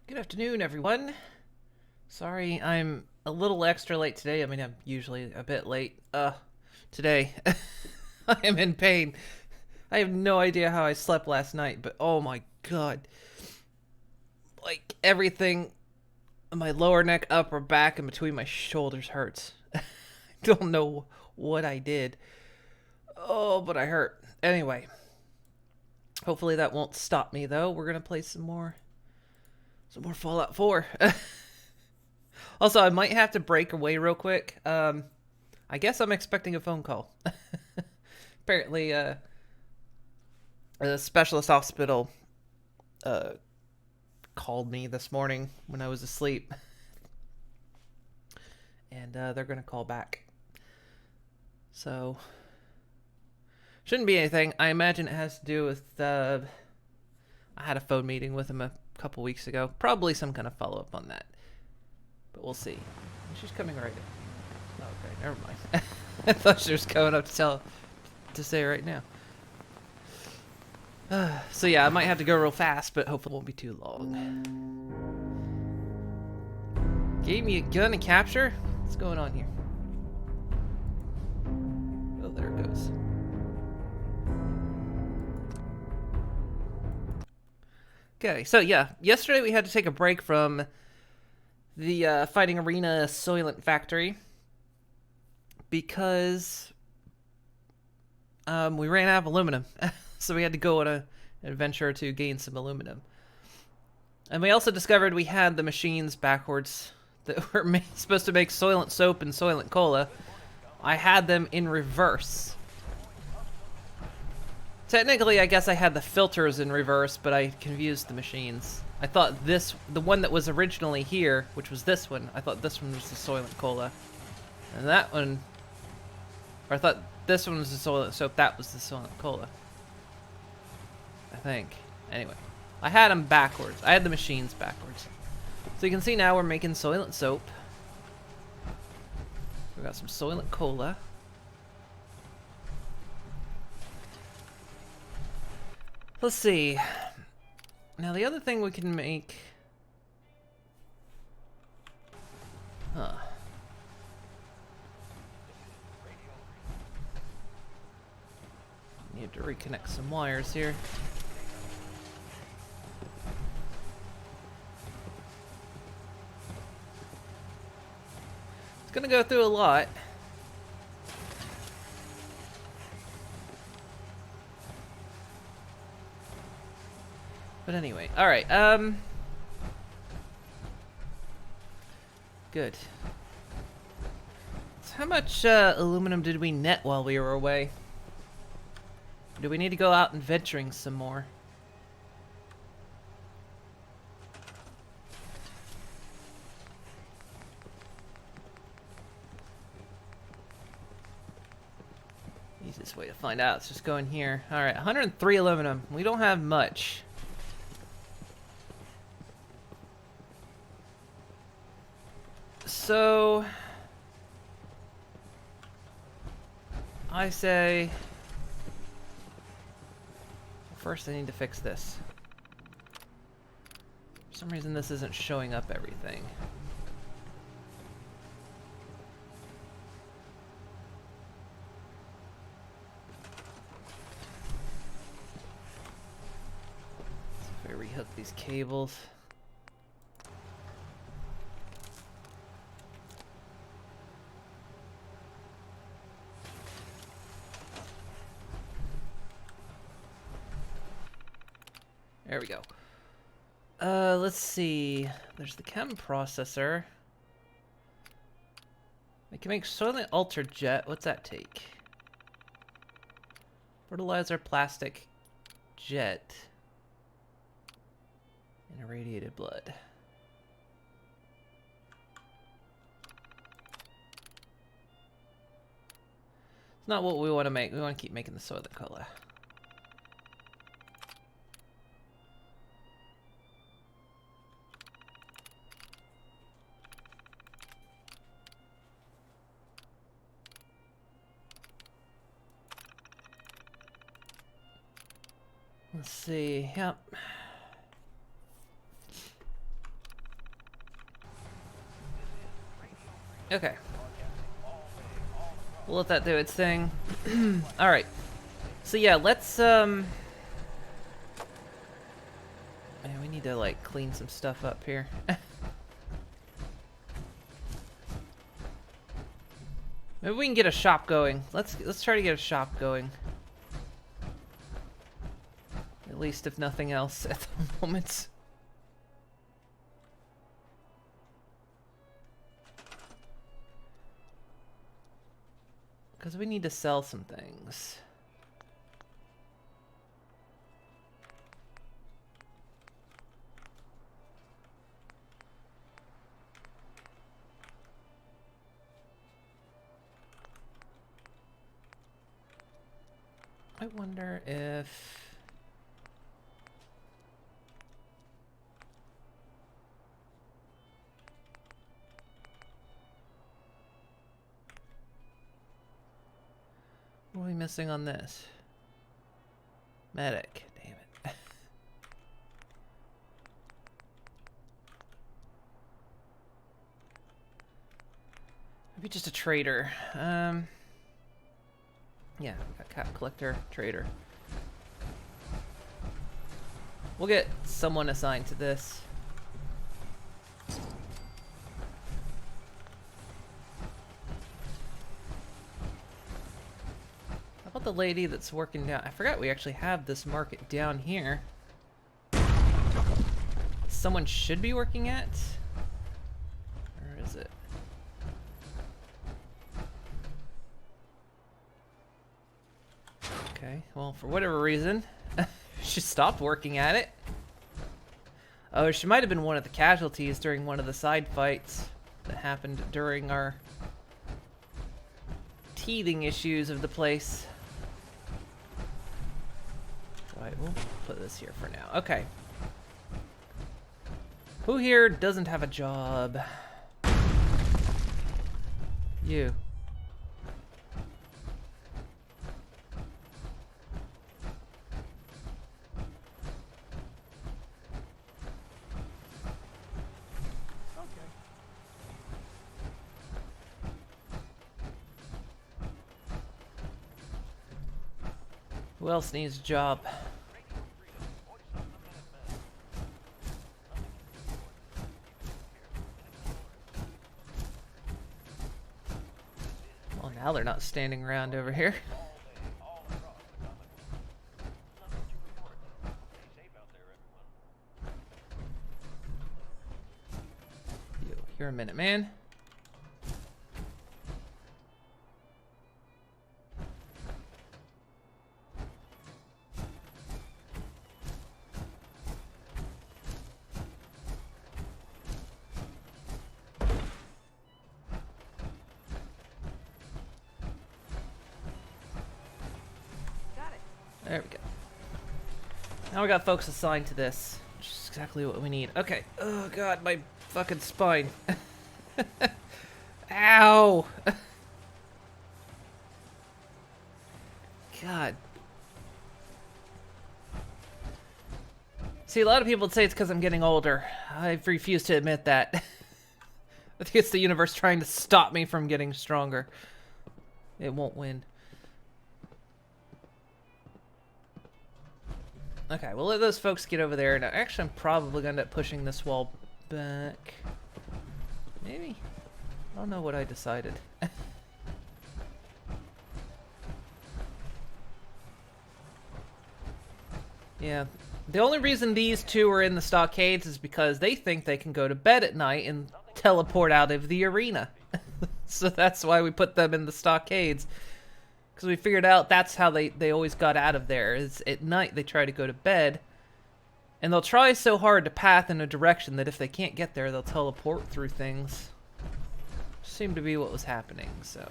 Good afternoon, everyone. Sorry, I'm a little extra late today. I mean, I'm usually a bit late. Today I am in pain. I have no idea how I slept last night, but oh my god. Like everything on my lower neck, upper back, and between my shoulders hurts. I don't know what I did. Oh, but I hurt. Anyway, hopefully that won't stop me though. We're going to play some more Fallout 4. Also, I might have to break away real quick. I guess I'm expecting a phone call. Apparently, a specialist hospital uh, called me this morning when I was asleep, and they're going to call back. So, shouldn't be anything. I imagine it has to do with. I had a phone meeting with him a couple weeks ago. Probably some kind of follow up on that. But we'll see. She's coming right in. Oh, okay, never mind. I thought she was coming up to say right now. So yeah, I might have to go real fast, but hopefully it won't be too long. Gave me a gun to capture? What's going on here? Oh, there it goes. Okay, so yeah, yesterday we had to take a break from the Fighting Arena Soylent Factory because we ran out of aluminum. So we had to go on an adventure to gain some aluminum. And we also discovered we had the machines backwards that were supposed to make Soylent Soap and Soylent Cola. I had them in reverse. Technically, I guess I had the filters in reverse, but I confused the machines. I thought the one that was originally here, which was this one, I thought this one was the Soylent Cola. And that one, or I thought this one was the Soylent Soap, that was the Soylent Cola. I think. Anyway, I had them backwards. I had the machines backwards. So you can see now we're making Soylent Soap. We got some Soylent Cola. Let's see. Now the other thing we can make... Huh. Need to reconnect some wires here. It's gonna go through a lot. But anyway, alright, good. So how much aluminum did we net while we were away? Do we need to go out and venturing some more? Easiest way to find out is just go in here. Alright, 103 aluminum. We don't have much. So... I say... First I need to fix this. For some reason this isn't showing up everything. So if I rehook these cables. There we go. Let's see. There's the chem processor. I can make Soylent Ultra Jet. What's that take? Fertilizer, plastic, jet, and irradiated blood. It's not what we want to make. We want to keep making the Soylent Cola. Let's see. Yep. Okay. We'll let that do its thing. Alright. So yeah, let's, Man, we need to, like, clean some stuff up here. Maybe we can get a shop going. Let's try to get a shop going. At least, if nothing else, at the moment. Because we need to sell some things. I wonder if... What are we missing on this? Medic. Damn it. Maybe just a trader. Yeah, we got cap collector, trader. We'll get someone assigned to this. How about the lady that's working down? I forgot we actually have this market down here. Someone should be working at? Where is it? Okay, well, for whatever reason, she stopped working at it. Oh, she might have been one of the casualties during one of the side fights that happened during our teething issues of the place. Right, we'll put this here for now. Okay. Who here doesn't have a job? You. Who else needs a job? Well, now they're not standing around over here. You're a minute, man. There we go. Now we got folks assigned to this, which is exactly what we need. Okay. Oh god, my fucking spine. Ow! God. See, a lot of people say it's because I'm getting older. I refuse to admit that. I think it's the universe trying to stop me from getting stronger. It won't win. Okay, we'll let those folks get over there. Now, actually, I'm probably going to end up pushing this wall back. Maybe? I don't know what I decided. Yeah. The only reason these two are in the stockades is because they think they can go to bed at night and teleport out of the arena. So that's why we put them in the stockades. Because we figured out that's how they always got out of there. Is at night they try to go to bed. And they'll try so hard to path in a direction that if they can't get there, they'll teleport through things. Seemed to be what was happening, so.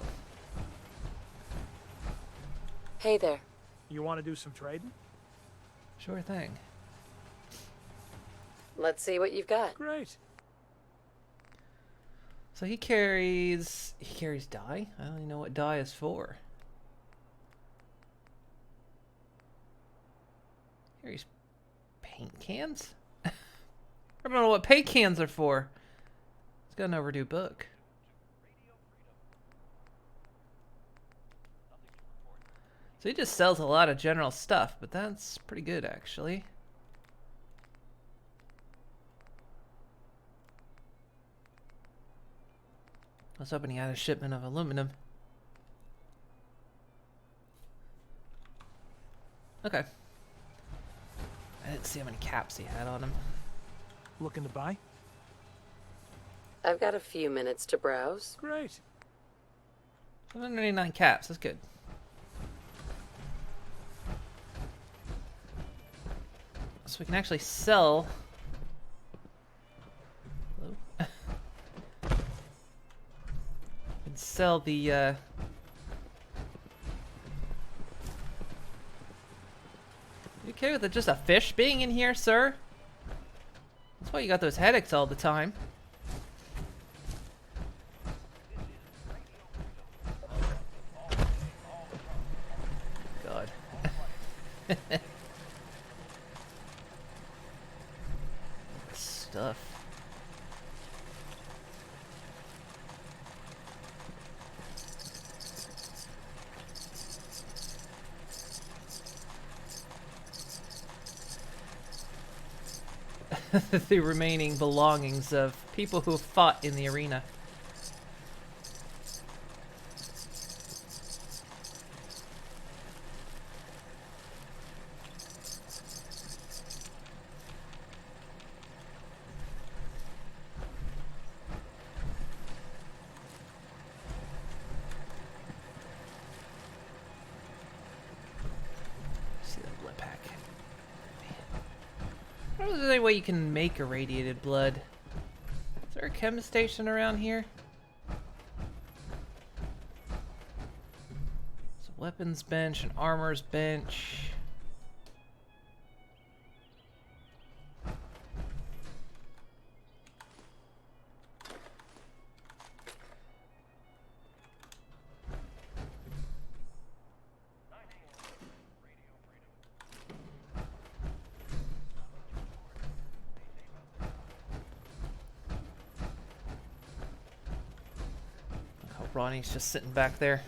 Hey there. You want to do some trading? Sure thing. Let's see what you've got. Great. So he carries dye? I don't even know what dye is for. Carries paint cans? I don't know what paint cans are for. It's got an overdue book. So he just sells a lot of general stuff, but that's pretty good, actually. I was hoping he had a shipment of aluminum. Okay. I didn't see how many caps he had on him. Looking to buy? I've got a few minutes to browse. Great. 199 caps, that's good. So we can actually sell. Hello? We can sell the You okay with just a fish being in here, sir? That's why you got those headaches all the time. God. Stuff. The remaining belongings of people who fought in the arena. See that blood pack. I don't know if there's any way you can make irradiated blood. Is there a chem station around here? It's a weapons bench, an armor's bench. Ronnie's just sitting back there,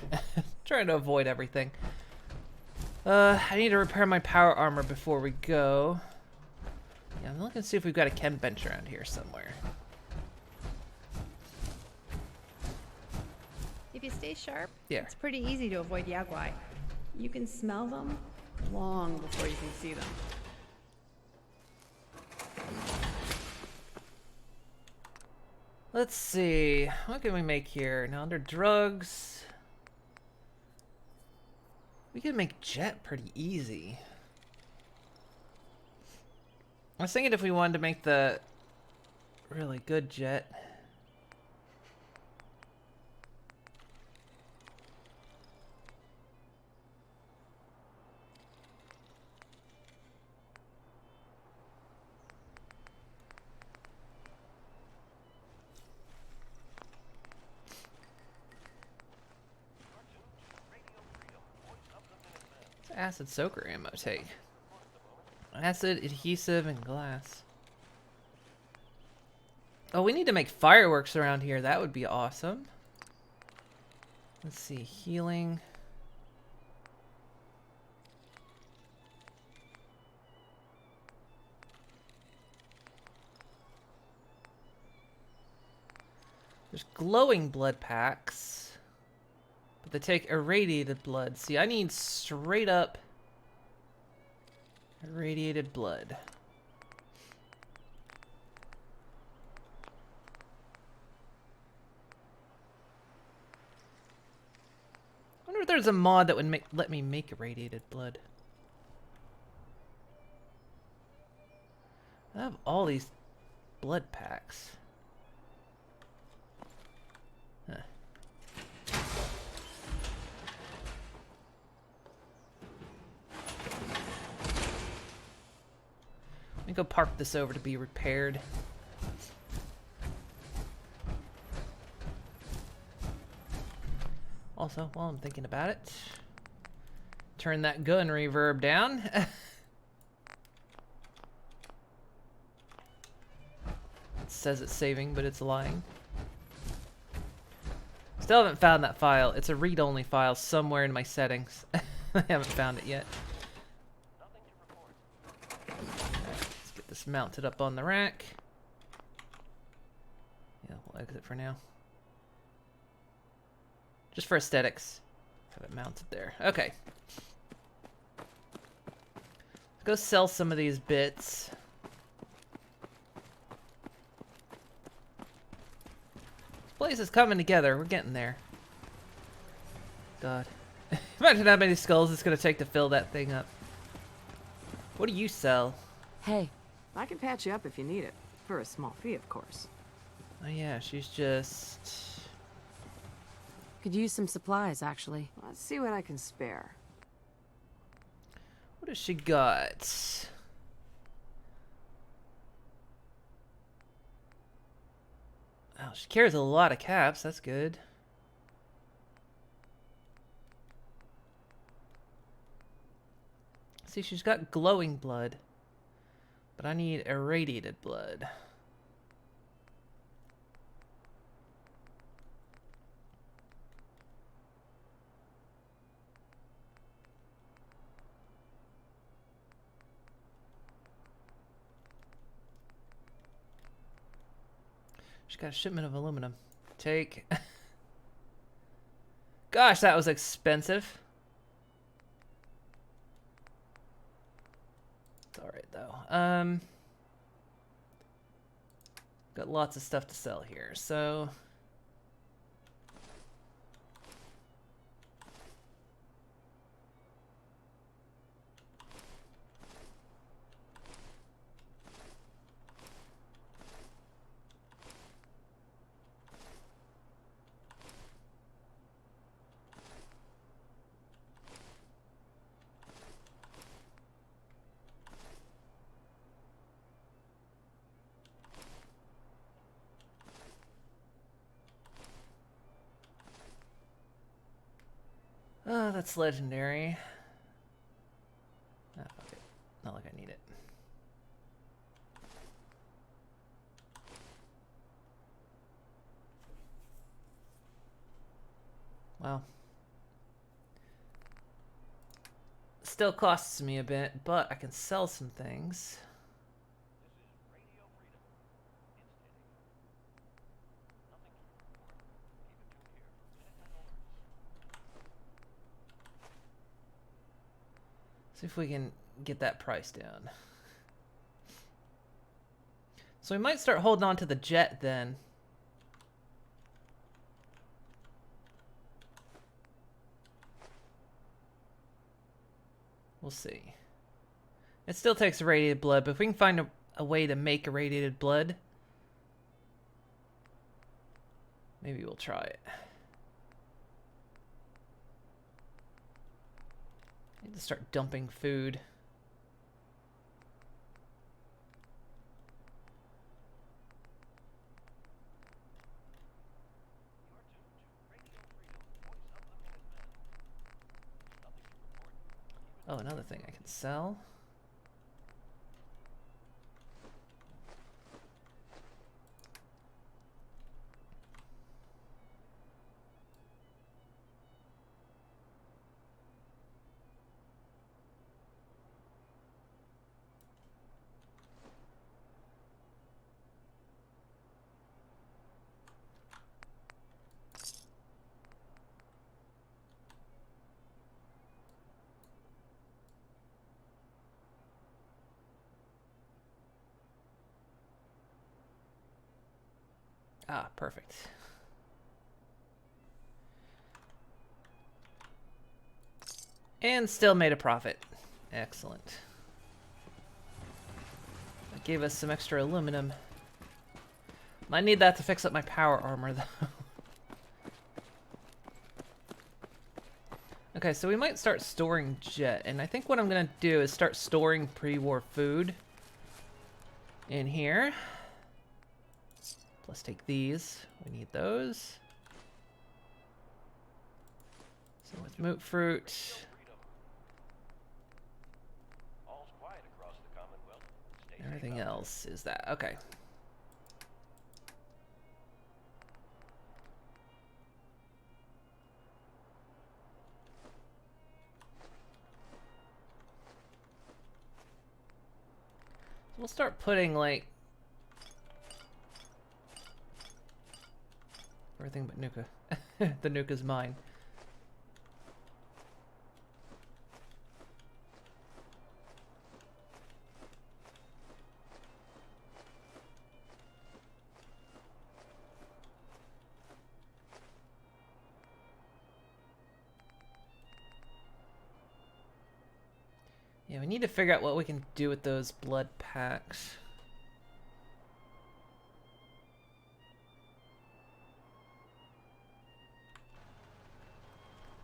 trying to avoid everything. I need to repair my power armor before we go. Yeah, I'm looking to see if we've got a chem bench around here somewhere. If you stay sharp, Yeah. it's pretty easy to avoid Yaguai. You can smell them long before you can see them. Let's see, what can we make here? Now under drugs, we can make jet pretty easy. I was thinking if we wanted to make the really good jet. Acid soaker ammo take. Acid, adhesive, and glass. Oh, we need to make fireworks around here. That would be awesome. Let's see, healing. There's glowing blood packs. But they take irradiated blood. See, I need straight up irradiated blood. I wonder if there's a mod that would let me make irradiated blood. I have all these blood packs. Huh. Let me go park this over to be repaired. Also, while I'm thinking about it, turn that gun reverb down. It says it's saving, but it's lying. Still haven't found that file. It's a read-only file somewhere in my settings. I haven't found it yet. Let's get this mounted up on the rack. Yeah, we'll exit for now. Just for aesthetics. Have it mounted there. Okay. Let's go sell some of these bits. This place is coming together. We're getting there. God. Imagine how many skulls it's going to take to fill that thing up. What do you sell? Hey, I can patch you up if you need it. For a small fee, of course. Oh yeah, she's just... Could use some supplies, actually. Let's see what I can spare. What does she got? Oh, she carries a lot of caps. That's good. See, she's got glowing blood. But I need irradiated blood. She's got a shipment of aluminum. Take. Gosh, that was expensive. It's alright though. Got lots of stuff to sell here, so oh, that's legendary. Ah, fuck it. Not like I need it. Well. Still costs me a bit, but I can sell some things. See if we can get that price down. So we might start holding on to the jet then. We'll see. It still takes irradiated blood, but if we can find a way to make irradiated blood, maybe we'll try it. I need to start dumping food. Oh, another thing I can sell. Ah, perfect. And still made a profit. Excellent. That gave us some extra aluminum. Might need that to fix up my power armor, though. Okay, so we might start storing jet, and I think what I'm gonna do is start storing pre-war food in here. Let's take these. We need those. So with moot fruit. Everything else is that. Okay. We'll start putting, like, everything but Nuka. The Nuka's mine. Yeah, we need to figure out what we can do with those blood packs.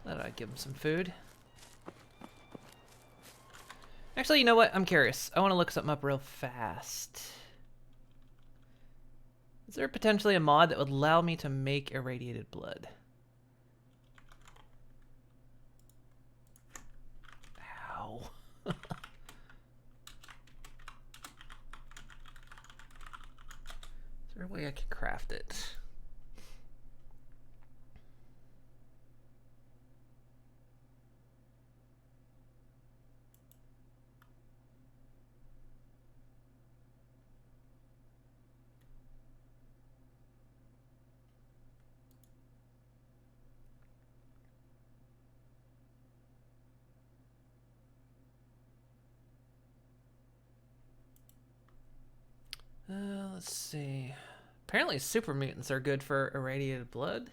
Thought I'd give him some food. Actually, you know what? I'm curious. I want to look something up real fast. Is there potentially a mod that would allow me to make irradiated blood? Ow. Is there a way I can craft it? Let's see. Apparently super mutants are good for irradiated blood.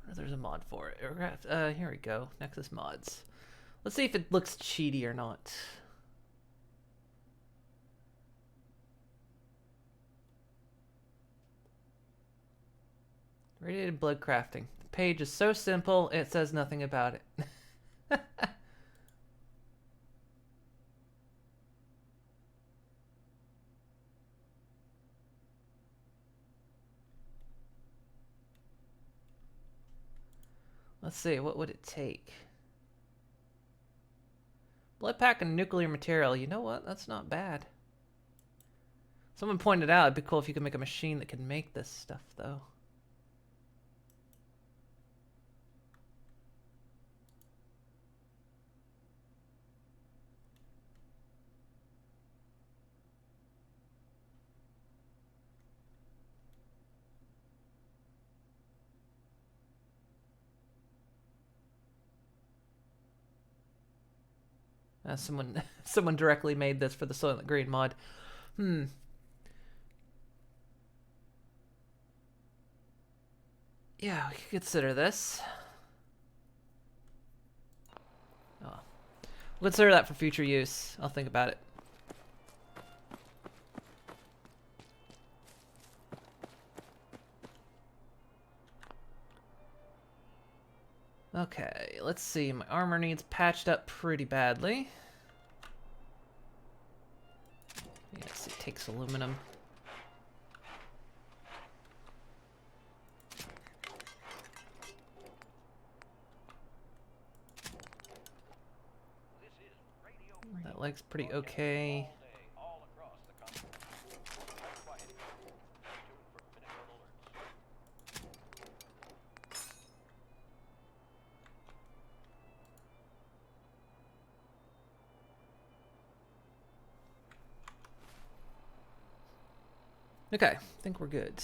I wonder if there's a mod for it. Here we go. Nexus mods. Let's see if it looks cheaty or not. Radiated blood crafting. The page is so simple, it says nothing about it. Let's see, what would it take? Blood pack and nuclear material. You know what? That's not bad. Someone pointed out it'd be cool if you could make a machine that could make this stuff, though. Someone directly made this for the Soylent Green mod. Yeah, we could consider this. Oh. We'll consider that for future use. I'll think about it. Okay, let's see. My armor needs patched up pretty badly. Yes, it takes aluminum. That leg's pretty okay. Okay, I think we're good.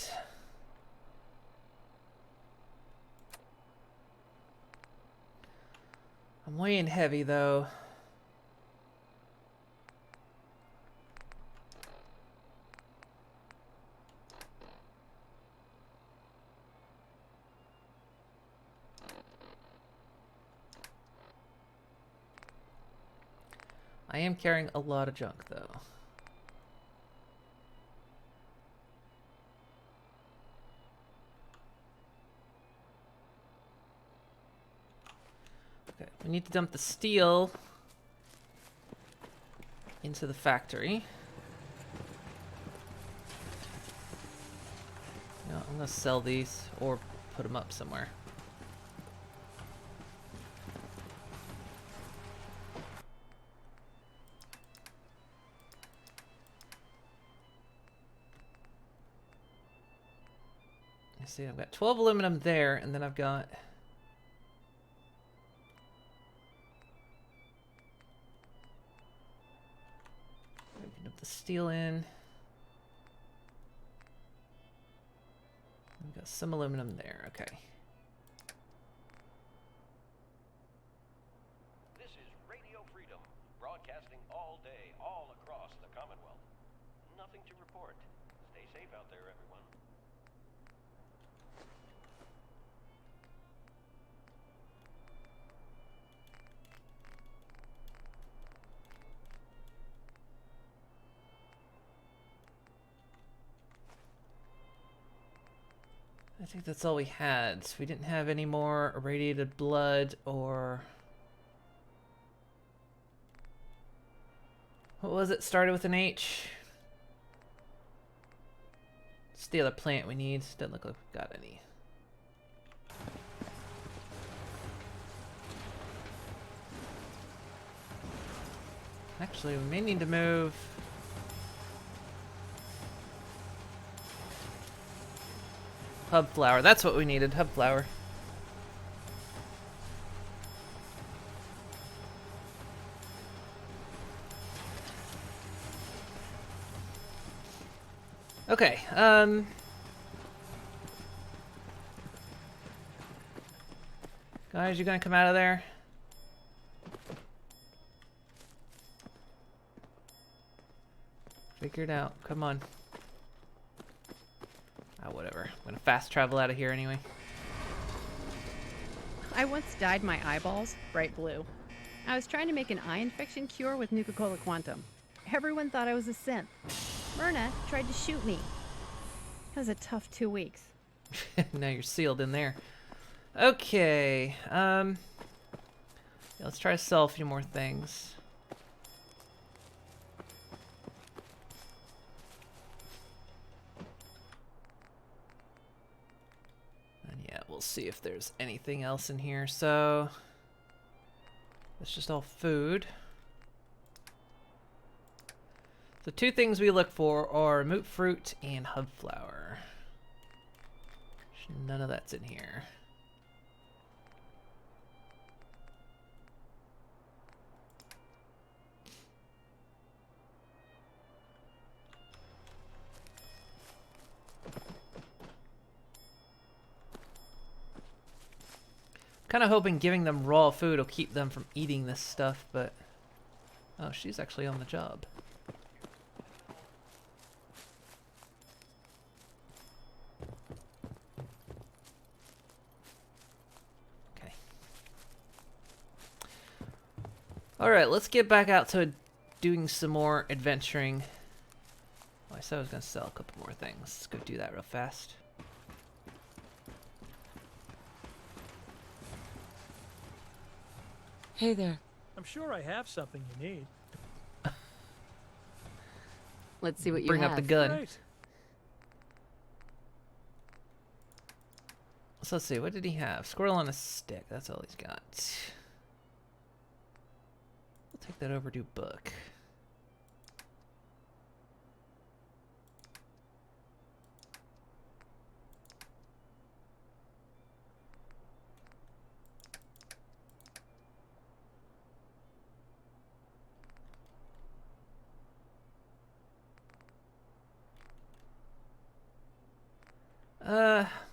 I'm weighing heavy though. I am carrying a lot of junk though. Okay, we need to dump the steel into the factory. No, I'm gonna sell these or put them up somewhere. You see, I've got 12 aluminum there, and then I've got... Open up the steel in. We've got some aluminum there, okay. This is Radio Freedom, broadcasting all day, all across the Commonwealth. Nothing to report. Stay safe out there, everyone. I think that's all we had. We didn't have any more irradiated blood or... What was it? Started with an H? It's the other plant we need. Doesn't look like we've got any. Actually, we may need to move... Hub flower. That's what we needed. Hub flower. Okay. Guys, you gonna come out of there? Figure it out. Come on. Ah, whatever. I'm gonna fast travel out of here anyway. I once dyed my eyeballs bright blue. I was trying to make an eye infection cure with Nuka-Cola Quantum. Everyone thought I was a synth. Myrna tried to shoot me. It was a tough 2 weeks. Now you're sealed in there. Okay. Yeah, let's try to sell a few more things. And yeah, we'll see if there's anything else in here. So it's just all food. The two things we look for are moot fruit and hub flower. None of that's in here. Kind of hoping giving them raw food will keep them from eating this stuff, but... Oh, she's actually on the job. Okay. Alright, let's get back out to doing some more adventuring. Oh, I said I was going to sell a couple more things. Let's go do that real fast. Hey there. I'm sure I have something you need. Let's see what you Bring have. up the gun. Right. So let's see, what did he have? Squirrel on a stick, that's all he's got. We'll take that overdue book.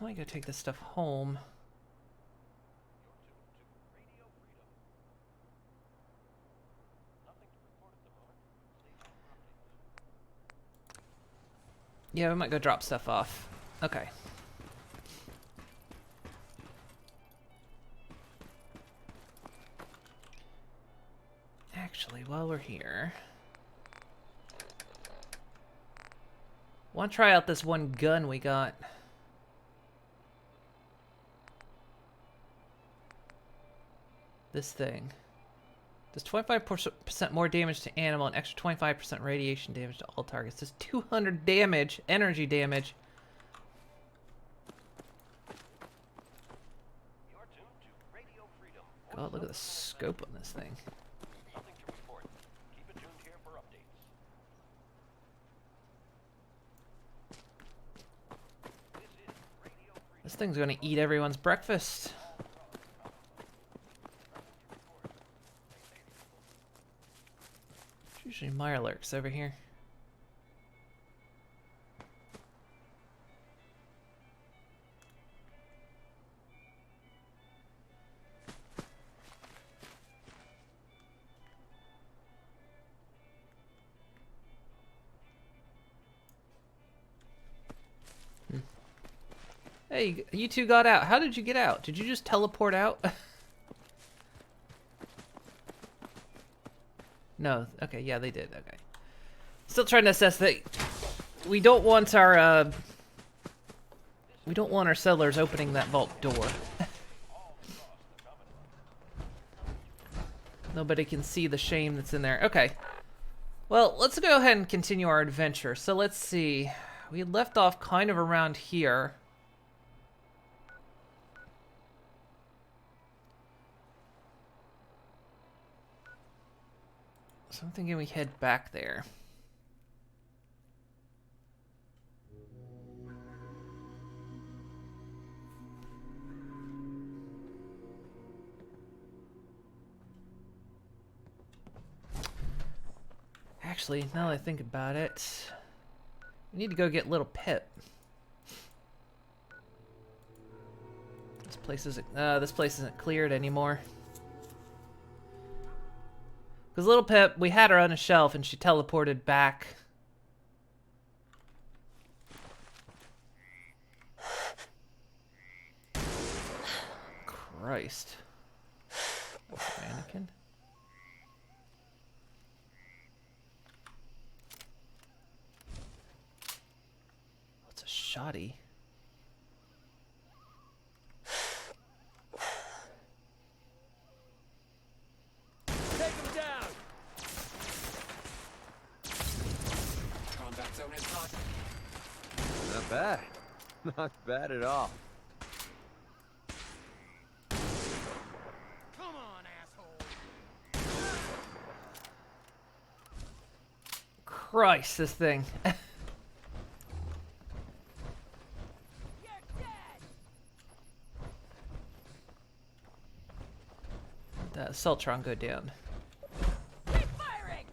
Let me go take this stuff home. Yeah, we might go drop stuff off. Okay. Actually, while we're here... want to try out this one gun we got. This thing. Does 25% more damage to animal and extra 25% radiation damage to all targets. Does 200 damage, energy damage. You're tuned to Radio Freedom. God, look at the scope on this thing. Nothing to report. Keep it tuned here for updates. This is Radio This thing's gonna eat everyone's breakfast. It's usually Mirelurks over here. Hey, you two got out. How did you get out? Did you just teleport out? No. Okay, yeah, they did. Okay. Still trying to assess that. We don't want our settlers opening that vault door. Nobody can see the shame that's in there. Okay. Well, let's go ahead and continue our adventure. So let's see. We left off kind of around here. So I'm thinking we head back there. Actually, now that I think about it, we need to go get little Pip. This place isn't cleared anymore. Because little Pip, we had her on a shelf and she teleported back. Christ. Mannequin? What's a shoddy? Take him down! Combat zone is not. Not bad. Not bad at all. Come on, asshole. Christ, this thing. You're dead. That Celtron go down. Keep firing.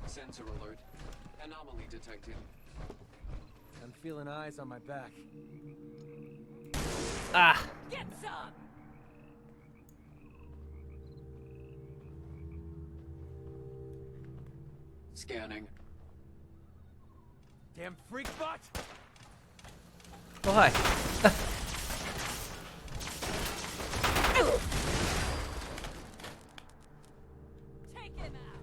Sensor alert. Anomaly detected. I'm feeling eyes on my back. Ah! Get some. Scanning. Damn freak bot! Oh, hi. Take him out.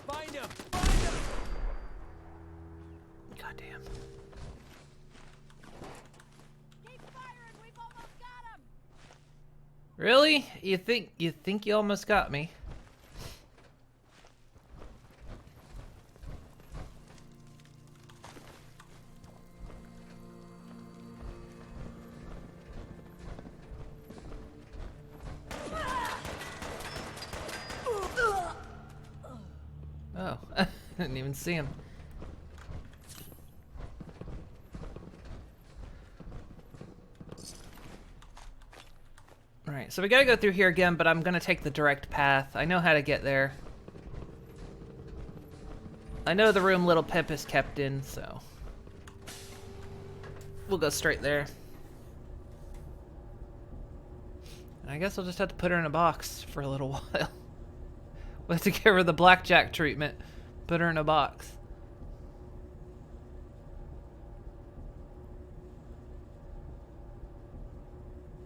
Find him! Find him! Goddamn. Keep firing. We've almost got him. Really? You think you almost got me? Oh, didn't even see him. Alright, so we gotta go through here again, but I'm gonna take the direct path. I know how to get there. I know the room little Pip is kept in, so we'll go straight there. And I guess I'll just have to put her in a box for a little while. We'll have to give her the blackjack treatment. Put her in a box.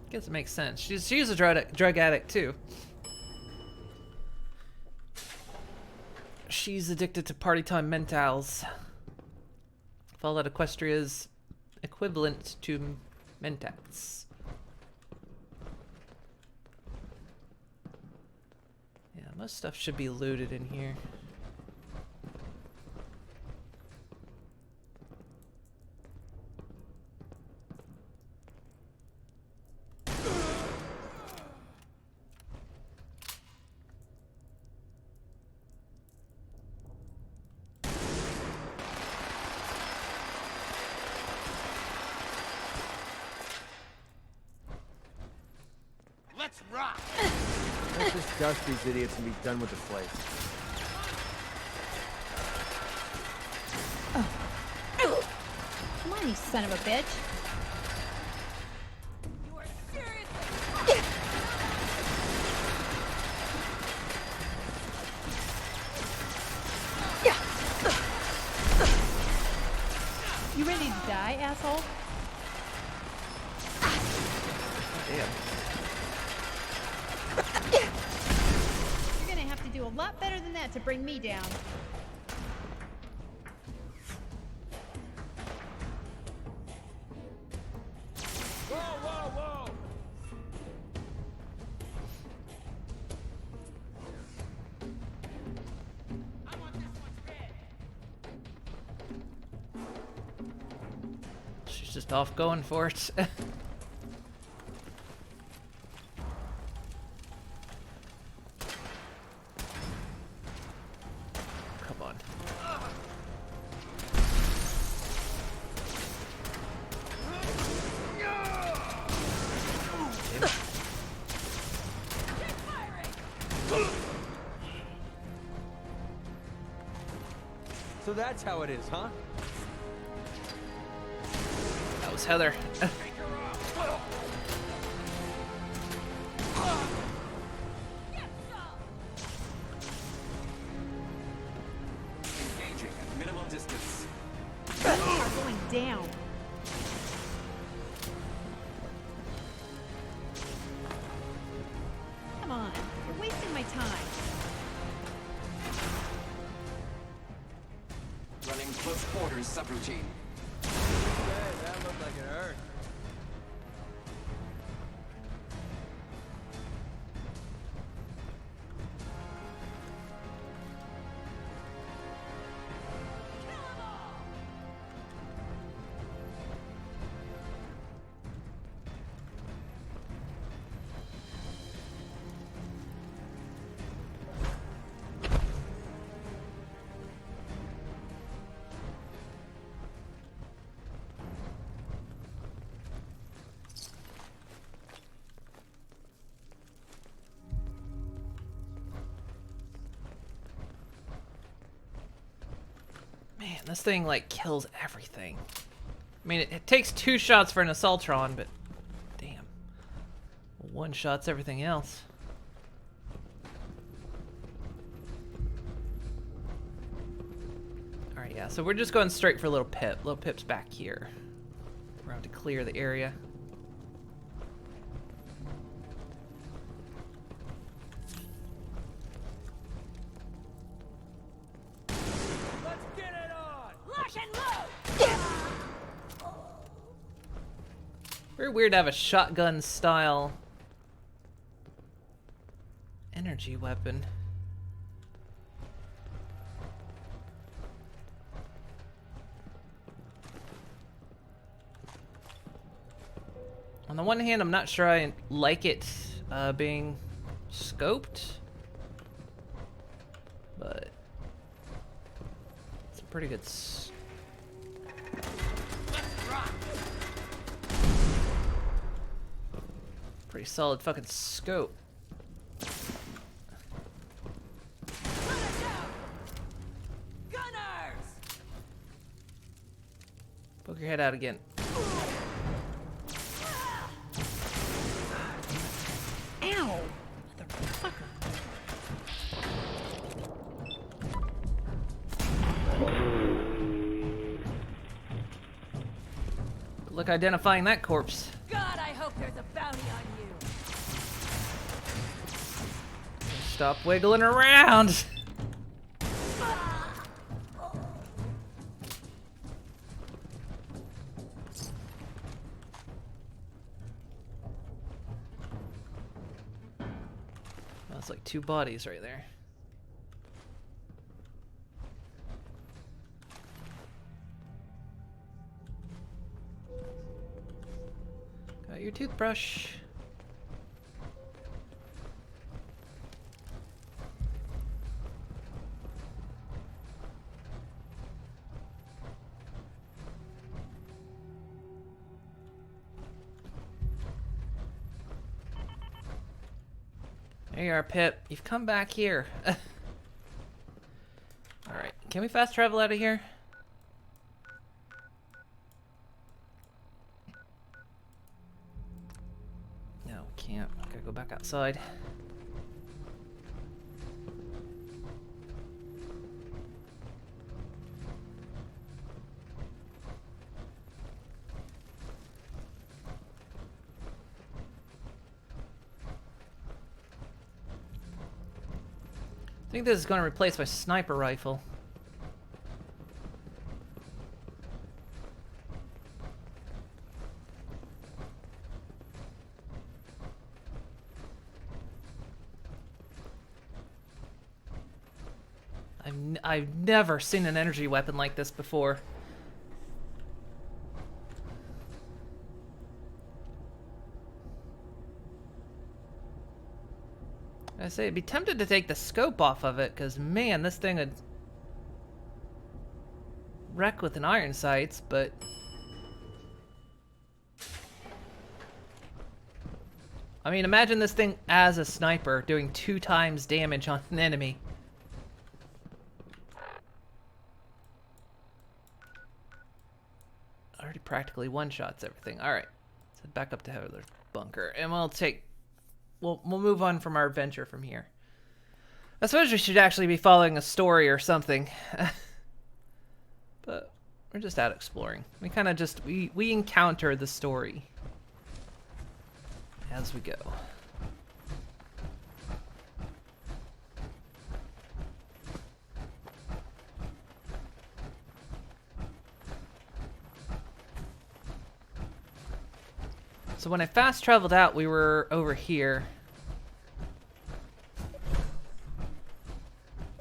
Guess it makes sense. She's a drug addict too. She's addicted to party time mentals. Fallout Equestria's equivalent to Mentats. Yeah, most stuff should be looted in here. Let's rock! Let's just dust these idiots and be done with the place. Come on, you son of a bitch. You are seriously... You ready to die, asshole? Damn. You're gonna have to do a lot better than that to bring me down. Whoa, whoa, whoa! I want this one's red. She's just off going for it. Come on. Damn it. So that's how it is, huh? That was Heather. Engaging at minimum distance. You are going down. Come on, you're wasting my time. Running close quarters subroutine. Hey, that looked like it hurt. Man, this thing like kills everything. I mean, it takes 2 shots for an Assaultron, but damn, 1 shot's everything else. All right, yeah. So we're just going straight for Little Pip. Little Pip's back here. We're going to clear the area. Let's get it on! Lock and load! Very weird to have a shotgun style energy weapon. On the one hand, I'm not sure I like it being scoped, but it's a pretty good. Pretty solid fucking scope. Gunners! Poke your head out again. Ow! Motherfucker. Good luck identifying that corpse. God, I hope there's a bounty on you. Stop wiggling around. That's like 2 bodies right there. Got your toothbrush. There you are, Pip. You've come back here. Alright, can we fast travel out of here? No, can't. Gotta go back outside. I think this is going to replace my sniper rifle. I've never seen an energy weapon like this before. I say, I'd be tempted to take the scope off of it, because, man, this thing would wreck with an iron sights, but... I mean, imagine this thing as a sniper, doing 2 times damage on an enemy. Already practically one-shots everything. Alright, let's head back up to Heather's bunker, and we'll move on from our adventure from here. I suppose we should actually be following a story or something. But we're just out exploring. We kind of just, we encounter the story as we go. So when I fast traveled out, we were over here.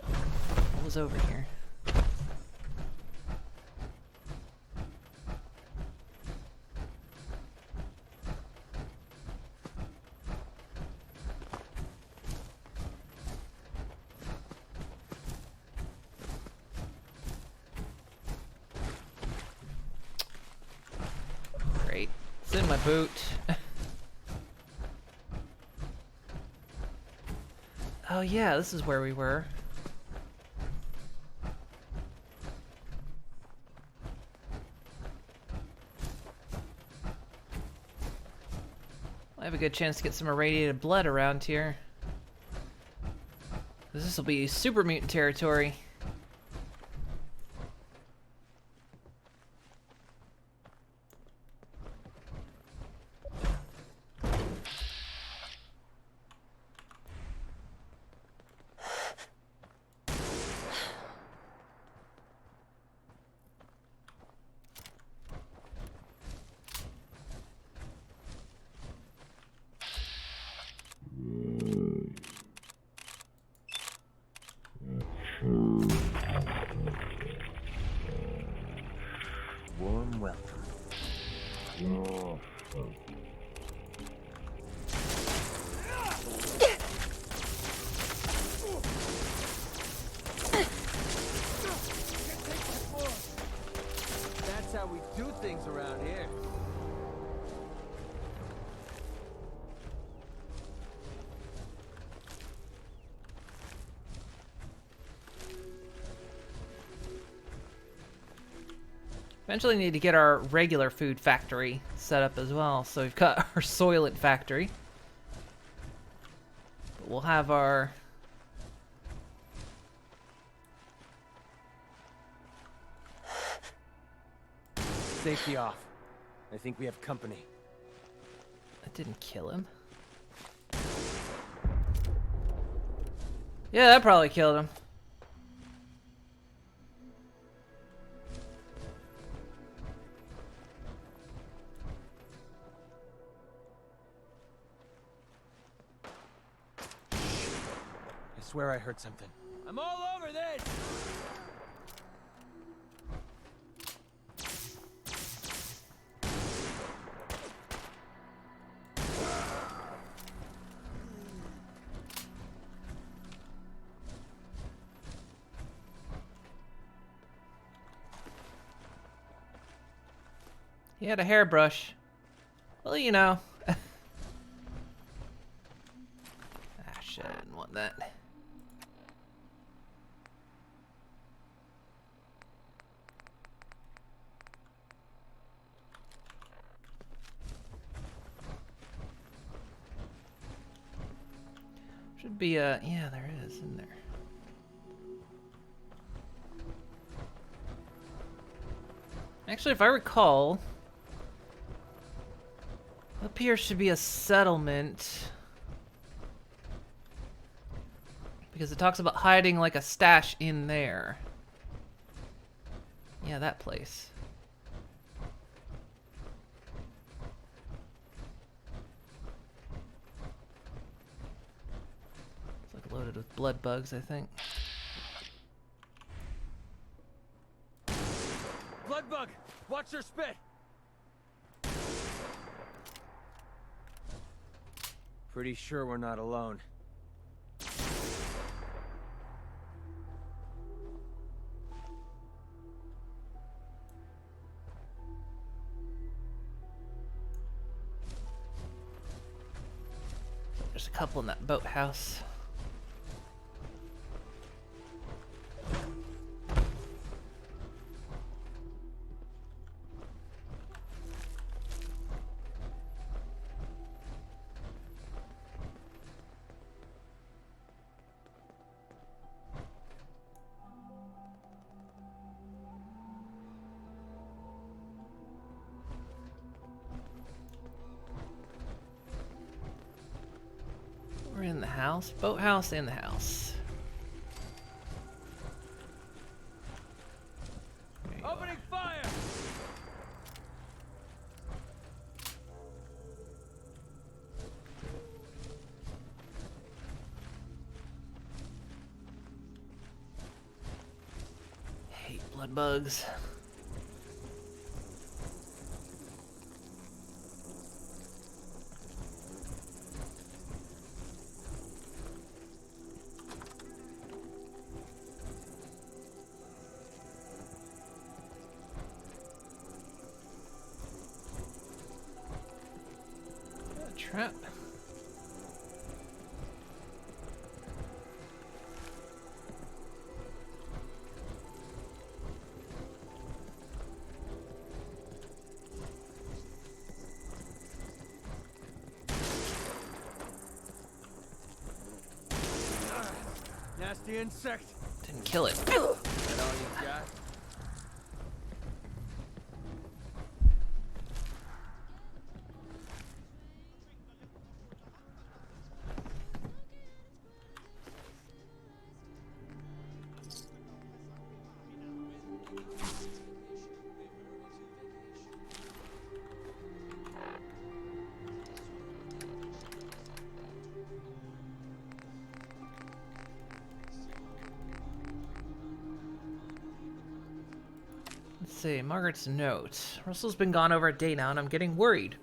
What was over here? Great. It's in my boot. Oh yeah, this is where we were. I have a good chance to get some irradiated blood around here. This will be super mutant territory. Warm welcome. That's how we do things around here. Eventually need to get our regular food factory set up as well. So we've got our Soylent factory. But we'll have our... Safety off. I think we have company. That didn't kill him. Yeah, that probably killed him. I swear I heard something. I'm all over this! He had a hairbrush. Well, you know. Ah, shit. Should be a... yeah, there is, in there. Actually, if I recall, up here should be a settlement. Because it talks about hiding like a stash in there. Yeah, that place. It's like loaded with blood bugs, I think. Blood bug! Watch your spit! Pretty sure we're not alone. There's a couple in that boathouse. We're in the house. Boathouse in the house. There you are. Opening fire! Hate blood bugs. Trap. Nasty insect! Didn't kill it. Is that all you got? Let's see, Margaret's note. Russell's been gone over a day now, and I'm getting worried.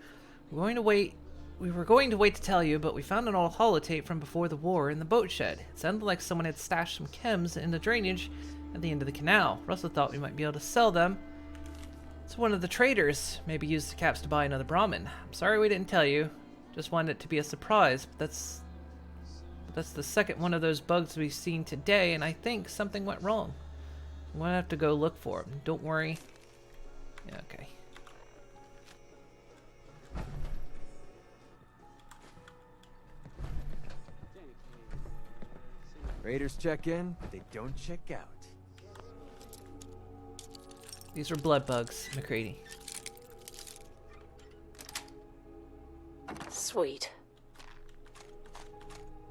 We were going to wait to tell you, but we found an old holotape from before the war in the boat shed. It sounded like someone had stashed some chems in the drainage at the end of the canal. Russell thought we might be able to sell them to one of the traders. Maybe use the caps to buy another Brahmin. I'm sorry we didn't tell you. Just wanted it to be a surprise, but that's the second one of those bugs we've seen today, and I think something went wrong. I'm gonna have to go look for him. Don't worry. Yeah, okay. Raiders check in, they don't check out. These were blood bugs, McCready. Sweet.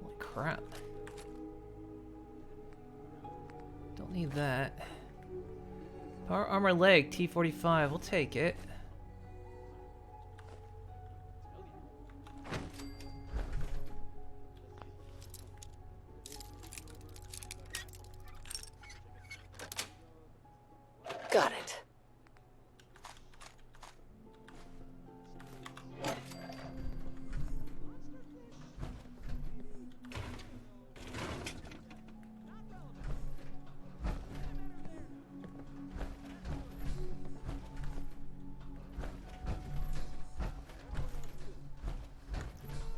Holy crap. Don't need that. Power armor leg, T45. We'll take it. Got it.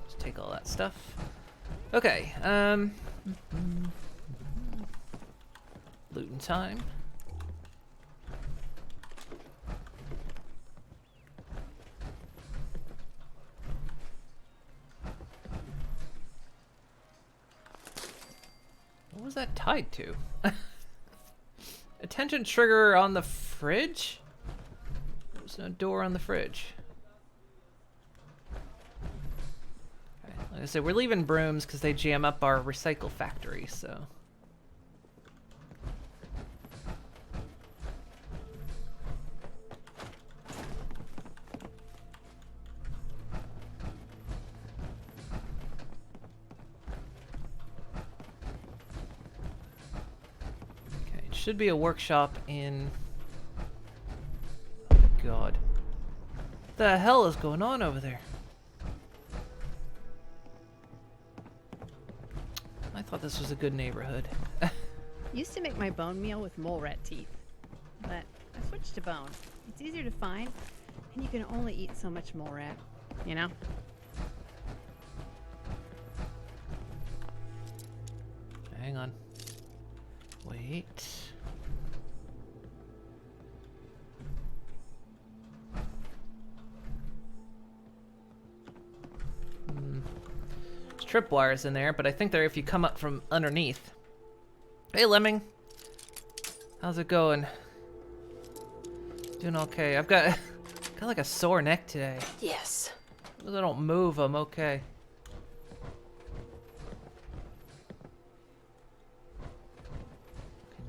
Just take all that stuff. Okay, looting time. What's that tied to? Attention trigger on the fridge? There's no door on the fridge. Okay, like I said, we're leaving brooms because they jam up our recycle factory, so. Should be a workshop in... Oh god. What the hell is going on over there? I thought this was a good neighborhood. Used to make my bone meal with mole rat teeth, but I switched to bone. It's easier to find, and you can only eat so much mole rat, you know? Hang on. Wait. There's tripwires in there, but I think they're if you come up from underneath. Hey, Lemming. How's it going? Doing okay. I've got like a sore neck today. Yes. As long as I don't move, I'm okay.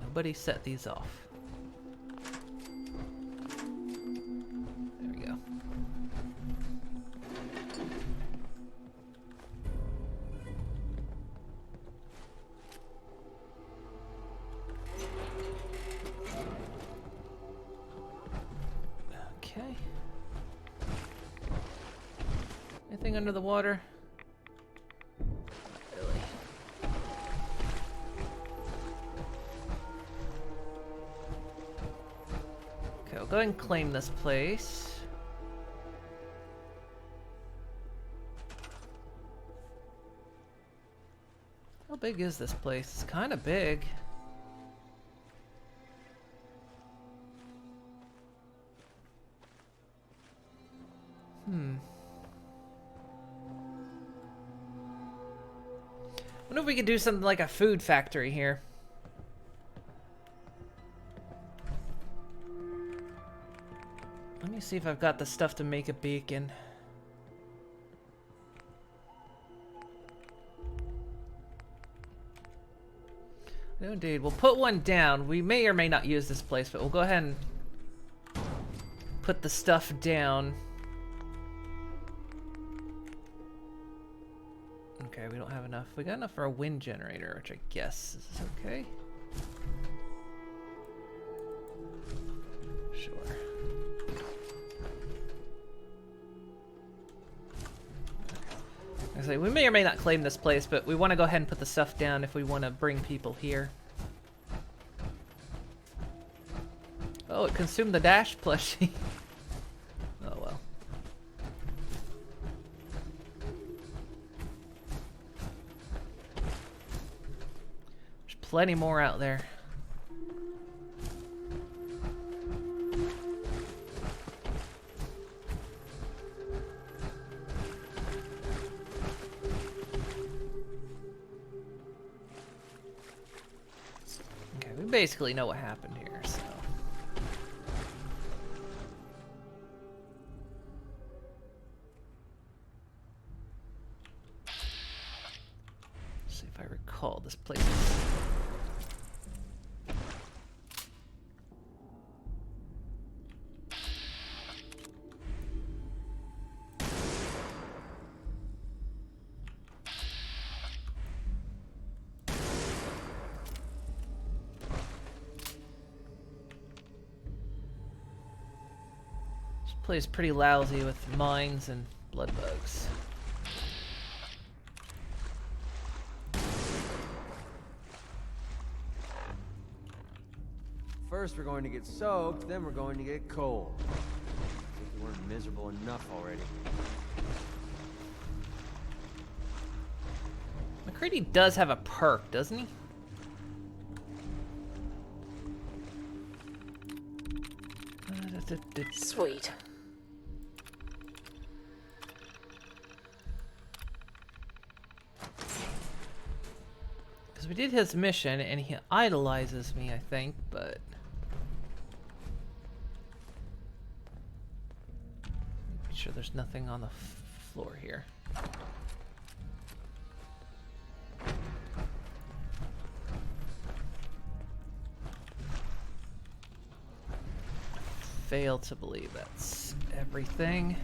Nobody set these off. There we go. Okay. Anything under the water? Not really. Okay, I'll go ahead and claim this place. How big is this place? It's kind of big. Wonder if we could do something like a food factory here. Let me see if I've got the stuff to make a beacon. No, indeed. We'll put one down. We may or may not use this place, but we'll go ahead and put the stuff down. Okay, we don't have enough. We got enough for a wind generator, which I guess is okay. Sure. I say we may or may not claim this place, but we want to go ahead and put the stuff down if we want to bring people here. Oh, it consumed the Dash plushie. Oh well. There's plenty more out there. Okay, we basically know what happened here, so. See if I recall this place. This place is pretty lousy with mines and blood bugs. First we're going to get soaked, then we're going to get cold. I think we weren't miserable enough already. McCready does have a perk, doesn't he? Sweet. Because we We did his mission, and he idolizes me, I think, but... Make sure there's nothing on the floor here. Fail to believe that's everything.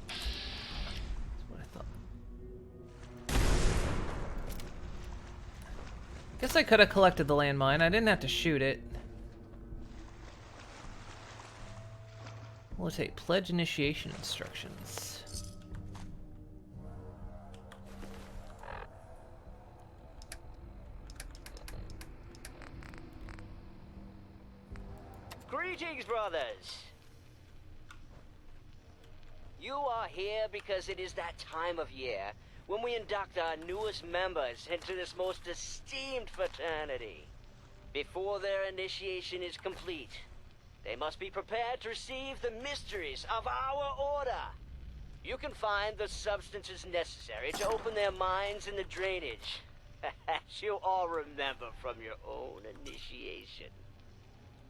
That's what I thought. Guess I could have collected the landmine. I didn't have to shoot it. We'll take pledge initiation instructions. Greetings, brothers. You are here because it is that time of year when we induct our newest members into this most esteemed fraternity. Before their initiation is complete, they must be prepared to receive the mysteries of our order. You can find the substances necessary to open their minds in the drainage, as you all remember from your own initiation.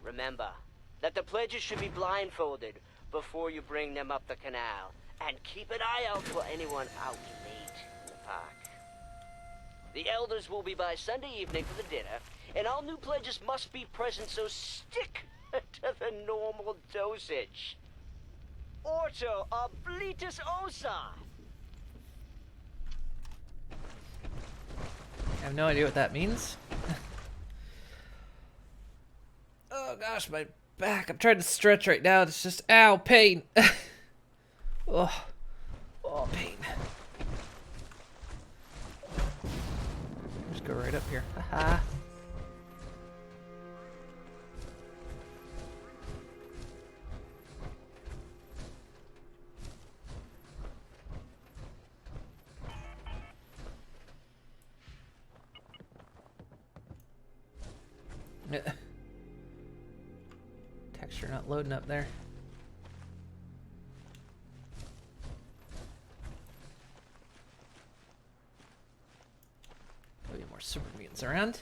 Remember that the pledges should be blindfolded before you bring them up the canal, and keep an eye out for anyone out late in the park. The elders will be by Sunday evening for the dinner, and all new pledges must be present, so stick to the normal dosage. Orto oblitus osa. I have no idea what that means. Oh gosh, my back. I'm trying to stretch right now. It's just, ow, pain. Oh, oh, pain. Just go right up here. Haha. Texture not loading up there. Maybe more super mutants around.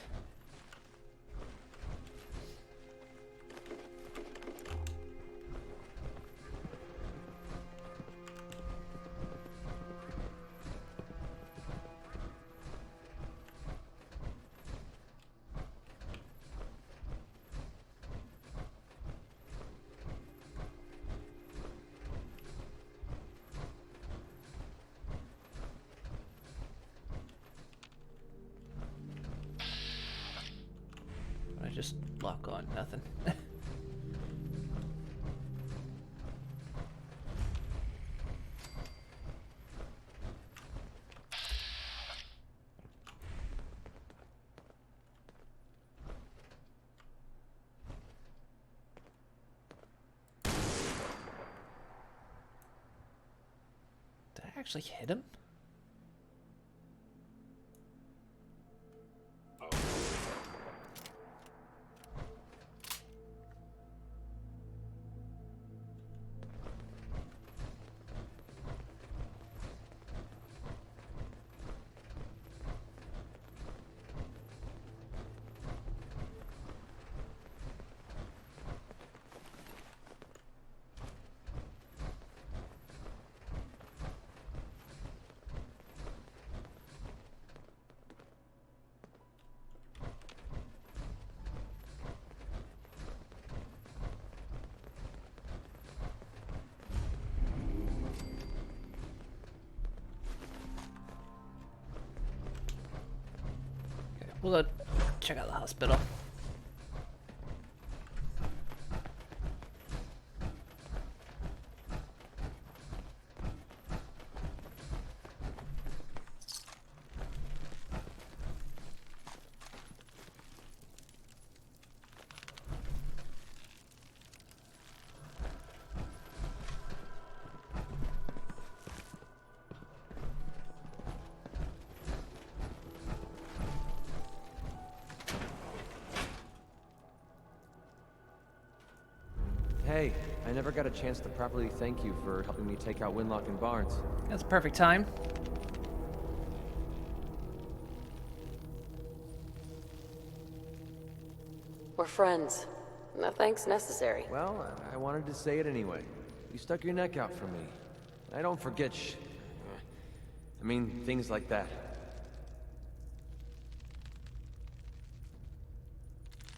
Just lock on, nothing. Did I actually hit him? We'll go check out the hospital. Hey, I never got a chance to properly thank you for helping me take out Winlock and Barnes. That's perfect time. We're friends. No thanks necessary. Well, I wanted to say it anyway. You stuck your neck out for me. I don't forget I mean, things like that.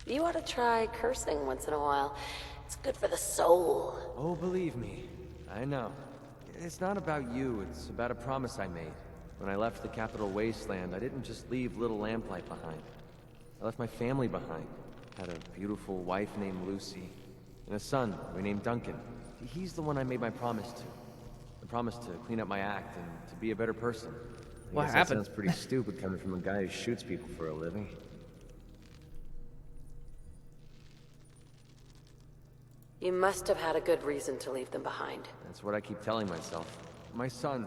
You ought to try cursing once in a while. It's good for the soul. Oh, believe me. I know. It's not about you, it's about a promise I made. When I left the Capital Wasteland, I didn't just leave little Lamplight behind. I left my family behind. Had a beautiful wife named Lucy, and a son we named Duncan. He's the one I made my promise to. The promise to clean up my act and to be a better person. What That happened? sounds pretty stupid coming from a guy who shoots people for a living. You must have had a good reason to leave them behind. That's what I keep telling myself. My son,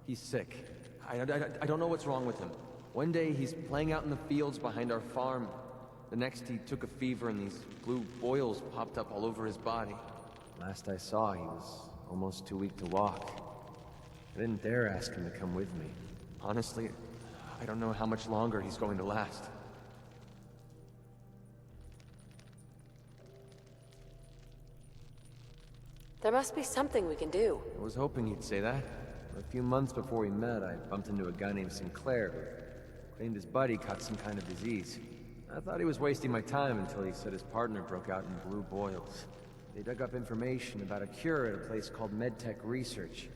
he's sick. I don't know what's wrong with him. One day he's playing out in the fields behind our farm. The next he took a fever and these blue boils popped up all over his body. Last I saw, he was almost too weak to walk. I didn't dare ask him to come with me. Honestly, I don't know how much longer he's going to last. There must be something we can do. I was hoping you'd say that. A few months before we met, I bumped into a guy named Sinclair who claimed his buddy caught some kind of disease. I thought he was wasting my time until he said his partner broke out in blue boils. They dug up information about a cure at a place called MedTech Research.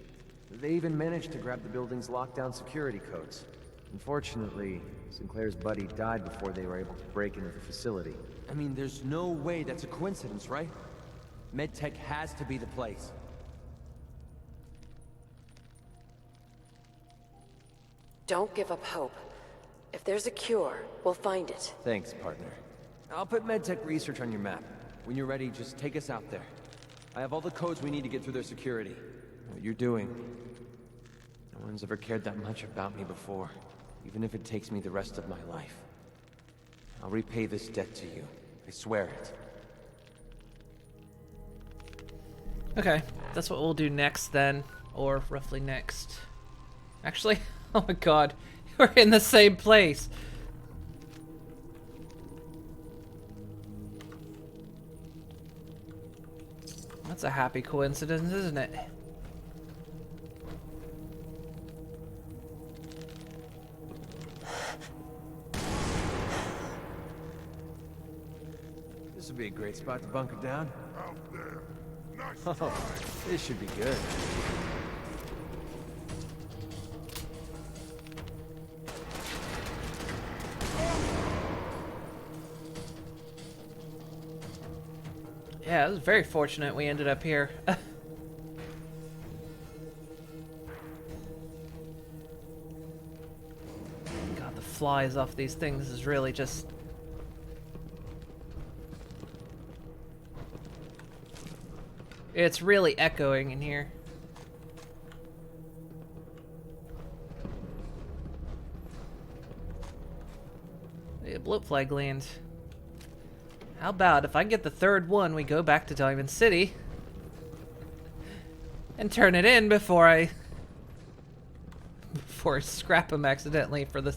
They even managed to grab the building's lockdown security codes. Unfortunately, Sinclair's buddy died before they were able to break into the facility. I mean, there's no way that's a coincidence, right? MedTech has to be the place. Don't give up hope. If there's a cure, we'll find it. Thanks, partner. I'll put MedTech Research on your map. When you're ready, just take us out there. I have all the codes we need to get through their security. What you're doing... No one's ever cared that much about me before, even if it takes me the rest of my life. I'll repay this debt to you. I swear it. Okay, that's what we'll do next then, or roughly next. Actually, oh my god, we're in the same place. That's a happy coincidence, isn't it? This would be a great spot to bunker down. Oh, this should be good. Yeah, it was very fortunate we ended up here. God, the flies off these things is really just... It's really echoing in here. A bloatfly gland. How about if I get the third one, we go back to Diamond City and turn it in before I scrap them accidentally for the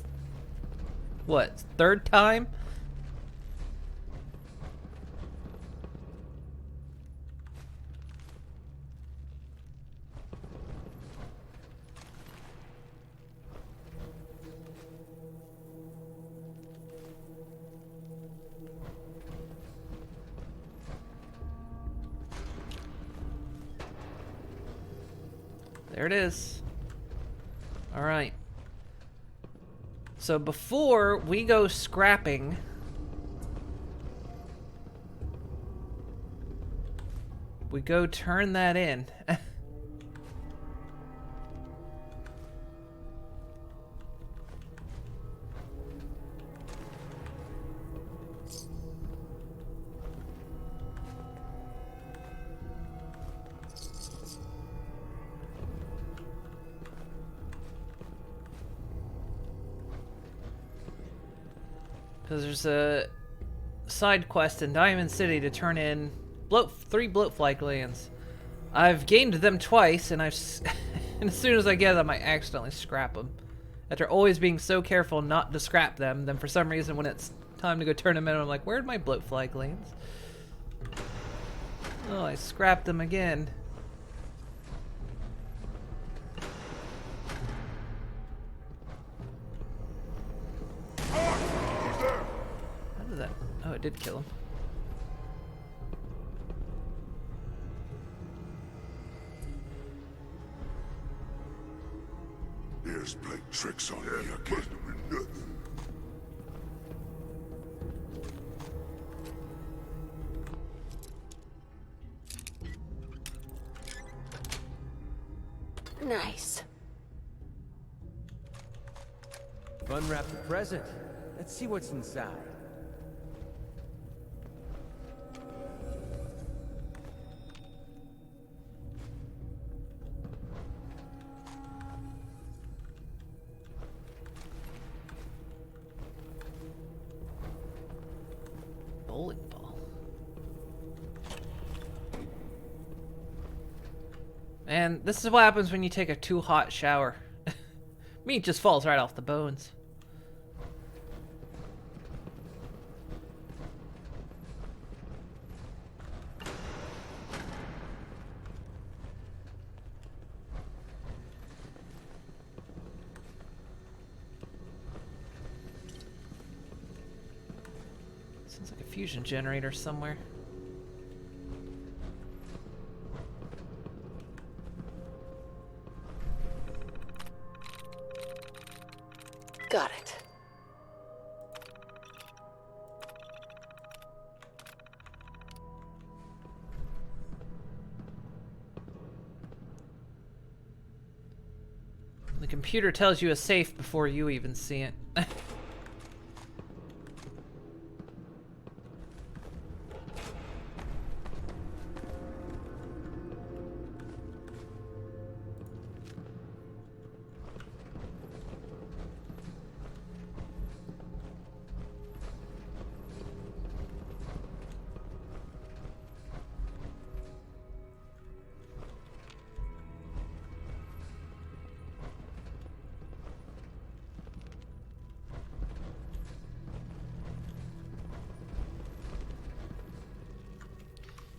what, third time? There it is. All right. So before we go scrapping, we go turn that in. Because there's a side quest in Diamond City to turn in three bloatfly glands. I've gained them twice, and and as soon as I get them, I accidentally scrap them. After always being so careful not to scrap them, then for some reason when it's time to go turn them in, I'm like, where'd my bloatfly glands? Oh, I scrapped them again. How did that? Oh, it did kill him. Here's playing tricks on me again. Nice. Unwrap the present. Let's see what's inside. Bowling ball. And this is what happens when you take a too hot shower. Meat just falls right off the bones. Sounds like a fusion generator somewhere. Got it. The computer tells you a safe before you even see it.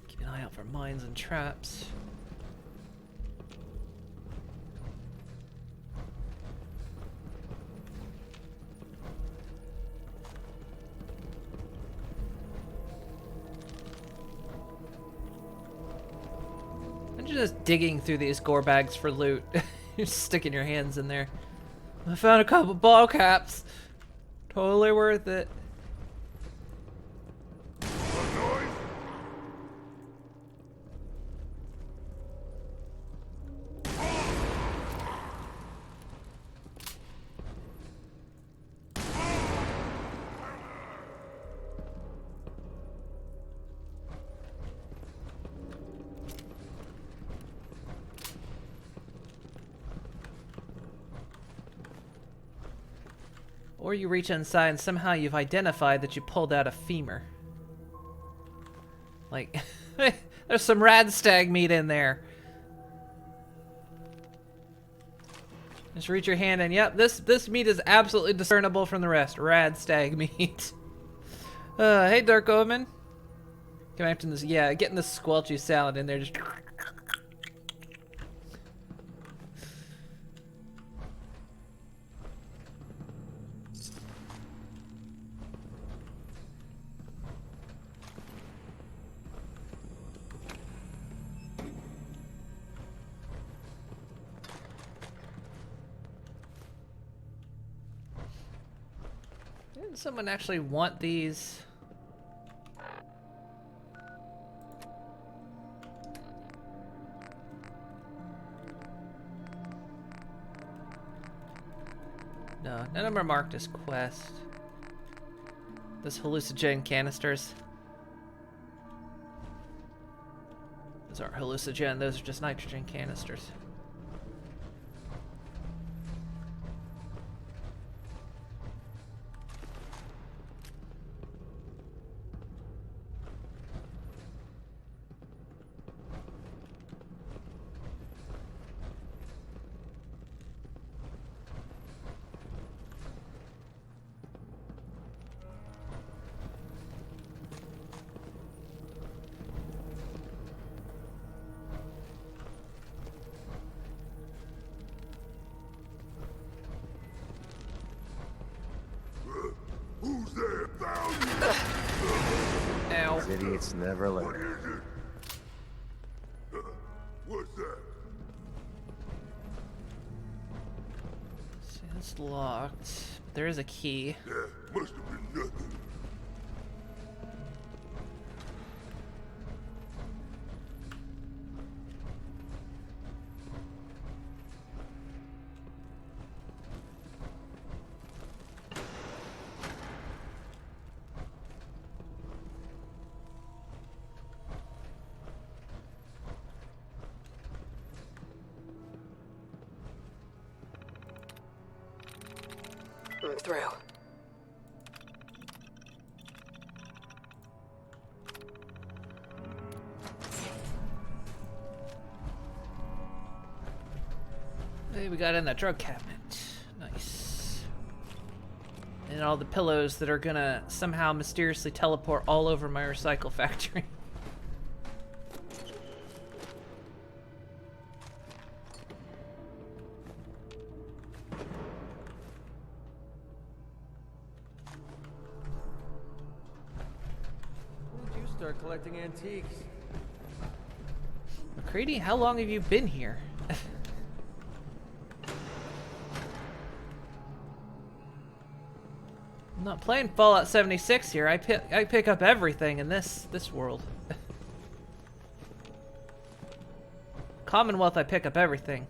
Keep an eye out for mines and traps. I'm just digging through these gore bags for loot. You're sticking your hands in there. I found a couple ball caps. Totally worth it. Or you reach inside and somehow you've identified that you pulled out a femur. Like, there's some rad stag meat in there. Just reach your hand and yep, this meat is absolutely discernible from the rest. Rad stag meat. Hey Dark Omen. Come after this, yeah, getting this squelchy salad in there just. Didn't someone actually want these? No, none of them are marked as quest. Those hallucinogen canisters. Those aren't hallucinogen, those are just nitrogen canisters. These idiots never learn. What's that? See, it's locked. There is a key. Yeah, must have been nothing. I'm through. Hey, we got in that drug cabinet. Nice. And all the pillows that are gonna somehow mysteriously teleport all over my recycle factory. When did you start collecting antiques? McCready, how long have you been here? I'm not playing Fallout 76 here. I pick up everything in this world. Commonwealth, I pick up everything.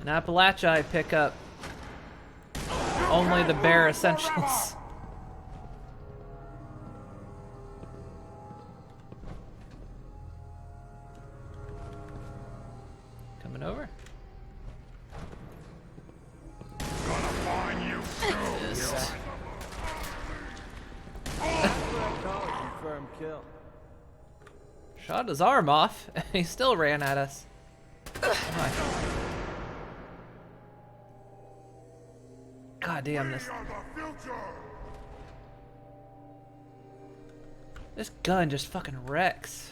In Appalachia, I pick up only the bare essentials. Coming over. Confirmed kill. Shot his arm off, and he still ran at us. Why? God damn this. This gun just fucking wrecks.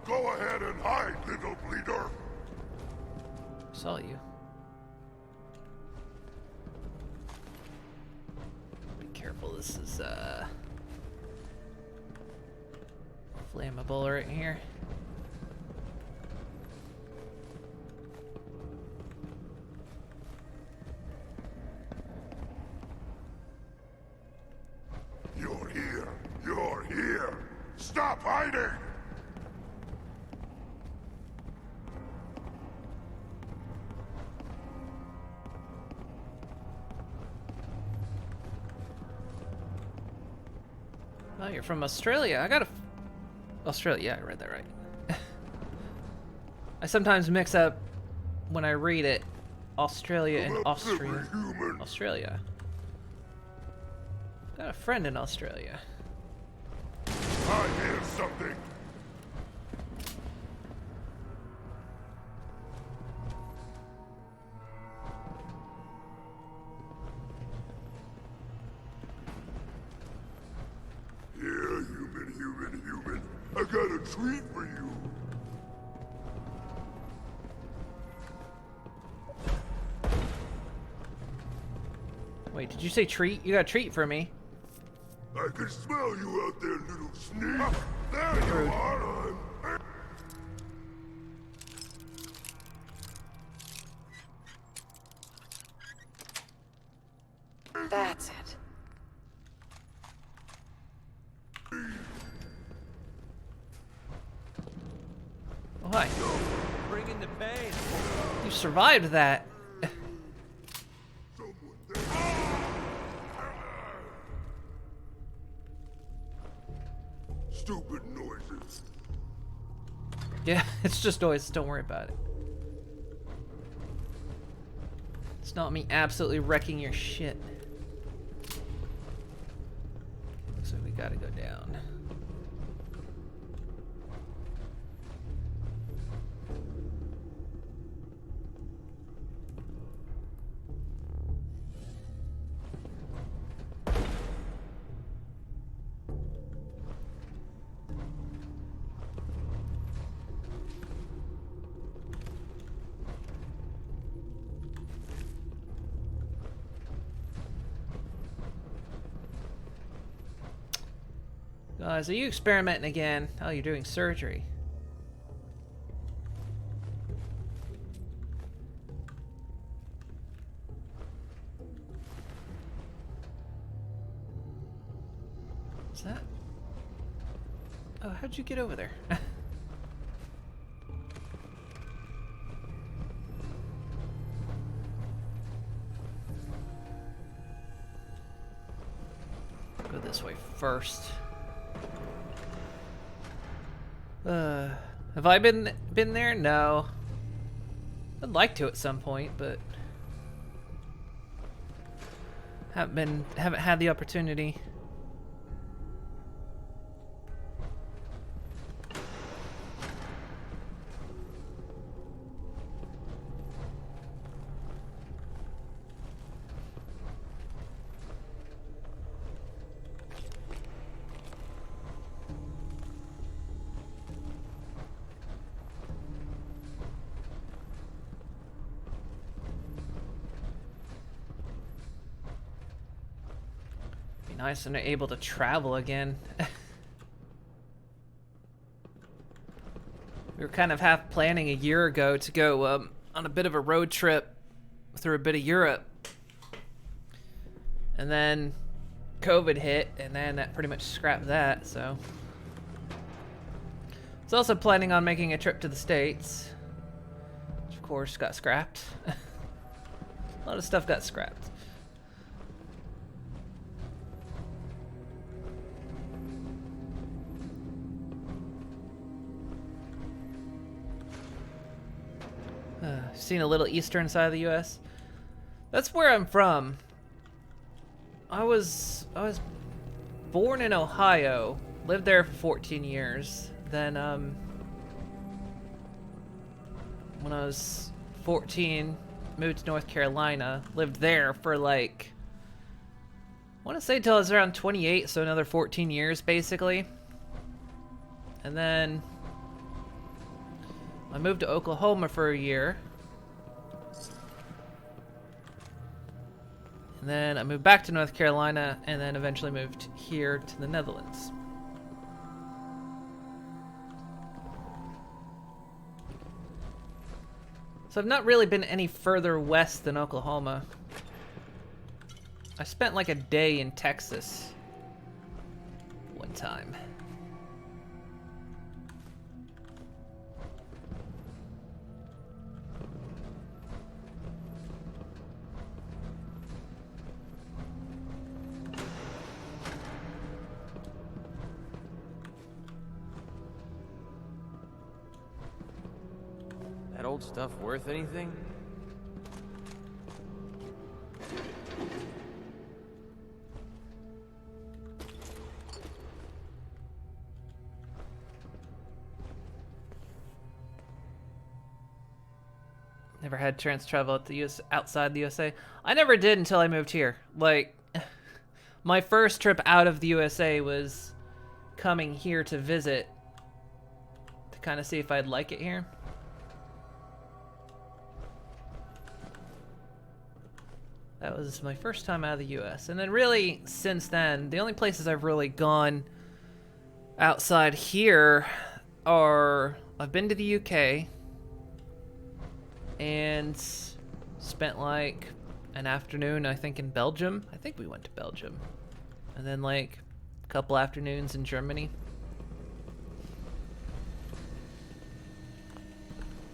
Go ahead and hide, little bleeder. Saw you. Be careful, this is flammable right here. You're here. You're here. Stop hiding. Oh, you're from Australia. I got a... Australia, yeah, I read that right. I sometimes mix up, when I read it, Australia and Austria. Australia. Got a friend in Australia. I hear something. Here, human. I got a treat for you. Wait, did you say treat? You got a treat for me. I can smell you out there, little sneak. There you are. That's it. Why? Bring in the pain. You survived that. Stupid noises. Yeah, it's just noise. Don't worry about it. It's not me absolutely wrecking your shit. Looks like we gotta go down. So you experimenting again. Oh, you're doing surgery. What's that? Oh, how'd you get over there? Go this way first. Have I been there? No. I'd like to at some point, but haven't had the opportunity. Nice and able to travel again. We were kind of half planning a year ago to go on a bit of a road trip through a bit of Europe. And then COVID hit, and then that pretty much scrapped that, so. I was also planning on making a trip to the States, which of course got scrapped. A lot of stuff got scrapped. Seen a little eastern side of the U.S. That's where I'm from. I was born in Ohio, lived there for 14 years. Then when I was 14, moved to North Carolina, lived there for like, I want to say till I was around 28, so another 14 years basically. And then I moved to Oklahoma for a year. And then I moved back to North Carolina, and then eventually moved here to the Netherlands. So I've not really been any further west than Oklahoma. I spent like a day in Texas one time. That old stuff worth anything? Never had chance to travel outside the USA. I never did until I moved here. Like, my first trip out of the USA was coming here to visit, to kind of see if I'd like it here. That was my first time out of the US. And then really, since then, the only places I've really gone outside here are, I've been to the UK and spent like an afternoon, I think, in Belgium. I think we went to Belgium. And then like a couple afternoons in Germany.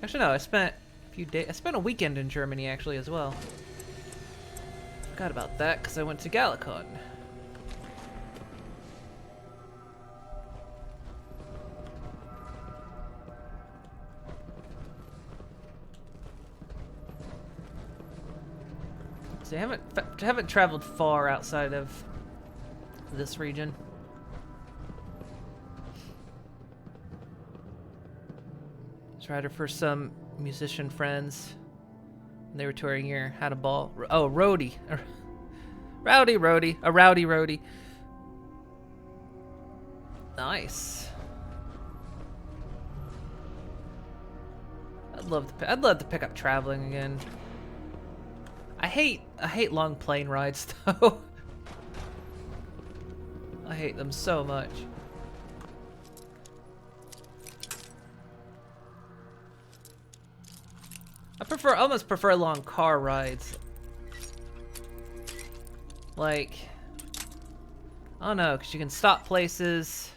Actually, no, I spent a few days, I spent a weekend in Germany actually as well. Forgot about that because I went to Galacon. So I haven't traveled far outside of this region. Tried it for some musician friends. They were touring here, had a ball. Oh, Roadie. Rowdy Roadie. A Rowdy Roadie. Nice. I'd love to pick up traveling again. I hate long plane rides though. I hate them so much. almost prefer long car rides. Like, I don't know, because you can stop places,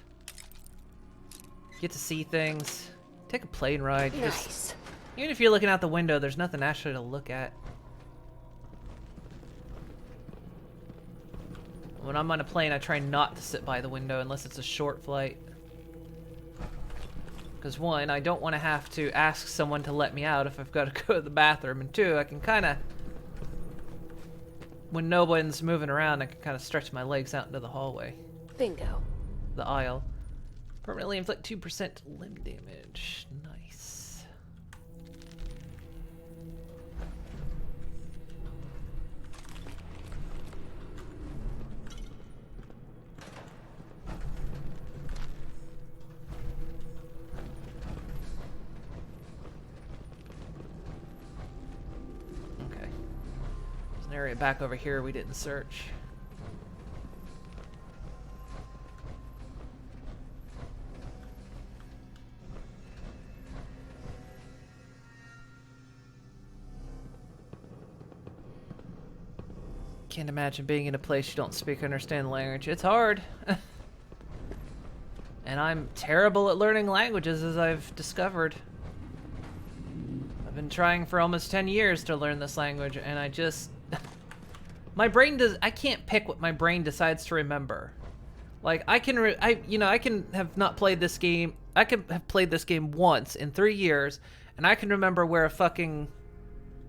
get to see things, take a plane ride. Nice. Even if you're looking out the window, there's nothing actually to look at. When I'm on a plane, I try not to sit by the window unless it's a short flight. Because one, I don't want to have to ask someone to let me out if I've got to go to the bathroom. And two, I can kind of, when no one's moving around, I can kind of stretch my legs out into the hallway. Bingo. The aisle. Permanently inflict 2% limb damage. Nice. Okay. There's an area back over here we didn't search. Can't imagine being in a place you don't speak or understand the language. It's hard. And I'm terrible at learning languages, as I've discovered. I've been trying for almost 10 years to learn this language, and I just... I can't pick what my brain decides to remember. Like, I can have not played this game... I can have played this game once in 3 years, and I can remember where a fucking,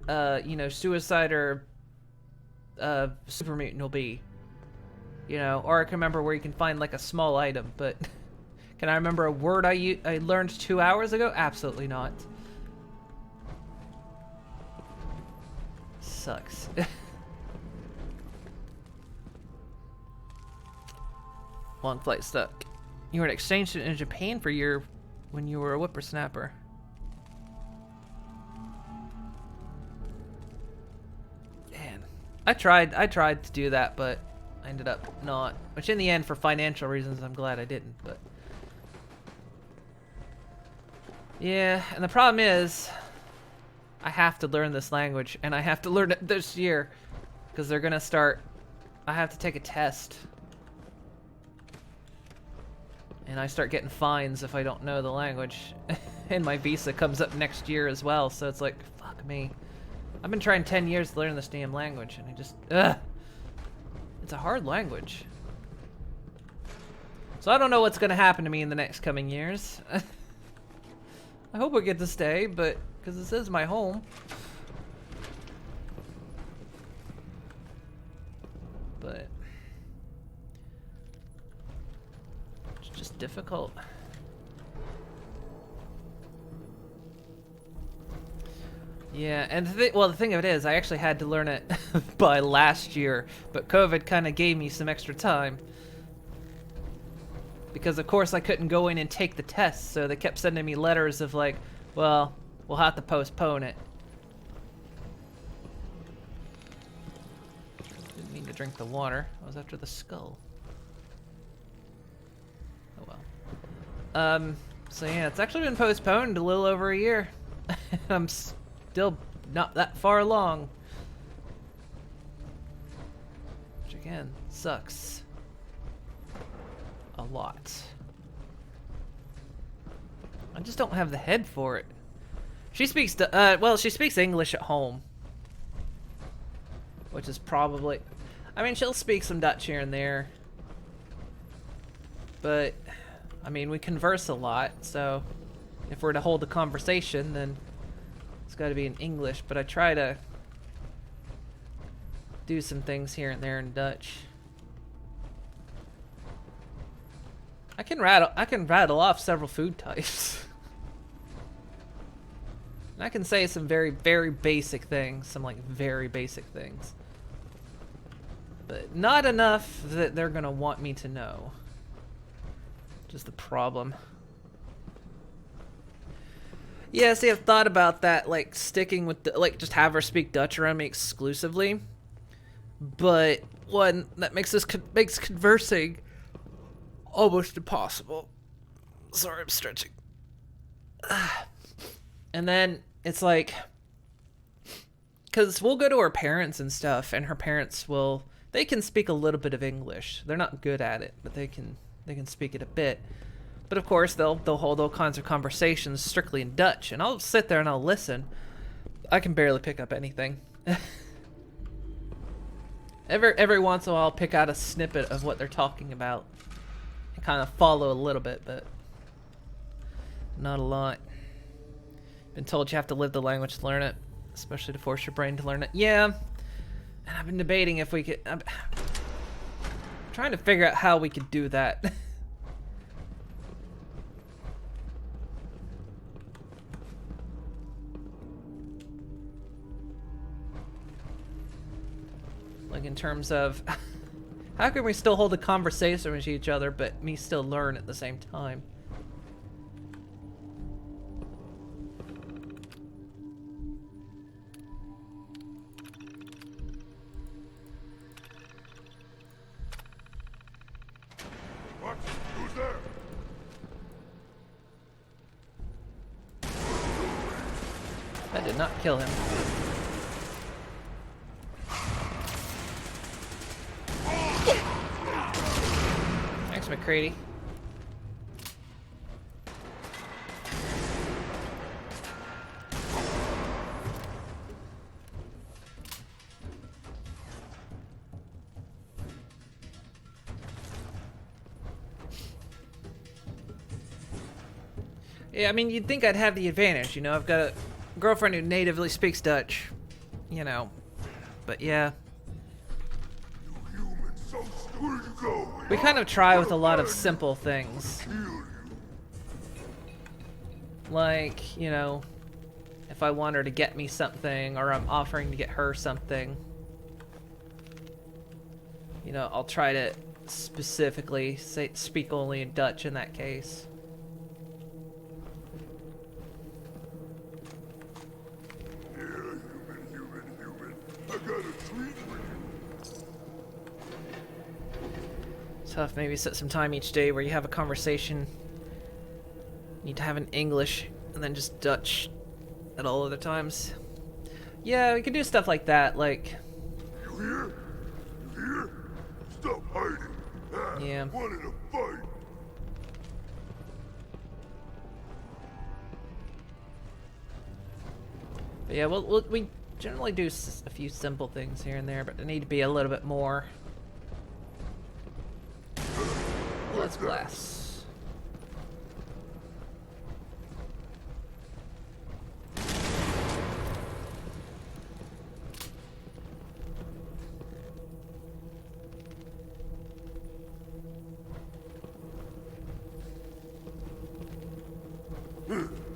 suicide or... super mutant will be, or I can remember where you can find like a small item, but can I remember a word I learned 2 hours ago? Absolutely not. Sucks. Long flight stuck. You were an exchange student in Japan for when you were a whippersnapper. I tried to do that, but I ended up not. Which in the end, for financial reasons, I'm glad I didn't, but... Yeah, and the problem is, I have to learn this language, and I have to learn it this year, because they're gonna start... I have to take a test. And I start getting fines if I don't know the language. And my visa comes up next year as well, so it's like, fuck me. I've been trying 10 years to learn this damn language, and I just, it's a hard language. So I don't know what's gonna happen to me in the next coming years. I hope I get to stay, but, because this is my home. But, it's just difficult. Yeah, and the thing of it is, I actually had to learn it by last year, but COVID kind of gave me some extra time. Because of course I couldn't go in and take the test, so they kept sending me letters of like, well, we'll have to postpone it. Didn't mean to drink the water, I was after the skull. Oh well. So yeah, it's actually been postponed a little over a year. I'm still not that far along. Which again, sucks. A lot. I just don't have the head for it. She speaks, she speaks English at home. Which is probably... I mean, she'll speak some Dutch here and there. But, I mean, we converse a lot, so... If we're to hold a conversation, then... It's got to be in English, but I try to do some things here and there in Dutch. I can rattle off several food types. And I can say some very, very basic things, some like very basic things. But not enough that they're gonna want me to know. Just the problem. Yeah, see, I've thought about that, like, sticking with, just have her speak Dutch around me exclusively. But, one, that makes conversing almost impossible. Sorry, I'm stretching. And then, it's like, because we'll go to her parents and stuff, and her parents they can speak a little bit of English. They're not good at it, but they can speak it a bit. But of course, they'll hold all kinds of conversations strictly in Dutch, and I'll sit there and I'll listen. I can barely pick up anything. Every once in a while, I'll pick out a snippet of what they're talking about and kind of follow a little bit, but not a lot. Been told you have to live the language to learn it, especially to force your brain to learn it. Yeah, and I've been debating if we could. I'm trying to figure out how we could do that. Like in terms of how can we still hold a conversation with each other but me still learn at the same time? What? Who's there? That did not kill him. Thanks, McCready. Yeah, I mean, you'd think I'd have the advantage, you know? I've got a girlfriend who natively speaks Dutch, you know. But yeah. We kind of try with a lot of simple things. Like, you know, if I want her to get me something or I'm offering to get her something, you know, I'll try to specifically speak only in Dutch in that case. I got a treat for you. Tough, maybe set some time each day where you have a conversation. You need to have in English and then just Dutch at all other times. Yeah, we could do stuff like that, like... You hear? You hear? Stop hiding. Yeah. Wanted a fight. But yeah, we generally do a few simple things here and there, but they need to be a little bit more. Let's glass.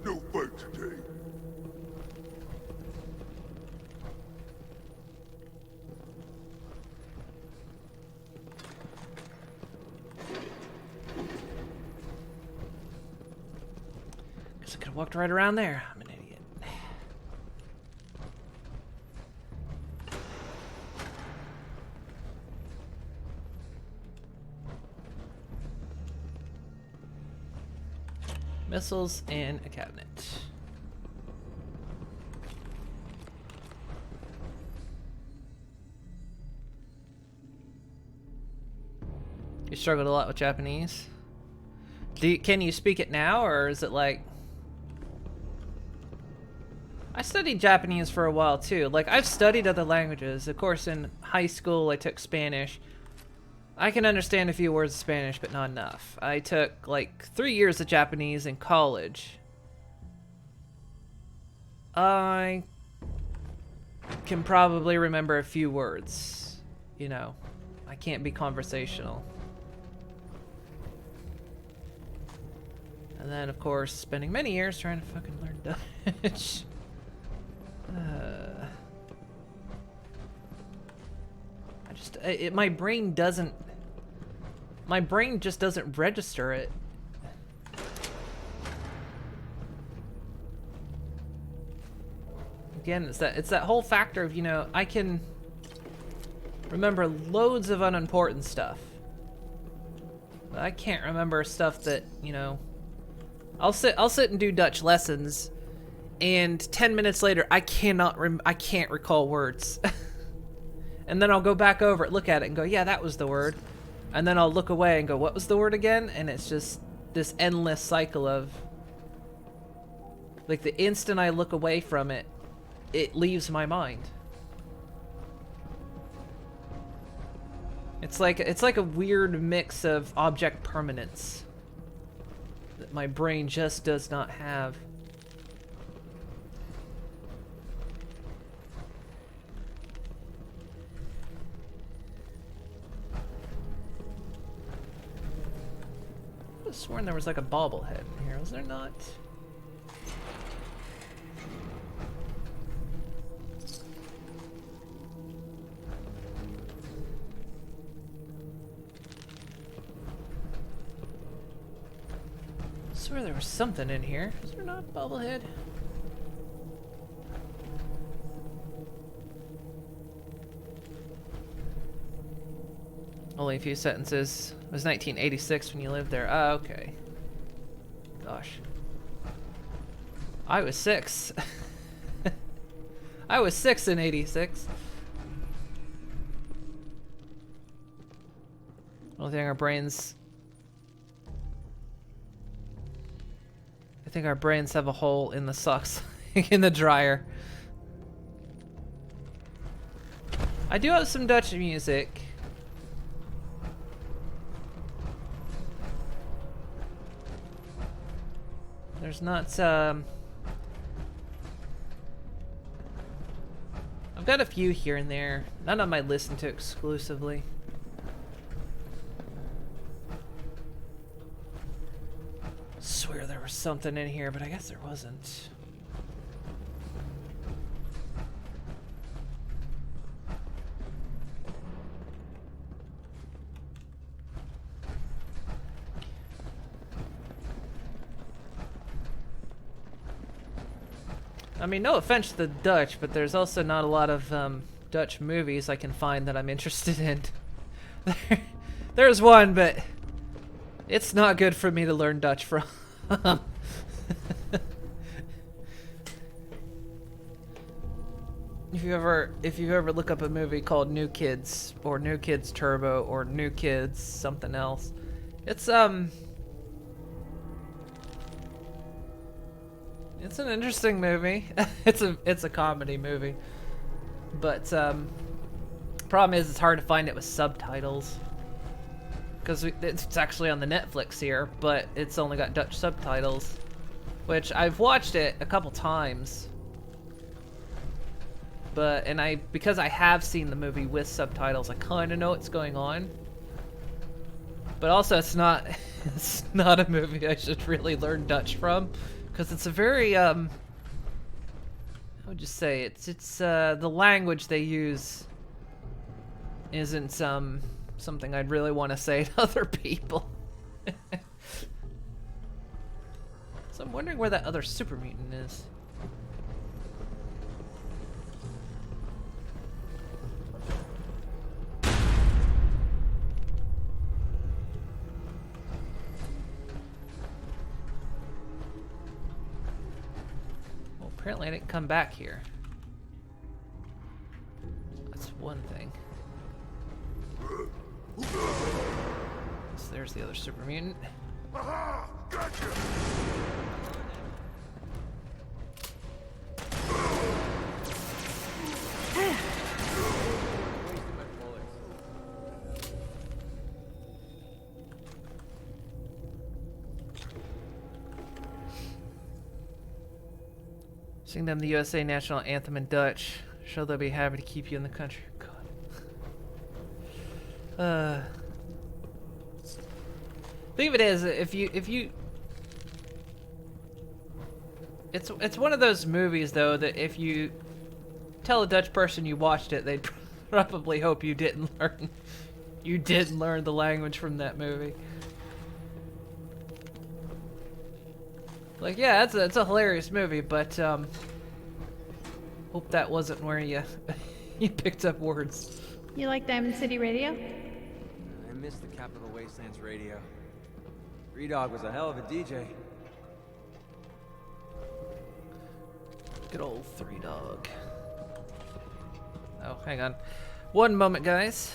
No fight today. Guess I could have walked right around there. I'm an idiot. Missiles and a cabinet. You struggled a lot with Japanese. Can you speak it now, or is it like... I studied Japanese for a while too. Like, I've studied other languages. Of course, in high school I took Spanish. I can understand a few words of Spanish, but not enough. I took like 3 years of Japanese in college. I can probably remember a few words. You know, I can't be conversational. And then, of course, spending many years trying to fucking learn Dutch. My brain just doesn't register it. Again, it's that whole factor of, you know, I can remember loads of unimportant stuff, but I can't remember stuff that, you know, I'll sit and do Dutch lessons, and 10 minutes later, I can't recall words. And then I'll go back over it, look at it, and go, yeah, that was the word. And then I'll look away and go, what was the word again? And it's just this endless cycle of, like, the instant I look away from it, it leaves my mind. It's like a weird mix of object permanence that my brain just does not have. I could have sworn there was like a bobblehead in here, was there not? I swear there was something in here. Is there not a bobblehead? Only a few sentences. It was 1986 when you lived there. Oh, okay. Gosh. I was 6. I was 6 in 86. Only thing our brains... I think our brains have a hole in the socks. In the dryer. I do have some Dutch music. There's not, I've got a few here and there. None of them I listen to exclusively. Swear there was something in here, but I guess there wasn't. I mean, no offense to the Dutch, but there's also not a lot of Dutch movies I can find that I'm interested in. There's one, but it's not good for me to learn Dutch from. If you ever look up a movie called New Kids or New Kids Turbo or New Kids something else, it's an interesting movie. it's a comedy movie, but problem is it's hard to find it with subtitles because it's actually on the Netflix here, but it's only got Dutch subtitles, which I've watched it a couple times. But because I have seen the movie with subtitles, I kind of know what's going on. But also, it's not a movie I should really learn Dutch from, because it's a very I would just say it's the language they use isn't something I'd really want to say to other people. So I'm wondering where that other super mutant is. Apparently I didn't come back here. That's one thing. So there's the other super mutant. Aha! Gotcha! Sing them the USA National Anthem in Dutch. Sure they'll be happy to keep you in the country. God. Think of it as if you it's one of those movies though that if you tell a Dutch person you watched it, they'd probably hope you didn't learn the language from that movie. Like, yeah, it's a hilarious movie, but hope that wasn't where you you picked up words. You like Diamond City Radio? I miss the Capital Wastelands radio. Redog was a hell of a DJ. Good old Three Dog. Oh, hang on. One moment, guys.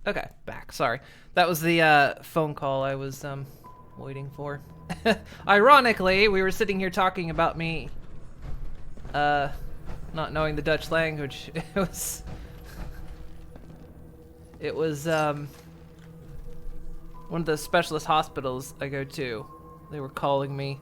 Okay, back. Sorry. That was the phone call I was waiting for. Ironically, we were sitting here talking about me not knowing the Dutch language. It was one of the specialist hospitals I go to. They were calling me.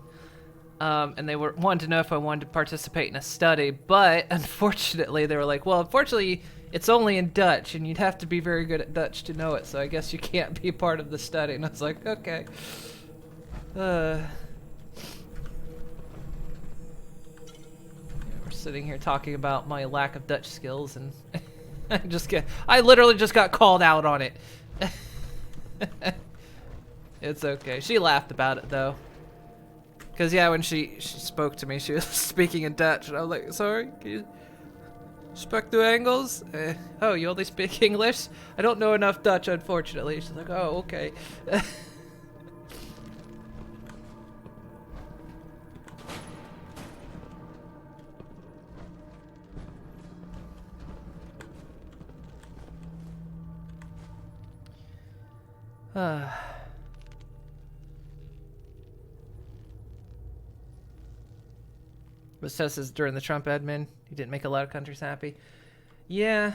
And they wanted to know if I wanted to participate in a study, but unfortunately they were like, well, unfortunately it's only in Dutch and you'd have to be very good at Dutch to know it, so I guess you can't be part of the study. And I was like, okay. Yeah, we're sitting here talking about my lack of Dutch skills, and I literally just got called out on it. It's okay. She laughed about it though. Cause yeah, when she spoke to me, she was speaking in Dutch, and I was like, "Sorry, can you speak to Engels? Oh, you only speak English? I don't know enough Dutch, unfortunately." She's like, "Oh, okay." But says during the Trump admin, he didn't make a lot of countries happy. Yeah.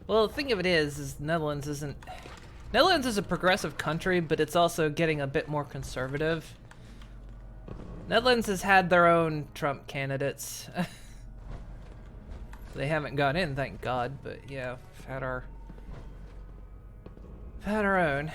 Well, the thing of it is Netherlands is a progressive country, but it's also getting a bit more conservative. Netherlands has had their own Trump candidates. They haven't gone in, thank God, but yeah, we've had our own.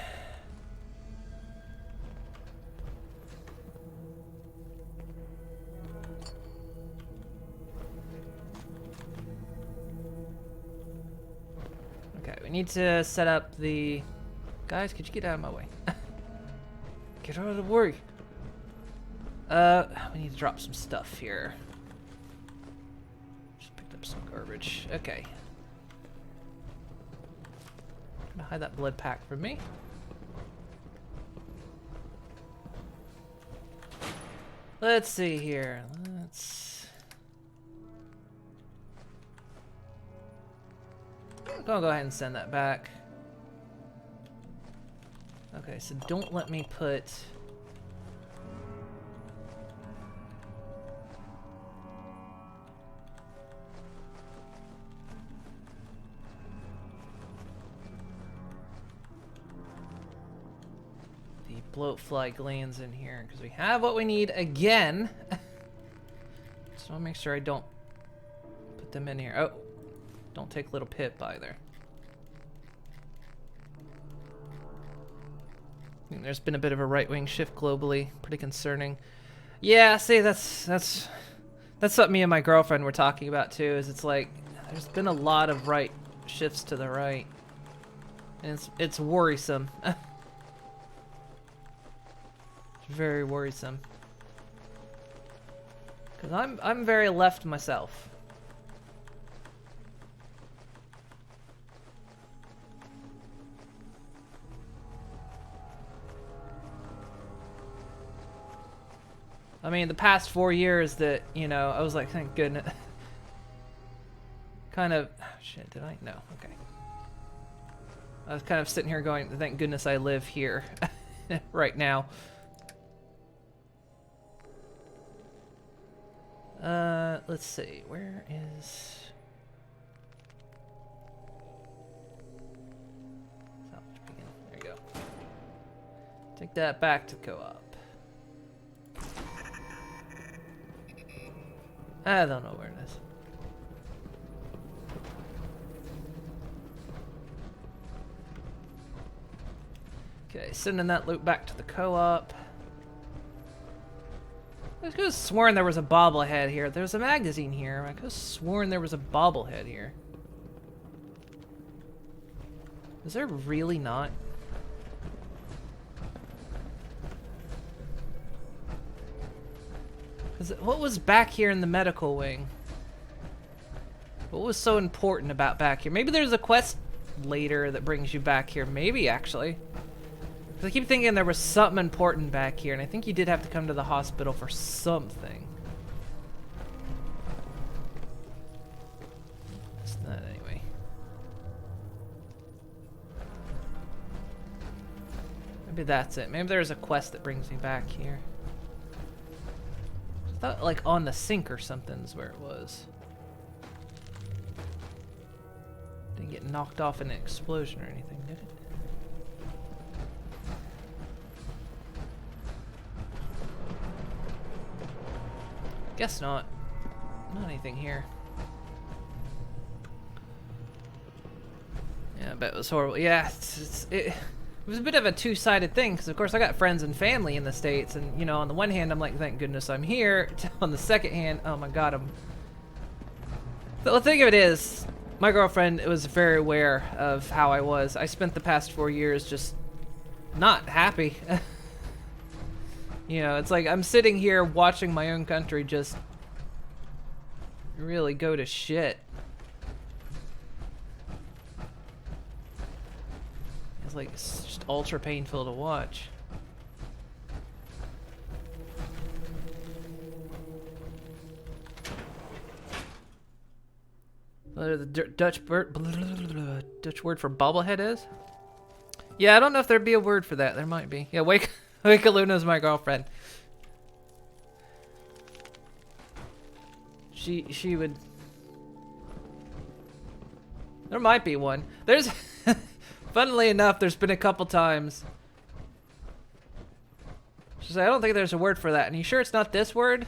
Okay, we need to set up the... Guys, could you get out of my way? Get out of the way. We need to drop some stuff here. Just picked up some garbage. Okay. Gonna hide that blood pack from me. Let's see here. I'm gonna go ahead and send that back. Okay, so don't let me put... the bloatfly glands in here, because we have what we need again. Just want to make sure I don't put them in here. Oh, don't take little Pip either. I mean, there's been a bit of a right-wing shift globally, pretty concerning. Yeah, see, that's something me and my girlfriend were talking about too. Is it's like there's been a lot of right shifts to the right. And it's worrisome. It's very worrisome. Cause I'm very left myself. I mean, the past 4 years that, you know, I was like, thank goodness. Kind of, oh, shit, did I? No, okay. I was kind of sitting here going, thank goodness I live here right now. Let's see, where is... There you go. Take that back to co-op. I don't know where it is. Okay, sending that loot back to the co-op. I could have sworn there was a bobblehead here. There's a magazine here. I could have sworn there was a bobblehead here. Is there really not? What was back here in the medical wing? What was so important about back here? Maybe there's a quest later that brings you back here. Maybe, actually. 'Cause I keep thinking there was something important back here, and I think you did have to come to the hospital for something. That's not anyway. Maybe that's it. Maybe there's a quest that brings me back here. I thought like on the sink or something's where it was. Didn't get knocked off in an explosion or anything, did it? Guess not. Not anything here. Yeah, I bet it was horrible. Yeah, it was a bit of a two-sided thing, because of course I got friends and family in the States, and you know, on the one hand I'm like, thank goodness I'm here. On the second hand, oh my god, the thing of it is, my girlfriend was very aware of how I was. I spent the past 4 years just not happy. You know, it's like I'm sitting here watching my own country just really go to shit. It's like, it's just ultra painful to watch. The Dutch word for bobblehead is? Yeah, I don't know if there'd be a word for that. There might be. Yeah, Luna's my girlfriend. She would... There might be one. There's... Funnily enough, there's been a couple times. She's like, I don't think there's a word for that. And you sure it's not this word?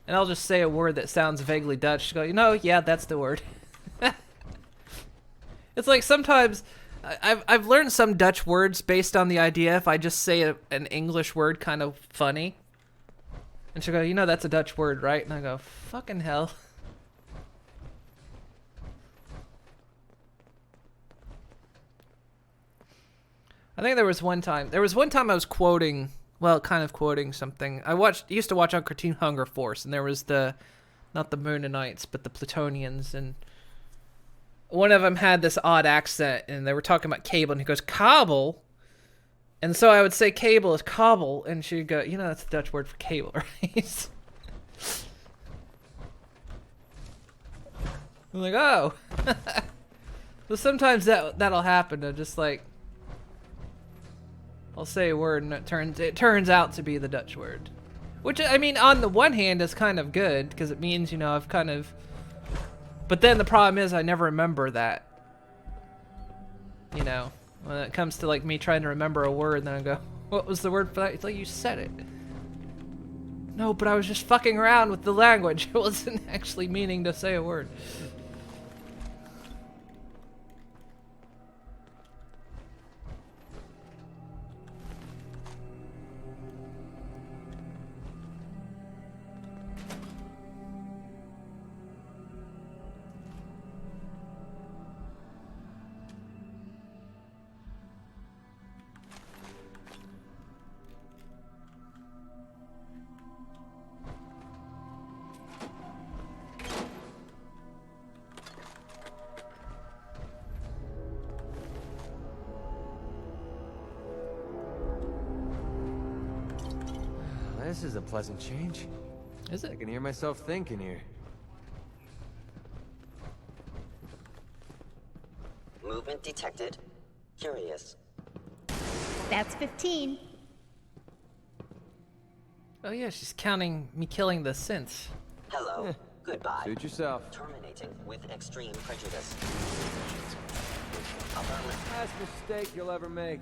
And I'll just say a word that sounds vaguely Dutch. She'll go, you know, yeah, that's the word. It's like sometimes... I've learned some Dutch words based on the idea if I just say an English word kind of funny. And she'll go, you know that's a Dutch word, right? And I go, fucking hell. I think there was one time I was quoting, well, kind of quoting something. Used to watch on Cartoon Hunger Force, and there was not the Moonanites, but the Plutonians, and one of them had this odd accent, and they were talking about cable, and he goes, cobble? And so I would say cable is cobble, and she'd go, you know, that's the Dutch word for cable, right? I'm like, oh. So sometimes that'll happen. I'm just like, I'll say a word, and it turns out to be the Dutch word. Which, I mean, on the one hand is kind of good, because it means, you know, I've kind of... But then the problem is I never remember that. You know, when it comes to like me trying to remember a word, then I go, what was the word for that? It's like, you said it. No, but I was just fucking around with the language. It wasn't actually meaning to say a word. This is a pleasant change. Is I it? can hear myself thinking here. Movement detected. Curious. That's 15. Oh yeah, she's counting me killing the synths. Hello. Goodbye. Suit yourself. Terminating with extreme prejudice. Last mistake you'll ever make.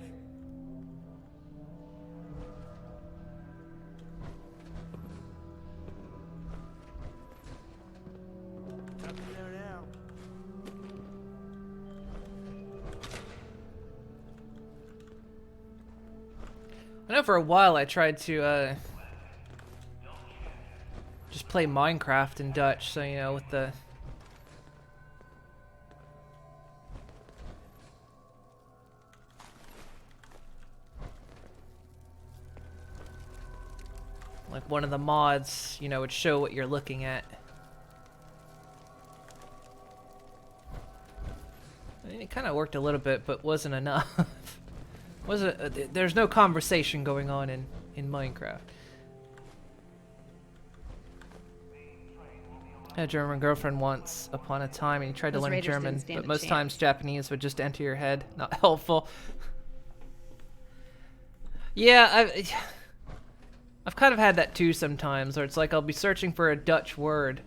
I know for a while I tried to just play Minecraft in Dutch, so you know, with the like one of the mods, you know, would show what you're looking at. I mean, it kind of worked a little bit, but wasn't enough. There's no conversation going on in Minecraft. I had a German girlfriend once upon a time, and he tried to Those learn Raiders German, didn't stand but a most chance. times Japanese would just enter your head. Not helpful. Yeah, I've kind of had that too sometimes, where it's like I'll be searching for a Dutch word,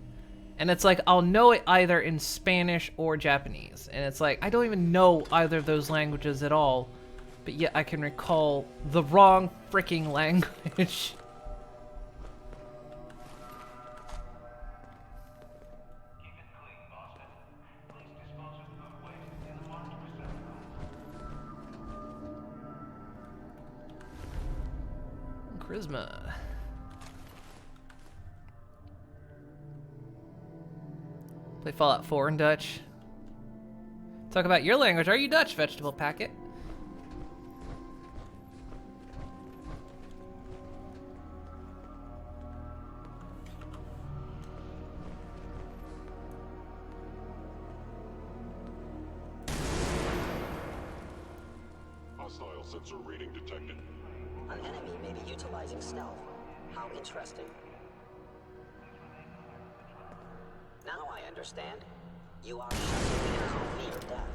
and it's like I'll know it either in Spanish or Japanese, and it's like I don't even know either of those languages at all, but yet I can recall the wrong freaking language. Charisma. Play Fallout 4 in Dutch. Talk about your language. Are you Dutch, vegetable packet? Hostile sensor reading detected. An enemy may be utilizing stealth. How interesting. Now I understand. You are shutting in who fear death.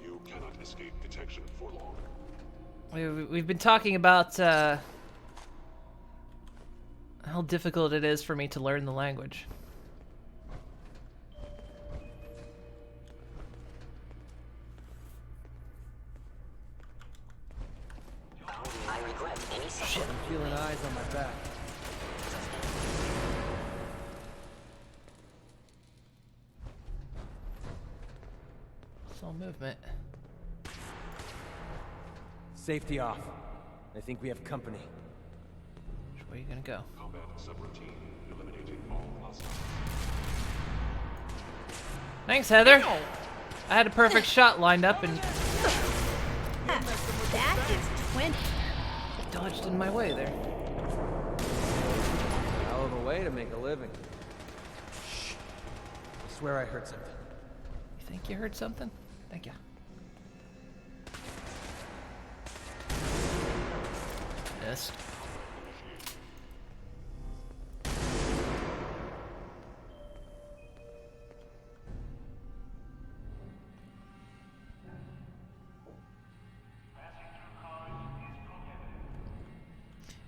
You cannot escape detection for long. We've been talking about how difficult it is for me to learn the language. I regret any such. I'm feeling eyes on my back. Soul movement. Safety off. I think we have company. Which way are you gonna go? Combat subroutine. Eliminating all hostiles. Thanks, Heather. I had a perfect shot lined up and That is 20. dodged in my way there. Hell of a way to make a living. I swear I heard something. You think you heard something? Thank you. Missed.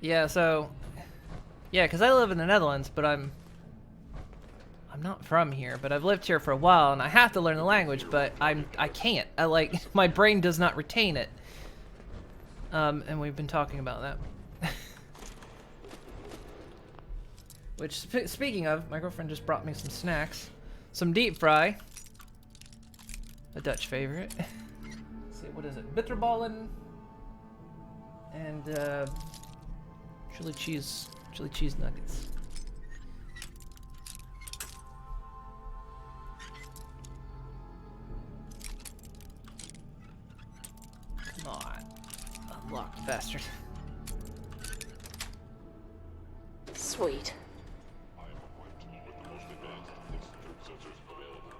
Yeah, so yeah, because I live in the Netherlands, but I'm not from here, but I've lived here for a while, and I have to learn the language, but I can't. My brain does not retain it. And we've been talking about that. Which, speaking of, my girlfriend just brought me some snacks, some deep fry, a Dutch favorite. Let's see, what is it? Bitterballen and chili cheese nuggets. Come on. Unlock, bastard. Sweet. I am equipped with the most advanced fixed sensors available.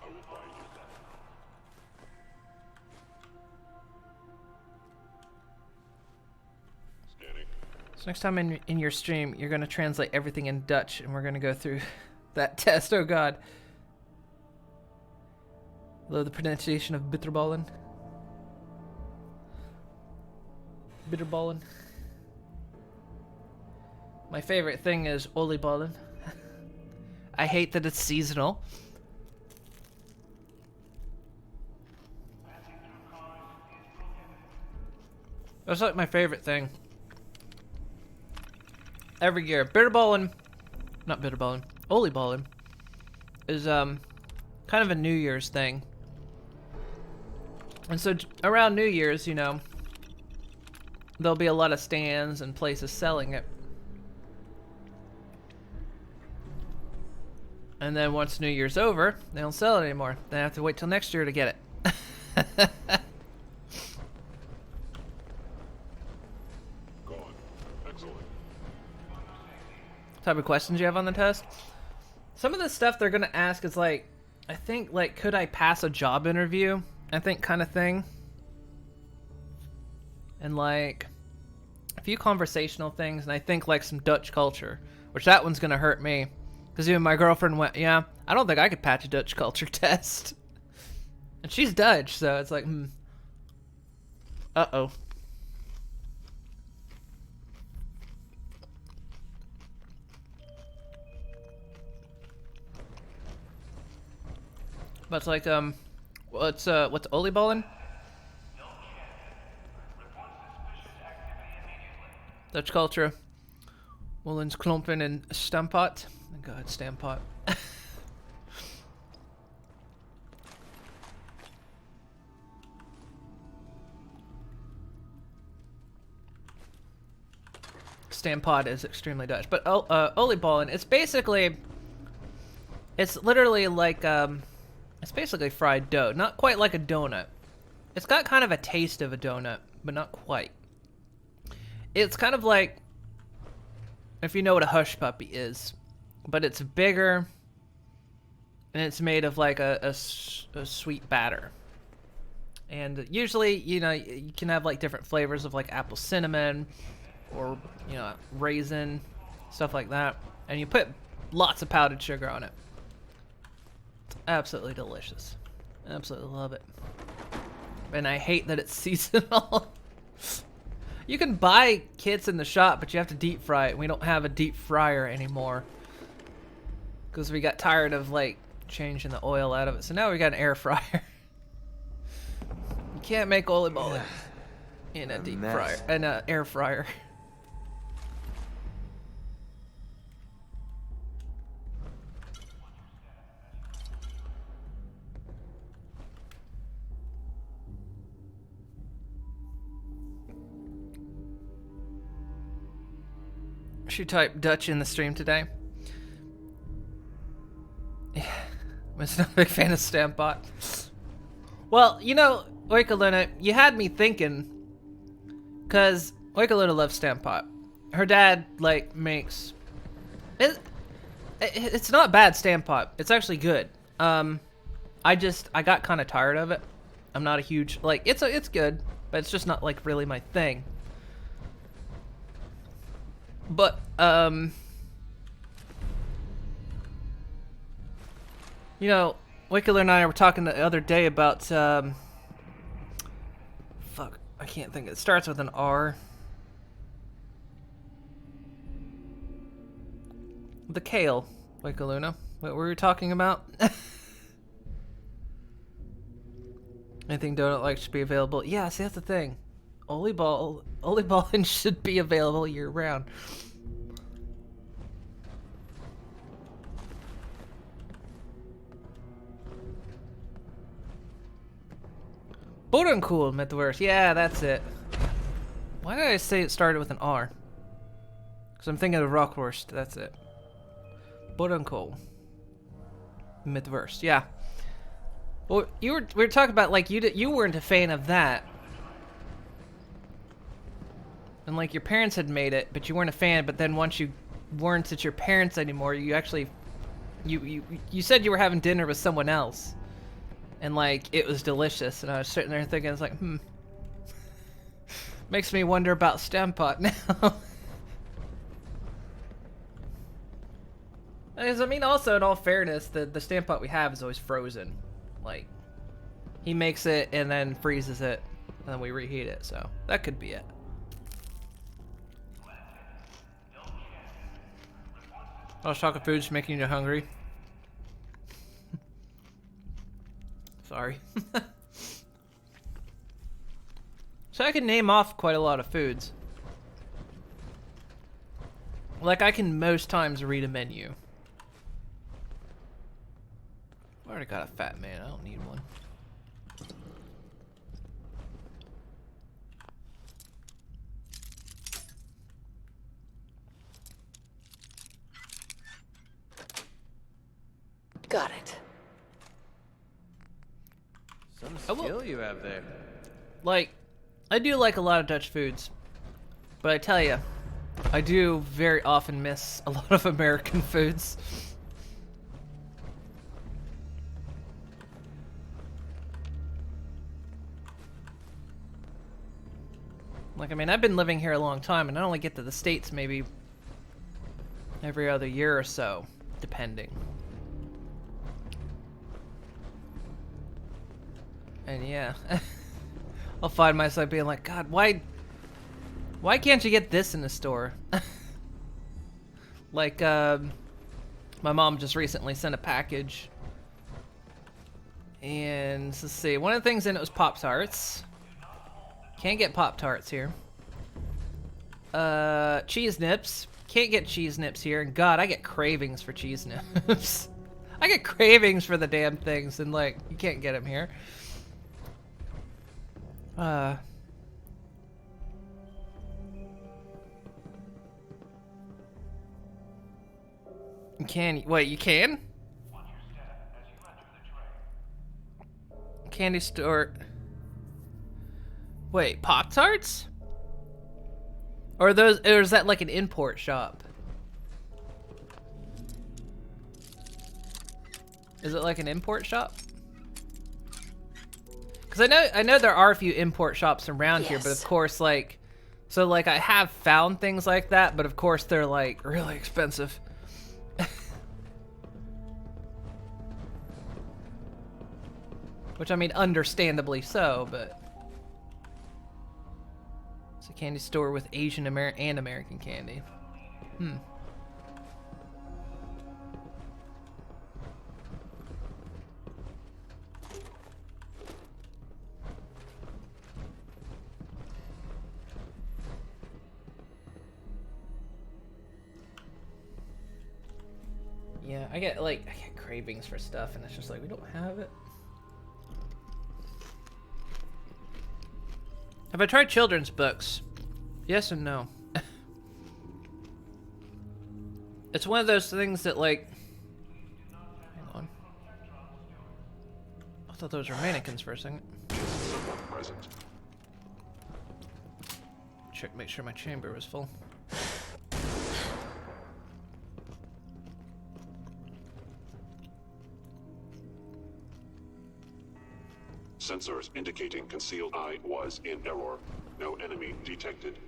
I will find next time in your stream, you're gonna translate everything in Dutch, and we're gonna go through that test. Oh God. Love the pronunciation of bitterballen. Bitterballen. My favorite thing is oliebollen. I hate that it's seasonal. That's like my favorite thing. Every year, bitterballen, not bitterballen, oliebollen is kind of a New Year's thing. And so around New Year's, you know, there'll be a lot of stands and places selling it. And then once New Year's over, they don't sell it anymore. Then I have to wait till next year to get it. Type of questions you have on the test? Some of the stuff they're gonna ask is like, I think like, could I pass a job interview? I think kind of thing. And like a few conversational things, and I think like some Dutch culture, which that one's gonna hurt me. Because even my girlfriend went, yeah, I don't think I could patch a Dutch culture test. And she's Dutch, so it's like, uh-oh. But it's like, what's oliebollen? Dutch culture. Wollens klompen and stamppot. Oh God, stamppot. Stamppot is extremely Dutch, but oliebollen, it's basically, it's literally like it's basically fried dough, not quite like a donut. It's got kind of a taste of a donut, but not quite. It's kind of like, if you know what a hush puppy is, but it's bigger, and it's made of like a sweet batter. And usually, you know, you can have like different flavors of like apple cinnamon, or, you know, raisin, stuff like that. And you put lots of powdered sugar on it. It's absolutely delicious. Absolutely love it. And I hate that it's seasonal. You can buy kits in the shop, but you have to deep fry it. We don't have a deep fryer anymore, because we got tired of like changing the oil out of it. So now we got an air fryer. You can't make oliebollen in a deep fryer, in an air fryer. Should type Dutch in the stream today. Yeah, I'm just not a big fan of Stamppot. Well, you know, Oikaluna, you had me thinking, because Oikaluna loves Stamppot. Her dad, like, makes... It's not bad Stamppot. It's actually good. I got kind of tired of it. I'm not a huge... Like, it's good, but it's just not, like, really my thing. But, you know, Wickler and I were talking the other day about, fuck, I can't think. It starts with an R. The kale, Wickaluna. What were we talking about? Anything donut like should be available. Yeah, see, that's the thing. Oliebollen should be available year round. Bodenkool Metaverse. Yeah, that's it. Why did I say it started with an R? Because I'm thinking of Rockhorst. That's it. Bodenkool Metaverse. Yeah. Well, we were talking about, like, you weren't a fan of that. And like your parents had made it, but you weren't a fan. But then once you weren't at your parents anymore, you actually, you said you were having dinner with someone else, and like it was delicious. And I was sitting there thinking, it's like, makes me wonder about Stamppot now. Because, I mean, also, in all fairness, the Stand Pot we have is always frozen. Like, he makes it and then freezes it, and then we reheat it, so that could be it. Oh, chocolate food's making you hungry. Sorry. So I can name off quite a lot of foods. Like, I can most times read a menu. I already got a fat man, I don't need one. Got it. Some skill you have there. Like, I do like a lot of Dutch foods, but I tell you, I do very often miss a lot of American foods. Like, I mean, I've been living here a long time, and I only get to the States maybe every other year or so, depending. And yeah, I'll find myself being like, God, why can't you get this in the store? Like, my mom just recently sent a package. And let's see, one of the things in it was Pop-Tarts. Can't get Pop-Tarts here. Cheese Nips. Can't get Cheese Nips here. And God, I get cravings for Cheese Nips. I get cravings for the damn things, and like, you can't get them here. Wait, you can? Candy store. Wait, Pop-Tarts? Or is that like an import shop? Is it like an import shop? Because I know there are a few import shops around here, but of course, like, so like I have found things like that, but of course they're like really expensive. Which, I mean, understandably so, but it's a candy store with Asian and American candy. Yeah, I get cravings for stuff, and it's just like, we don't have it. Have I tried children's books? Yes and no. It's one of those things that, like... Hang on. I thought those were mannequins for a second. Check, make sure my chamber was full. Sensors indicating concealed eye was in error. No enemy detected.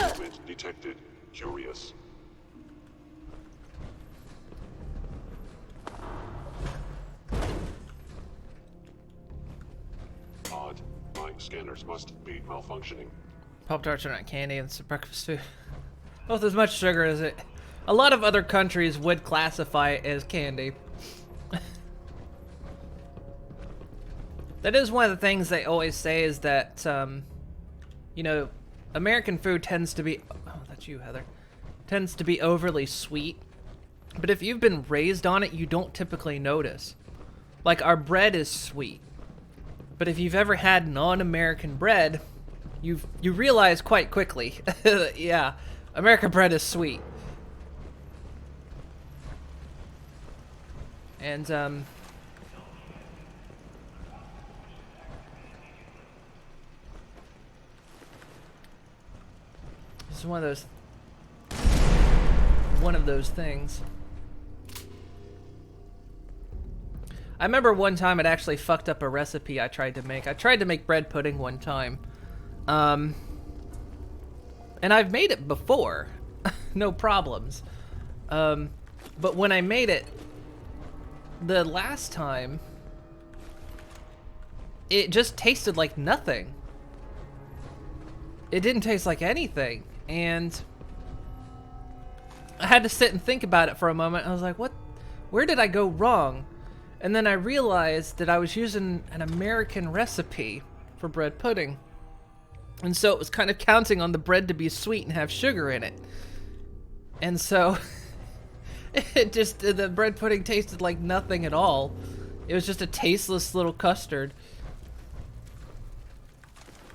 Movement detected. Curious. Odd. My scanners must be malfunctioning. Pop-Tarts are not candy, and it's a breakfast food. Both as much sugar as it. A lot of other countries would classify it as candy. That is one of the things they always say is that, you know, American food tends to be... Oh, that's you, Heather. Tends to be overly sweet. But if you've been raised on it, you don't typically notice. Like, our bread is sweet. But if you've ever had non-American bread, you realize quite quickly, yeah, American bread is sweet. And, it's one of those things. I remember one time it actually fucked up a recipe I tried to make. I tried to make bread pudding one time. And I've made it before. no problems. But when I made it the last time, it just tasted like nothing. It didn't taste like anything, and I had to sit and think about it for a moment. I was like, what? Where did I go wrong? And then I realized that I was using an American recipe for bread pudding. And so it was kind of counting on the bread to be sweet and have sugar in it. And so the bread pudding tasted like nothing at all. It was just a tasteless little custard.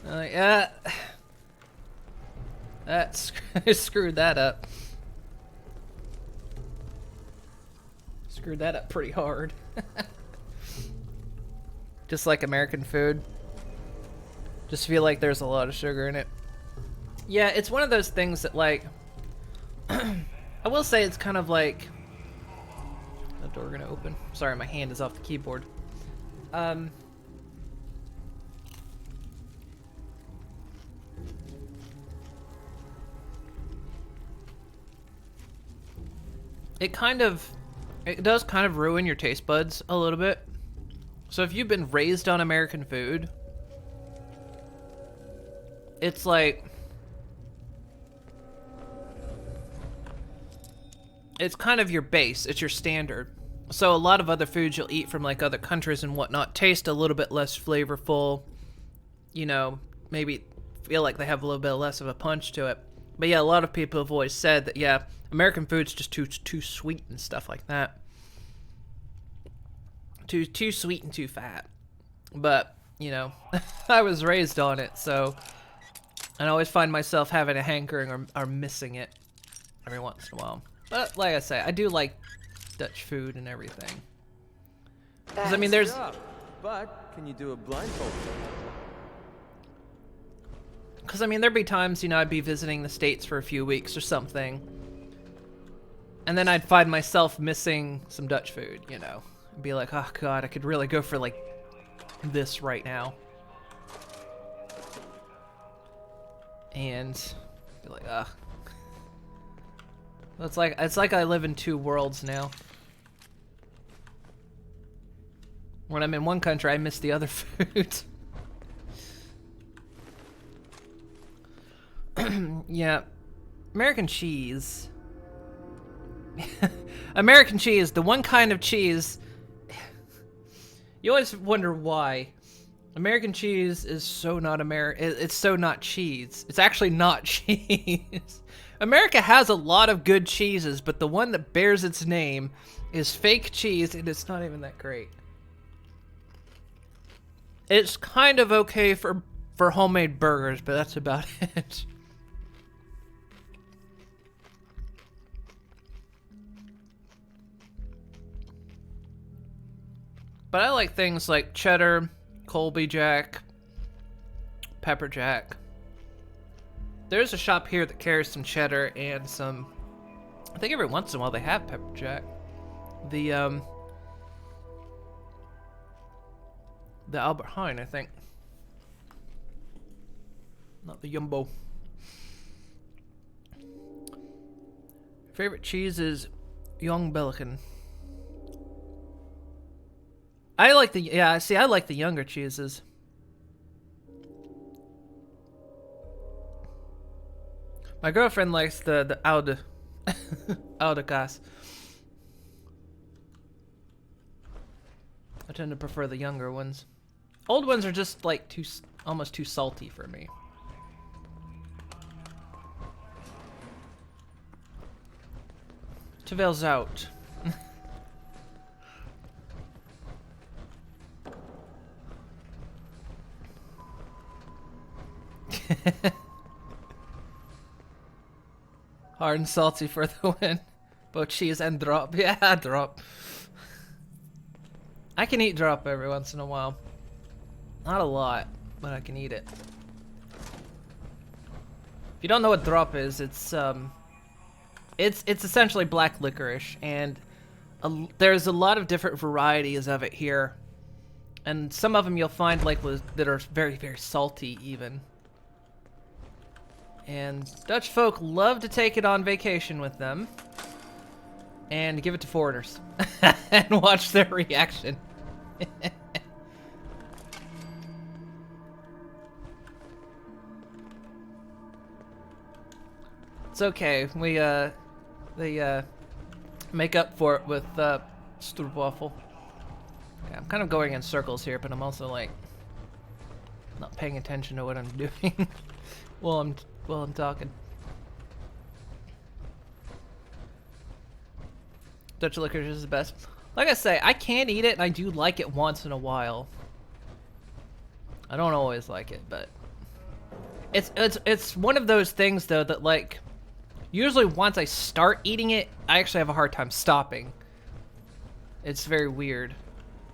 I'm like, that screwed that up. Screwed that up pretty hard. Just like American food. Just feel like there's a lot of sugar in it. Yeah, it's one of those things that, like, I will say it's kind of like... The door gonna open. Sorry, my hand is off the keyboard. It does kind of ruin your taste buds a little bit. So if you've been raised on American food, it's like, it's kind of your base, it's your standard. So a lot of other foods you'll eat from like other countries and whatnot taste a little bit less flavorful, you know, maybe feel like they have a little bit less of a punch to it. But yeah, a lot of people have always said that, yeah, American food's just too sweet and stuff like that. Too sweet and too fat. But, you know, I was raised on it, so I always find myself having a hankering or missing it every once in a while. But like I say, I do like Dutch food and everything. 'Cause, I mean, there's... But can you do a blindfold? Because, I mean, there'd be times, you know, I'd be visiting the States for a few weeks or something. And then I'd find myself missing some Dutch food, you know. And be like, oh, God, I could really go for, like, this right now. And be like, ugh. It's like I live in two worlds now. When I'm in one country, I miss the other food. Yeah, American cheese. American cheese, the one kind of cheese. You always wonder why. American cheese is so not it's so not cheese. It's actually not cheese. America has a lot of good cheeses, but the one that bears its name is fake cheese, and it's not even that great. It's kind of okay for homemade burgers, but that's about it. But I like things like cheddar, Colby Jack, pepper jack. There's a shop here that carries some cheddar and some, I think every once in a while they have pepper jack. The Albert Heijn, I think. Not the Jumbo. Favorite cheese is Young Belgian. I like I like the younger cheeses. My girlfriend likes the oude oude kaas. I tend to prefer the younger ones. Old ones are just like almost too salty for me. Terwijl zout. Hard and salty for the win. Both cheese and drop. Yeah, drop. I can eat drop every once in a while. Not a lot, but I can eat it. If you don't know what drop is, it's essentially black licorice, and there's a lot of different varieties of it here, and some of them you'll find like that are very, very salty even. And Dutch folk love to take it on vacation with them and give it to foreigners and watch their reaction. It's okay. They make up for it with Stroopwafel. Okay, I'm kind of going in circles here, but I'm also like not paying attention to what I'm doing while I'm talking. Dutch licorice is the best. Like I say, I can eat it, and I do like it once in a while. I don't always like it, but it's one of those things though that like usually once I start eating it, I actually have a hard time stopping. It's very weird.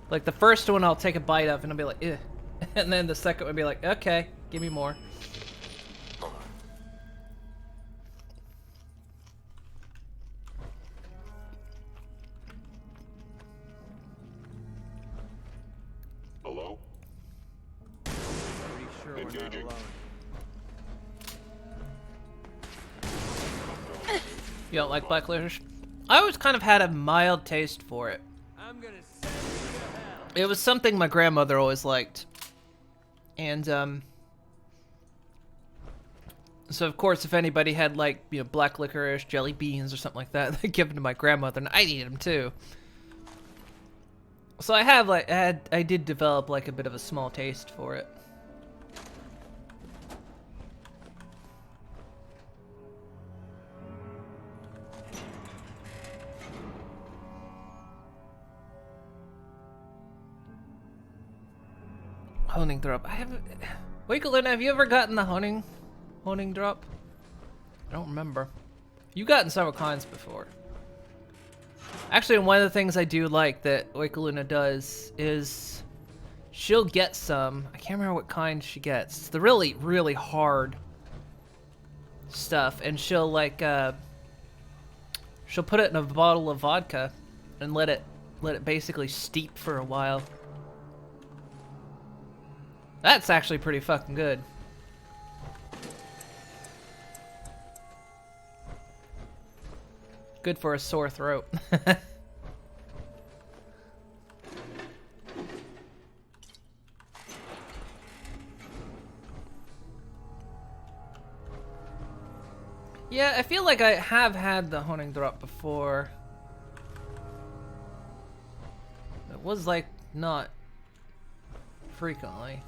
Like the first one I'll take a bite of and I'll be like, ugh. And then the second one will be like, okay, give me more. Hello? Pretty sure we're not alone. You don't like black licorice? I always kind of had a mild taste for it. I'm gonna send you to hell. It was something my grandmother always liked. And, so of course if anybody had like, you know, black licorice, jelly beans or something like that, they'd give them to my grandmother and I'd eat them too. So I have like, I did develop like a bit of a small taste for it. Honing drop. I haven't. Wigglein, have you ever gotten the honing drop? I don't remember. You've gotten several kinds before. Actually, one of the things I do like that Wiggleina does is she'll get some. I can't remember what kind she gets. It's the really, really hard stuff, and she'll like she'll put it in a bottle of vodka and let it basically steep for a while. That's actually pretty fucking good. Good for a sore throat. Yeah, I feel like I have had the honing drop before. It was like not frequently.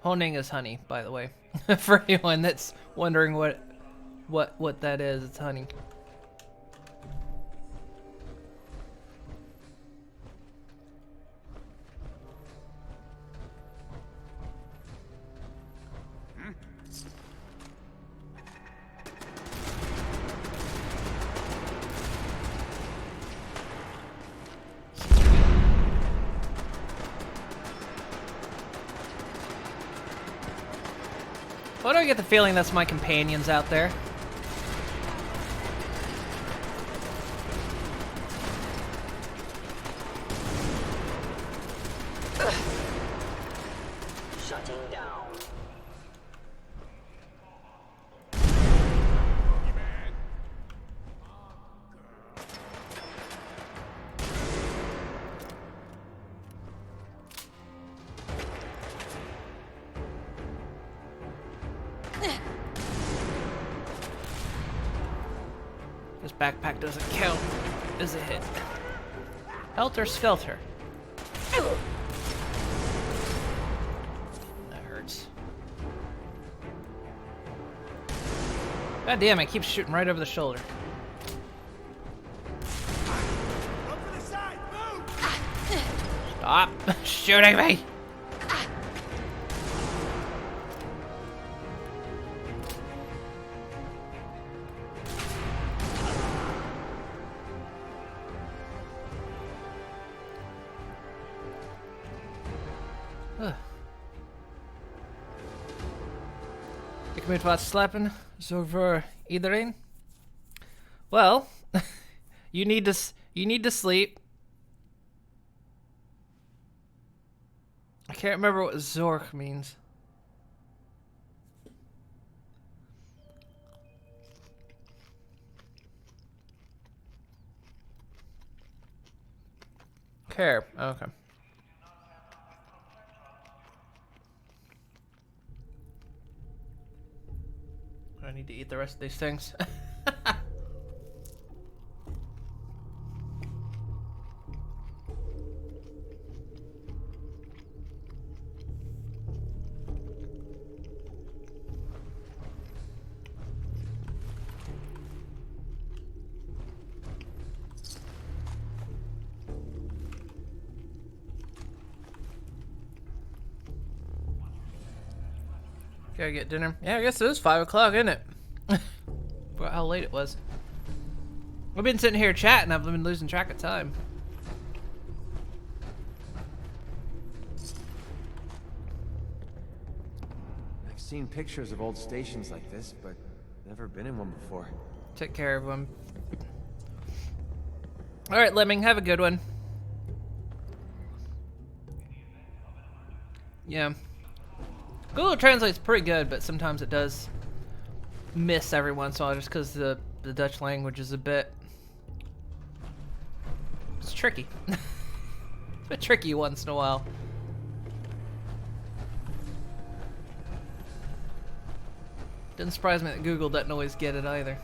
Honing is honey, by the way. For anyone that's wondering what that is, it's honey. Why do I get the feeling that's my companions out there? Shutting down. This backpack doesn't count as a hit. Helter Skelter. That hurts. God damn, it keeps shooting right over the shoulder. Stop shooting me! Ik moet wat slapen, zo voor iedereen. Well, You need to sleep. I can't remember what Zork means. Care. Okay. I need to eat the rest of these things. Gotta get dinner. Yeah, I guess it is 5 o'clock, isn't it? Forgot how late it was. I've been sitting here chatting. I've been losing track of time. I've seen pictures of old stations like this, but never been in one before. Take care of them. All right, Lemming, have a good one. Yeah. Google Translate's pretty good, but sometimes it does miss every once in a while just because the Dutch language is a bit... It's tricky. It's a bit tricky once in a while. Doesn't surprise me that Google doesn't always get it either.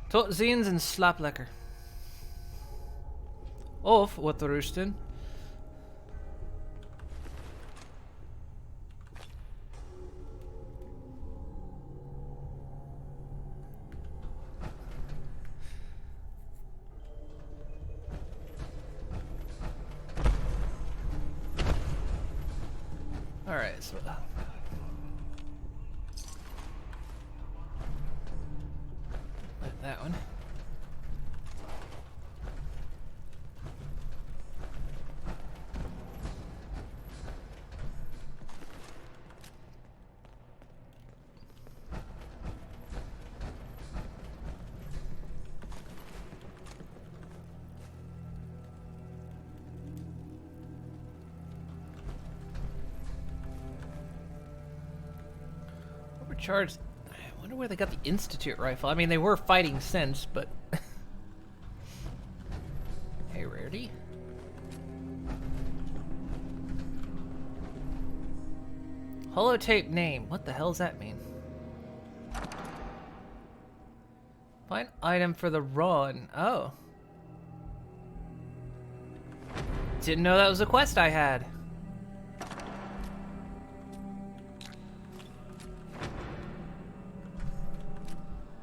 Tot ziens en slaap lekker. Of wat rusten. All right, so that one. Overcharged. I wonder where they got the Institute rifle. I mean, they were fighting since, but... Hey, Rarity. Holotape name. What the hell does that mean? Find item for the run. Oh. Didn't know that was a quest I had.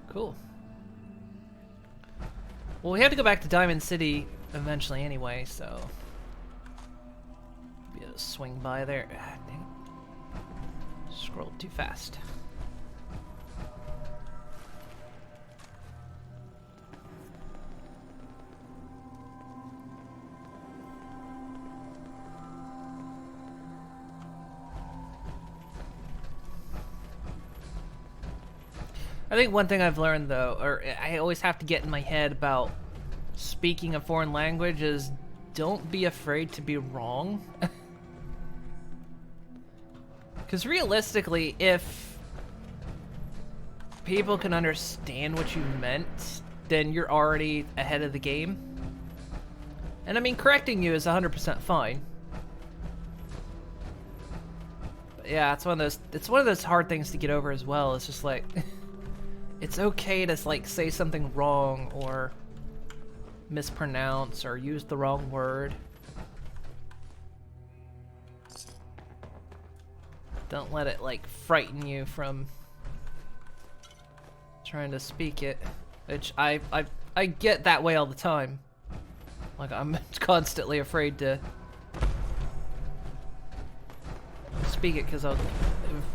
Cool. Well, we have to go back to Diamond City eventually anyway, so... Be able to swing by there. Ah, dang it. Scrolled too fast. I think one thing I've learned, though, or I always have to get in my head about speaking a foreign language is don't be afraid to be wrong. Because realistically, if people can understand what you meant, then you're already ahead of the game. And I mean, correcting you is 100% fine. But yeah, it's one of those hard things to get over as well. It's just like... It's okay to like say something wrong or mispronounce or use the wrong word. Don't let it like frighten you from trying to speak it, which I get that way all the time. Like I'm constantly afraid to speak it because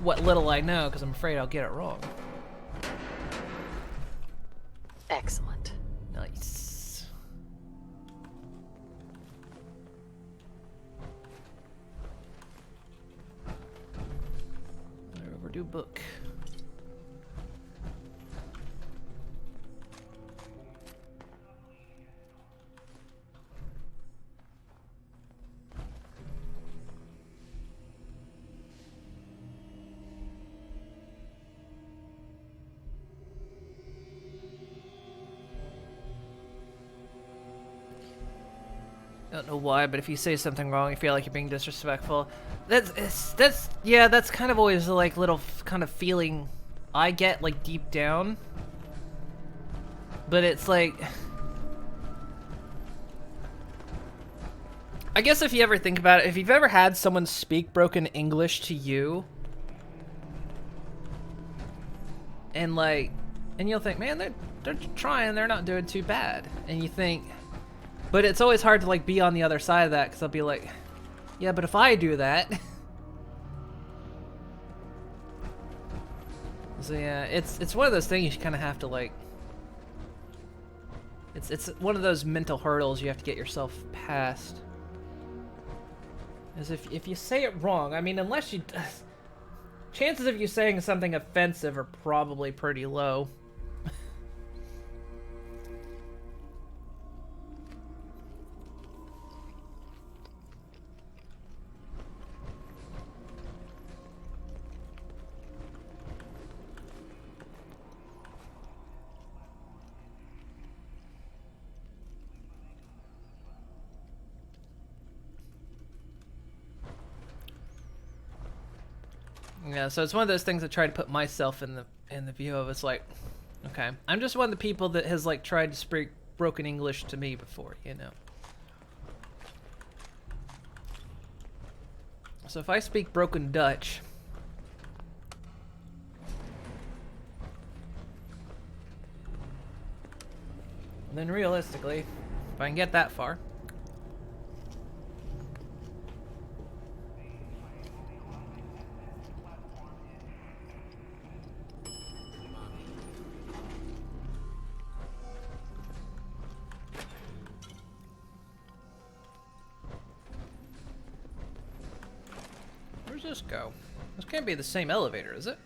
what little I know, because I'm afraid I'll get it wrong. Excellent. Nice. Overdue book. I don't know why, but if you say something wrong, you feel like you're being disrespectful. That's kind of always the like little kind of feeling I get like deep down. But it's like, I guess if you ever think about it, if you've ever had someone speak broken English to you, and like, and you'll think, man, they're trying, they're not doing too bad, and you think. But it's always hard to like be on the other side of that, because I'll be like, yeah, but if I do that. So yeah, it's one of those things you kind of have to like. It's one of those mental hurdles you have to get yourself past. As if you say it wrong, I mean, unless you, chances of you saying something offensive are probably pretty low. Yeah, so it's one of those things I try to put myself in the view of. It's like, okay, I'm just one of the people that has like tried to speak broken English to me before, you know. So if I speak broken Dutch, then realistically, if I can get that far. Where's this go? This can't be the same elevator, is it?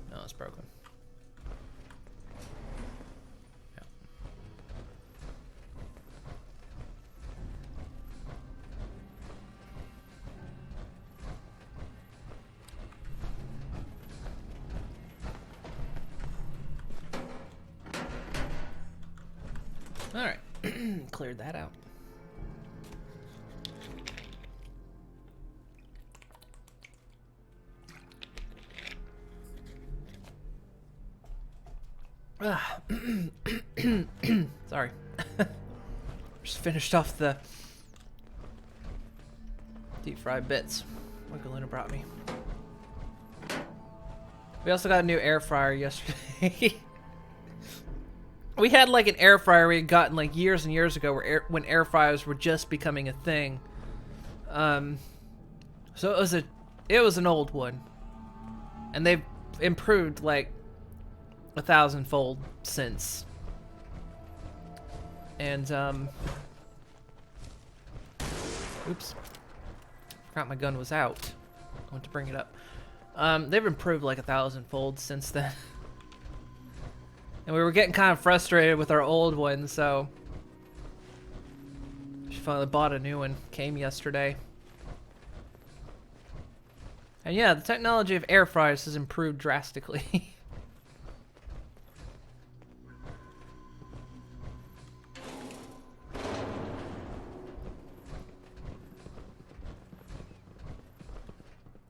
No, it's broken. All right, cleared that out. Sorry. Just finished off the deep fried bits Michelina brought me. We also got a new air fryer yesterday. We had like an air fryer we had gotten like years and years ago when air fryers were just becoming a thing. So it was an old one. And they've improved like 1,000-fold since. And oops. Forgot my gun was out. I went to bring it up. They've improved like 1,000-fold since then. And we were getting kind of frustrated with our old one, so she finally bought a new one. Came yesterday. And yeah, the technology of air fryers has improved drastically.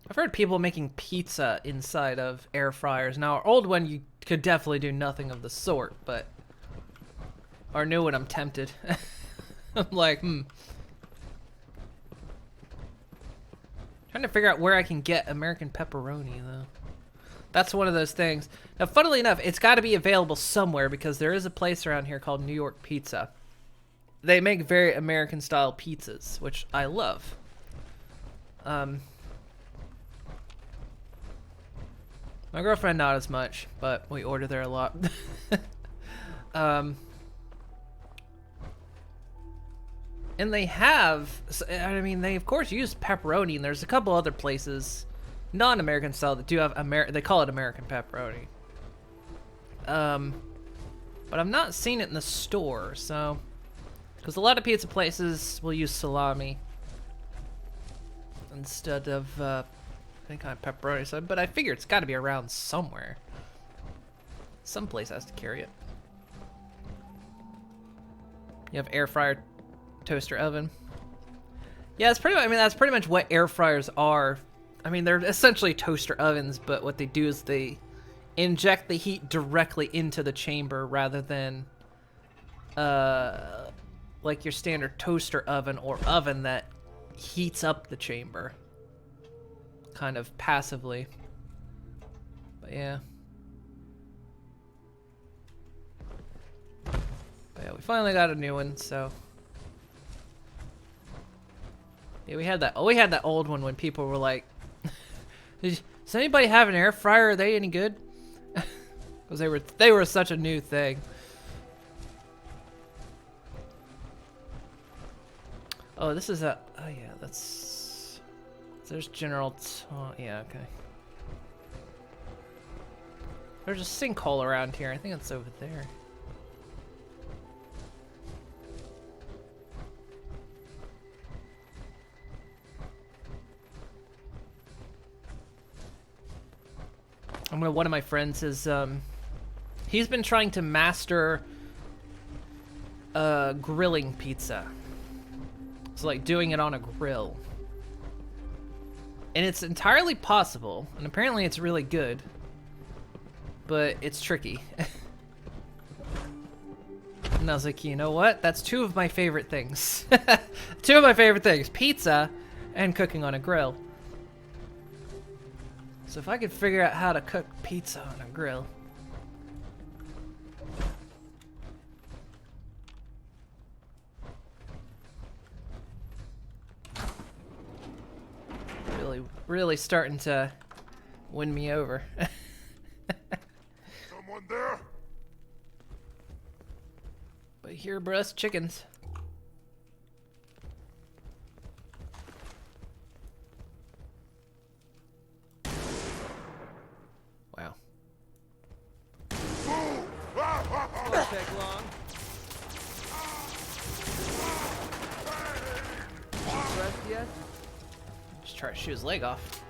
I've heard people making pizza inside of air fryers. Now, our old one, you could definitely do nothing of the sort, but our new one, I'm tempted. I'm like, Trying to figure out where I can get American pepperoni, though. That's one of those things. Now, funnily enough, it's got to be available somewhere because there is a place around here called New York Pizza. They make very American-style pizzas, which I love. My girlfriend, not as much, but we order there a lot. And they have, I mean, they of course use pepperoni, and there's a couple other places non-American style that do have they call it American pepperoni. But I've not seen it in the store, so because a lot of pizza places will use salami instead of any kind of pepperoni. So, but I figure it's got to be around somewhere. Some place has to carry it. You have air fryer, toaster oven. Yeah, it's pretty much, I mean, that's pretty much what air fryers are. I mean, they're essentially toaster ovens, but what they do is they inject the heat directly into the chamber rather than like your standard toaster oven or oven that heats up the chamber kind of passively. But yeah. But yeah, we finally got a new one, so yeah, we had that old one when people were like, does anybody have an air fryer? Are they any good? Because they were such a new thing. Oh, this is a, oh yeah, that's, there's General, yeah, okay. There's a sinkhole around here. I think it's over there. One of my friends is, he's been trying to master grilling pizza. So like doing it on a grill. And it's entirely possible, and apparently it's really good, but it's tricky. And I was like, you know what? That's two of my favorite things. Two of my favorite things, pizza and cooking on a grill. So if I could figure out how to cook pizza on a grill. Really starting to win me over. Someone there? But here, bruh, chickens. Wow. Won't take long. Rest yet? Just try to shoot his leg off.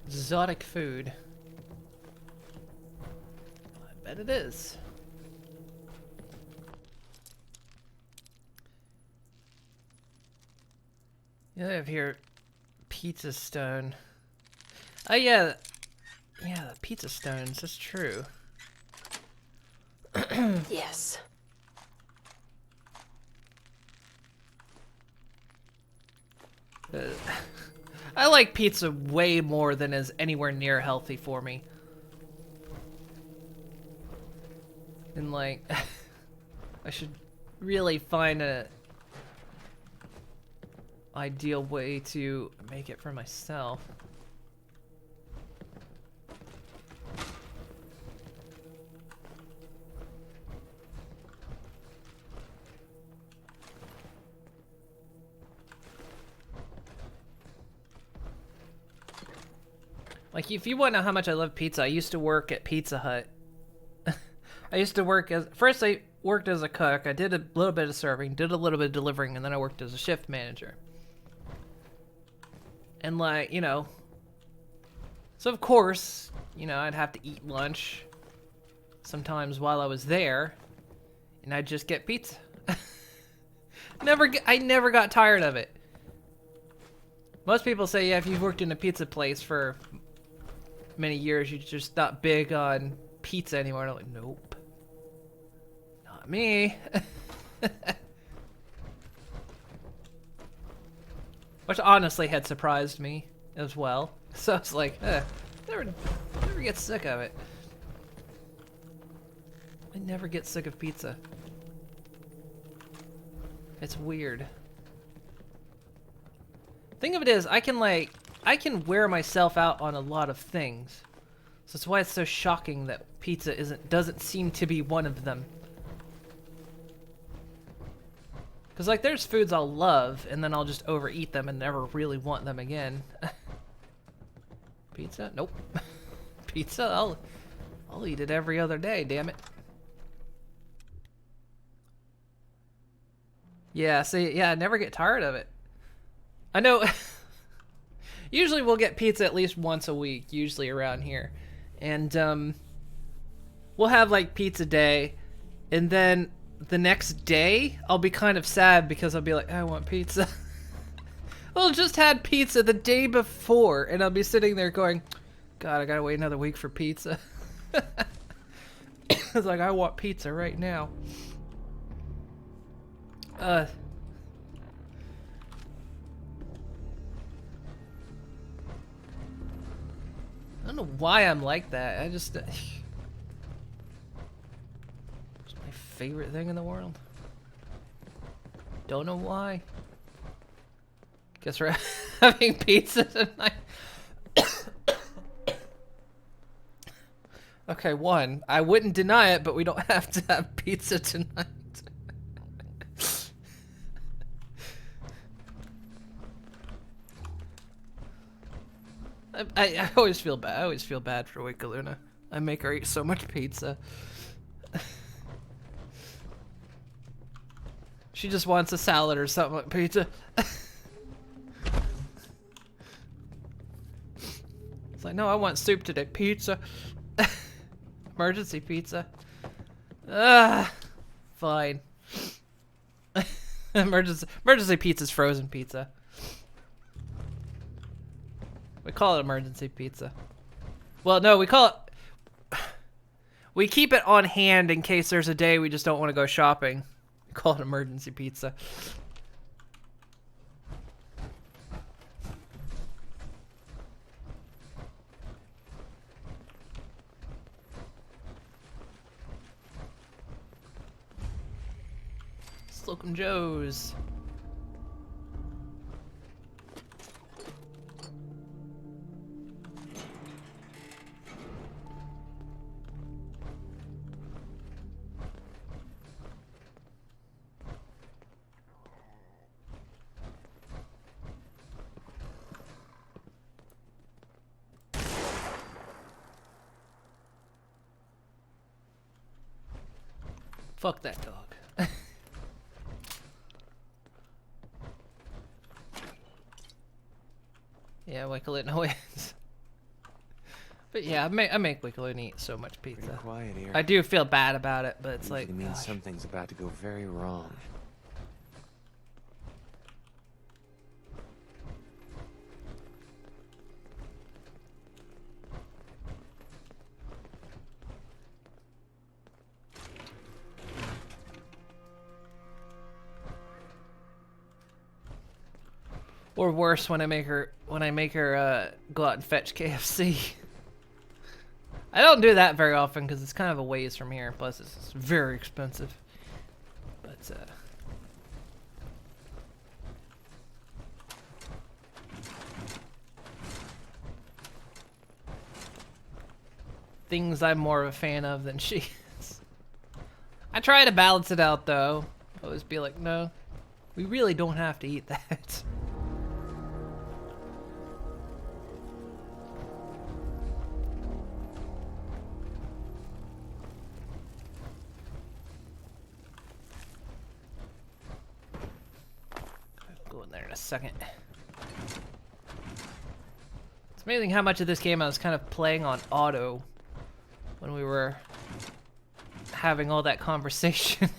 Exotic food. I bet it is. Yeah, I have here pizza stone. Oh yeah, yeah, the pizza stones. That's true. Yes. I like pizza way more than is anywhere near healthy for me. And like, I should really find a ideal way to make it for myself. Like, if you want to know how much I love pizza, I used to work at Pizza Hut. I used to work as, first I worked as a cook, I did a little bit of serving, did a little bit of delivering, and then I worked as a shift manager. And like, you know, so of course, you know, I'd have to eat lunch sometimes while I was there, and I'd just get pizza. I never got tired of it. Most people say, yeah, if you've worked in a pizza place for many years, you're just not big on pizza anymore. And I'm like, nope. Not me. Which honestly had surprised me as well. So I was like, never get sick of it. I never get sick of pizza. It's weird. Thing of it is, I can wear myself out on a lot of things. So that's why it's so shocking that pizza doesn't seem to be one of them. Cause like there's foods I'll love and then I'll just overeat them and never really want them again. Pizza? Nope. Pizza? I'll eat it every other day, damn it. Yeah, see, yeah, I never get tired of it. I know. Usually we'll get pizza at least once a week, usually around here. And we'll have like pizza day, and then the next day I'll be kind of sad because I'll be like, I want pizza. Well, just had pizza the day before, and I'll be sitting there going, God, I gotta wait another week for pizza. It's like, I want pizza right now. I don't know why I'm like that. I just... it's my favorite thing in the world. Don't know why. Guess we're having pizza tonight. Okay, one, I wouldn't deny it, but we don't have to have pizza tonight. I always feel bad. I always feel bad for Wickaluna. I make her eat so much pizza. She just wants a salad or something like pizza. It's like, no, I want soup today. Pizza. Emergency pizza. Fine. Emergency pizza's frozen pizza. We call it emergency pizza. Well, no, we call it... We keep it on hand in case there's a day we just don't want to go shopping. We call it emergency pizza. Slocum Joe's. Fuck that dog. Yeah, Wickaluna wins. But yeah, I make Wickaluna eat so much pizza. Pretty quiet here. I do feel bad about it, but it's like, It means something's about to go very wrong. Or worse, when I make her go out and fetch KFC. I don't do that very often because it's kind of a ways from here. Plus, it's very expensive. But things I'm more of a fan of than she is. I try to balance it out though. Always be like, no, we really don't have to eat that. Second. It's amazing how much of this game I was kind of playing on auto when we were having all that conversation.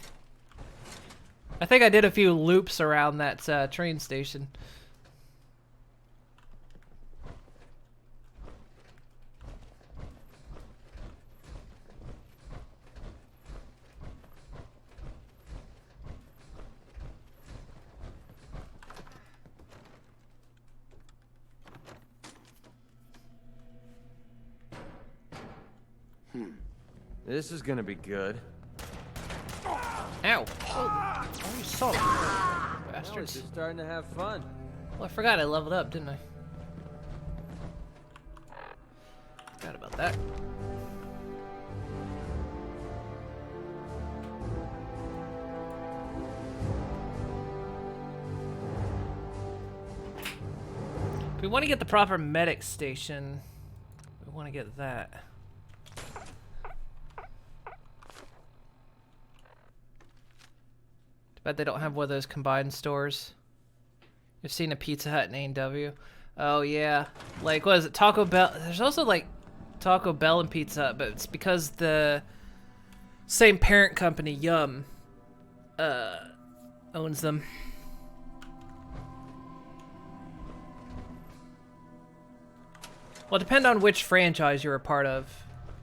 I think I did a few loops around that train station. This is gonna be good. Ow! Oh, you saw it. Now we're Bastards. just starting to have fun. Well, I forgot I leveled up, didn't I? Forgot about that. If we want to get the proper medic station, we want to get that. Too bad they don't have one of those combined stores. You've seen a Pizza Hut and A&W. Oh yeah, like what is it? Taco Bell. There's also like Taco Bell and Pizza Hut, but it's because the same parent company, Yum, owns them. Well, depend on which franchise you're a part of,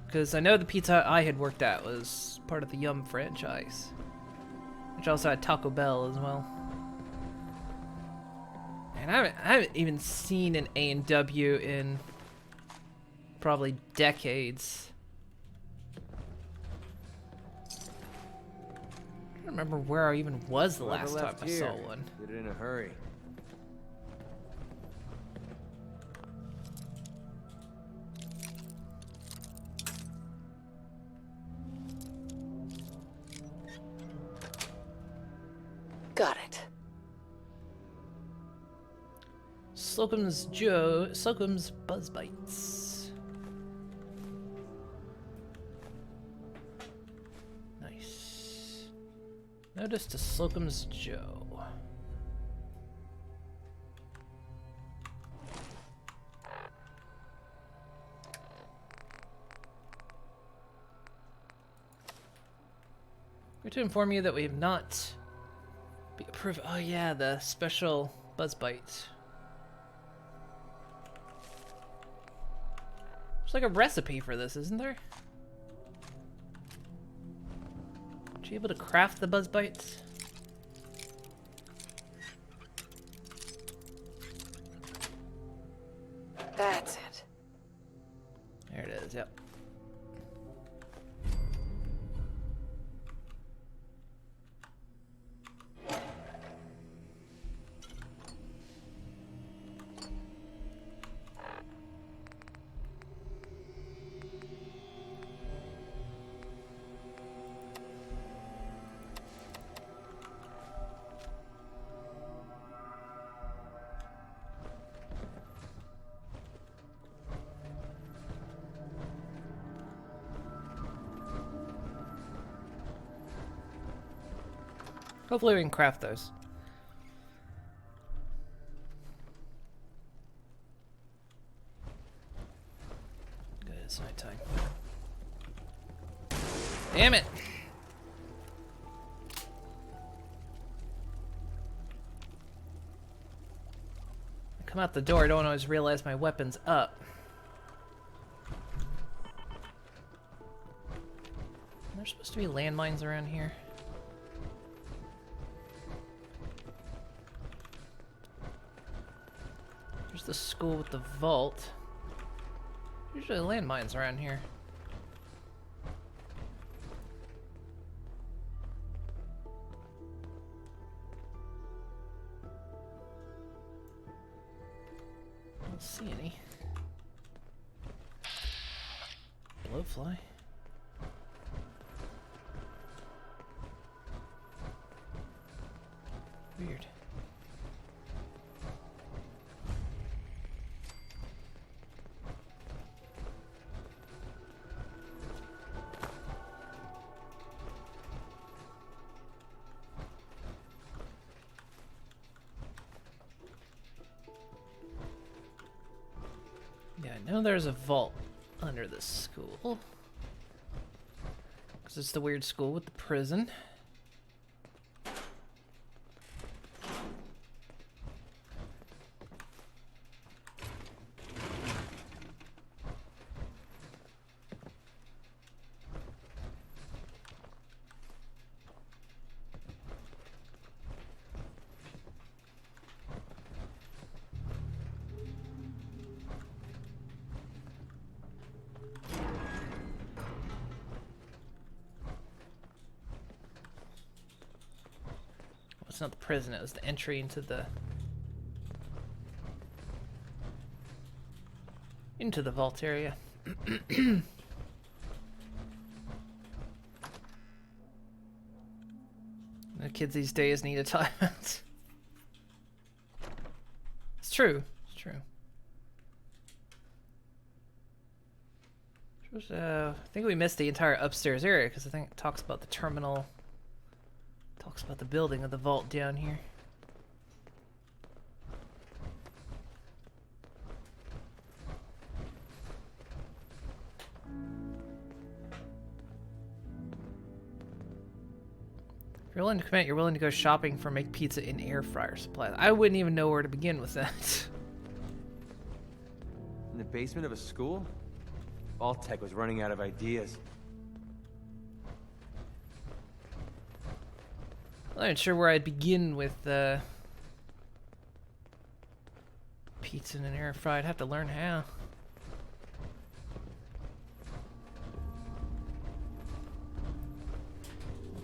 because I know the Pizza Hut I had worked at was part of the Yum franchise, which also had Taco Bell as well. And I haven't even seen an A&W in probably decades. I don't remember where I even was the last time I saw one. Did it in a hurry. Got it. Slocum's Buzz Bites. Nice. Notice to Slocum's Joe. We're to inform you that we have not been approved. Oh yeah, the special Buzz Bites. There's like a recipe for this, isn't there? Aren't you able to craft the Buzz Bites? That's it. There it is, yep. Hopefully we can craft those. Good, it's nighttime. Damn it! I come out the door, I don't always realize my weapon's up. There's supposed to be landmines around here. There's the school with the vault. Usually landmines around here. I don't see any. Blowfly. Weird. Yeah, I know there's a vault under this school. Because it's the weird school with the prison. It's not the prison, it was the entry into the into the vault area. The kids these days need a timeout. It's true. It's true. I think we missed the entire upstairs area because I think it talks about the terminal. Talks about the building of the vault down here. If you're willing to commit, you're willing to go shopping for make pizza in air fryer supplies. I wouldn't even know where to begin with that. In the basement of a school? Vault-Tec was running out of ideas. I'm not sure where I'd begin with pizza in an air fryer. I'd have to learn how.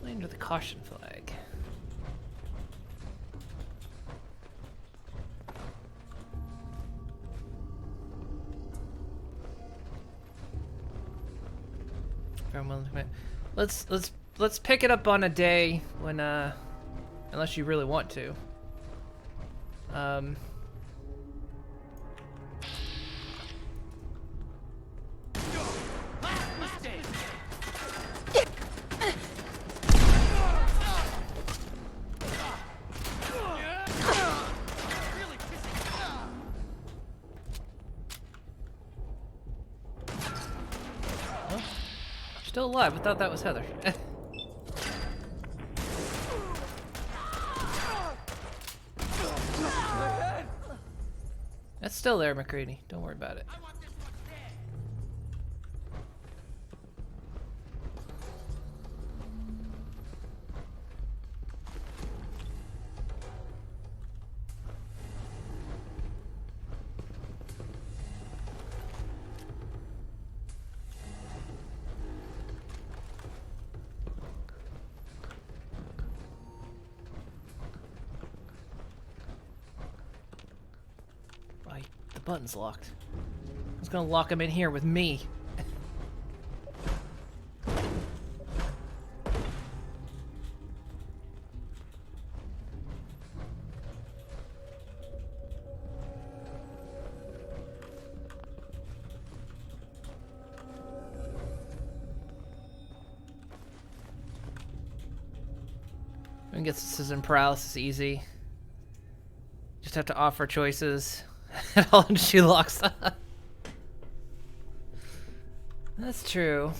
Under the caution flag. I'm willing to commit. Let's pick it up on a day when unless you really want to. Still alive. I thought that was Heather. That's still there, McCready. Don't worry about it. The button's locked. I was gonna lock him in here with me. We can get decision paralysis easy. Just have to offer choices. And all and she locks up. That's true.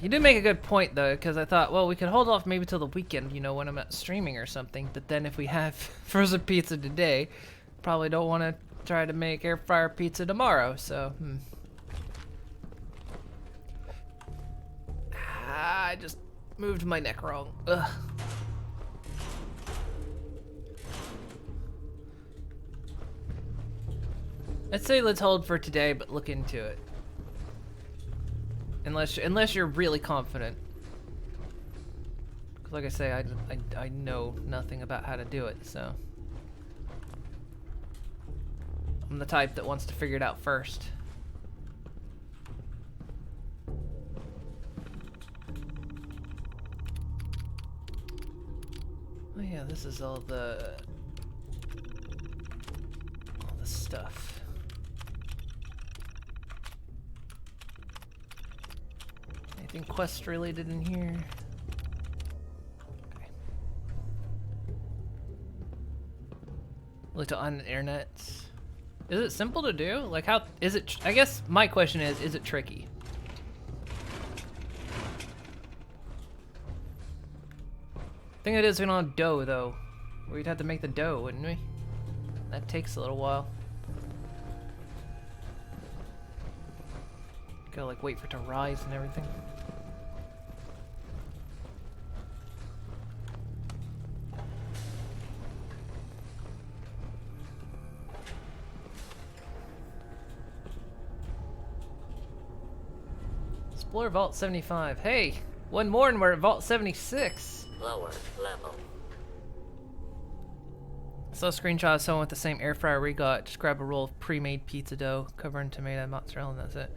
You did make a good point though, because I thought, well, we could hold off maybe till the weekend, you know, when I'm at streaming or something. But then if we have frozen pizza today, probably don't want to try to make air fryer pizza tomorrow. So, I just moved my neck wrong. Ugh. I'd say let's hold for today, but look into it. Unless you're really confident. 'Cause like I say, I know nothing about how to do it, so. I'm the type that wants to figure it out first. Oh yeah, this is all the stuff. Anything quest related in here? Okay. Looked on the internet. Is it simple to do? Like how is it? I guess my question is it tricky? I think it is on dough though. We'd have to make the dough, wouldn't we? That takes a little while. Gotta like wait for it to rise and everything. Explore Vault 75. Hey, one more and we're at Vault 76. Lower level. Saw a screenshot of someone with the same air fryer we got. Just grab a roll of pre-made pizza dough, cover in tomato and mozzarella, and that's it.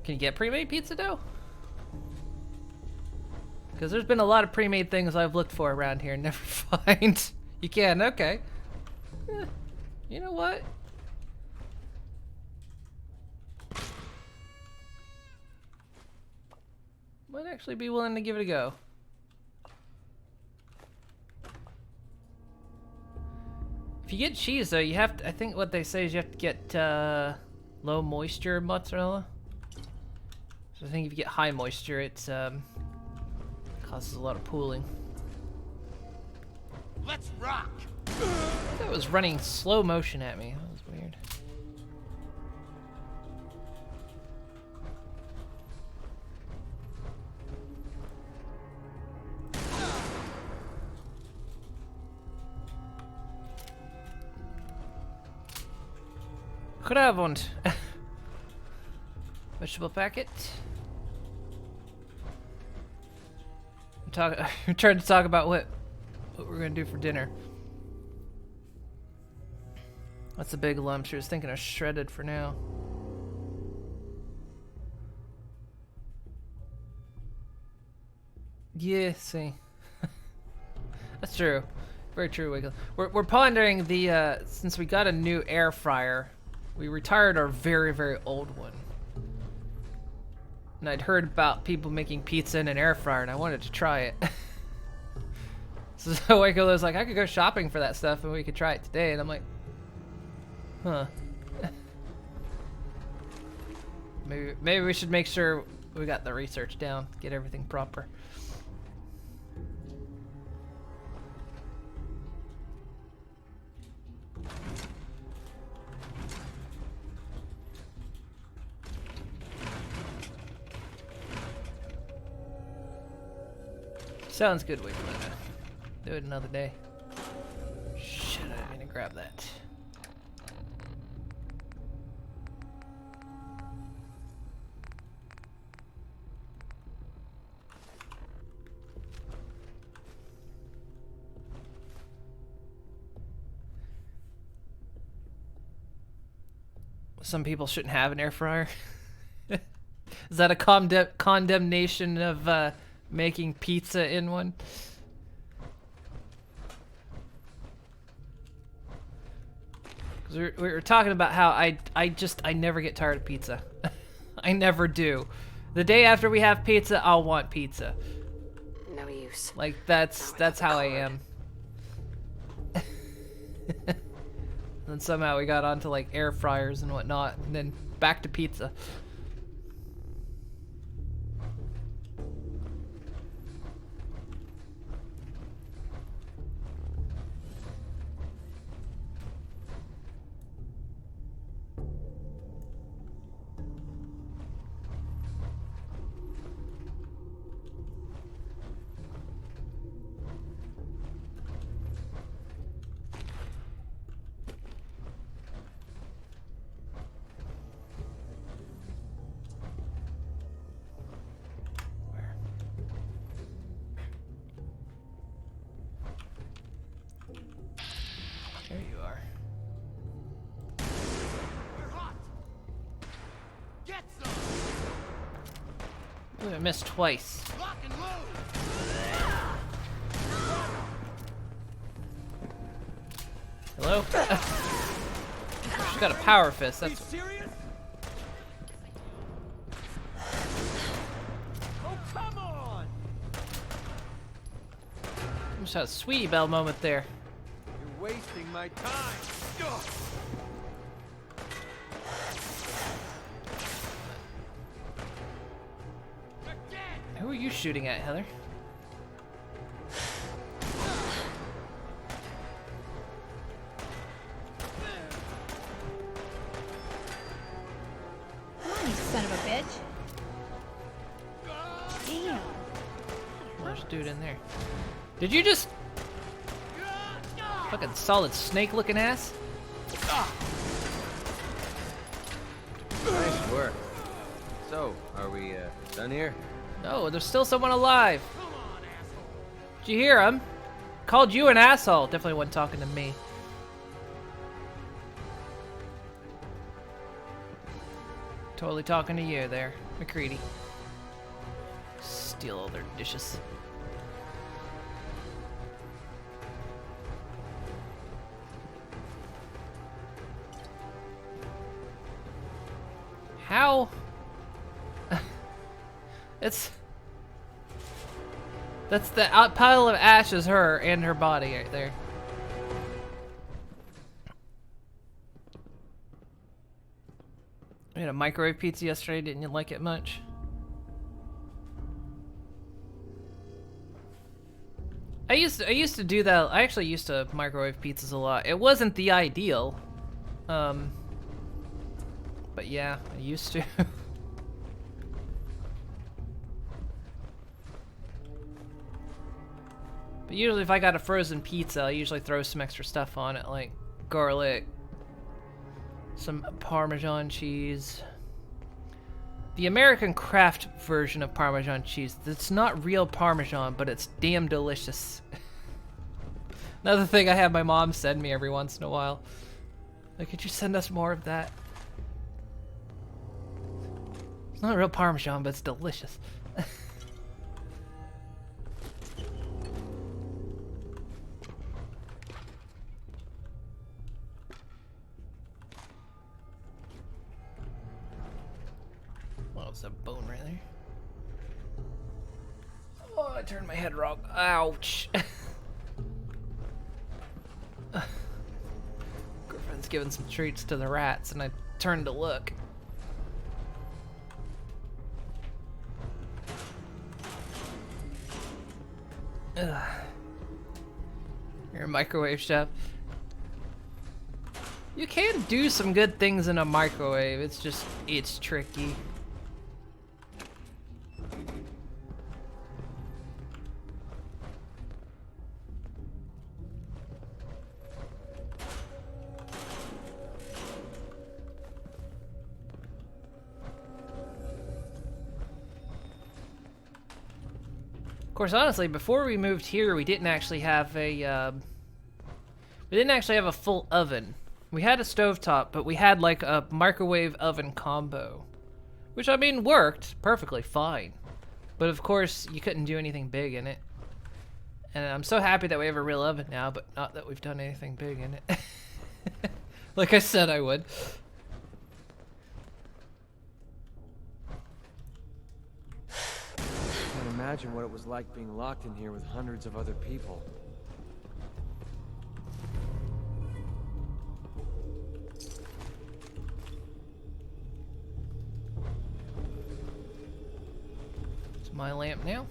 Can you get pre-made pizza dough? Because there's been a lot of pre-made things I've looked for around here and never find. You can, okay. You know what? Might actually be willing to give it a go. If you get cheese though, you have to, I think what they say is you have to get low moisture mozzarella. So I think if you get high moisture, it causes a lot of pooling. Let's rock. That was running slow motion at me. That was weird. Goedenavond. Vegetable packet. I'm trying to talk about what we're gonna do for dinner. That's a big lump. She was thinking of shredded for now. Yeah, see. That's true. Very true, Wiggle. We're pondering the, since we got a new air fryer, we retired our very, very old one. And I'd heard about people making pizza in an air fryer, and I wanted to try it. So Waco was like, I could go shopping for that stuff, and we could try it today. And I'm like, huh. Maybe we should make sure we got the research down, get everything proper. Sounds good, Wiggle. Do it another day. Shit, I didn't grab that. Some people shouldn't have an air fryer. Is that a condemnation of making pizza in one? Because we were talking about how I never get tired of pizza. I never do. The day after we have pizza, I'll want pizza. No use. Like that's how I am. And then somehow we got onto like air fryers and whatnot, and then back to pizza. There you are. We're hot. Get some. Ooh, I missed twice. Lock and load. Hello? She's got a power fist. That's serious? Oh, come on. just had a Sweetie Belle moment there. You're wasting my time. Ugh. Who are you shooting at, Heather? Come on, you son of a bitch. Damn. There's a dude in there. Did you just... Fucking solid snake-looking ass? Nice work. So, are we done here? No, there's still someone alive. Did you hear him? Called you an asshole. Definitely wasn't talking to me. Totally talking to you there, McCready. Steal all their dishes. How? That's the pile of ash is her and her body right there. I had a microwave pizza yesterday, didn't you like it much? I used to do that. I actually used to microwave pizzas a lot. It wasn't the ideal. But yeah, I used to. But usually if I got a frozen pizza, I usually throw some extra stuff on it, like garlic, some Parmesan cheese. The American Kraft version of Parmesan cheese, it's not real Parmesan, but it's damn delicious. Another thing I have my mom send me every once in a while. Like, could you send us more of that? It's not real Parmesan, but it's delicious. A bone right there. Oh, I turned my head wrong. Ouch. Girlfriend's giving some treats to the rats, and I turned to look. Ugh. You're a microwave chef. You can do some good things in a microwave. It's tricky. Of course, honestly, before we moved here, we didn't actually have a full oven. We had a stovetop, but we had like a microwave oven combo, which I mean worked perfectly fine. But of course, you couldn't do anything big in it. And I'm so happy that we have a real oven now, but not that we've done anything big in it. Like I said I would. I can't imagine what it was like being locked in here with hundreds of other people. It's my lamp now.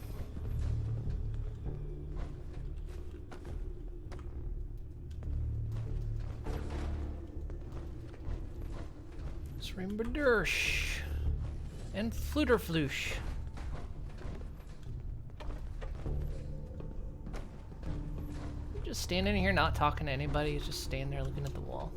Srimbadersh and Fluterfloosh. Just standing here not talking to anybody, just standing there looking at the wall.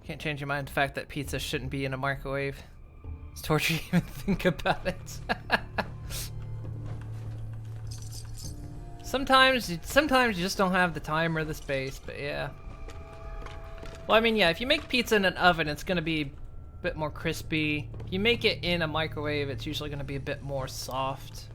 Can't change your mind the fact that pizza shouldn't be in a microwave. It's torture to even think about it. Sometimes you just don't have the time or the space, but yeah. Well, I mean, yeah, if you make pizza in an oven, it's gonna be a bit more crispy. If you make it in a microwave, it's usually gonna be a bit more soft.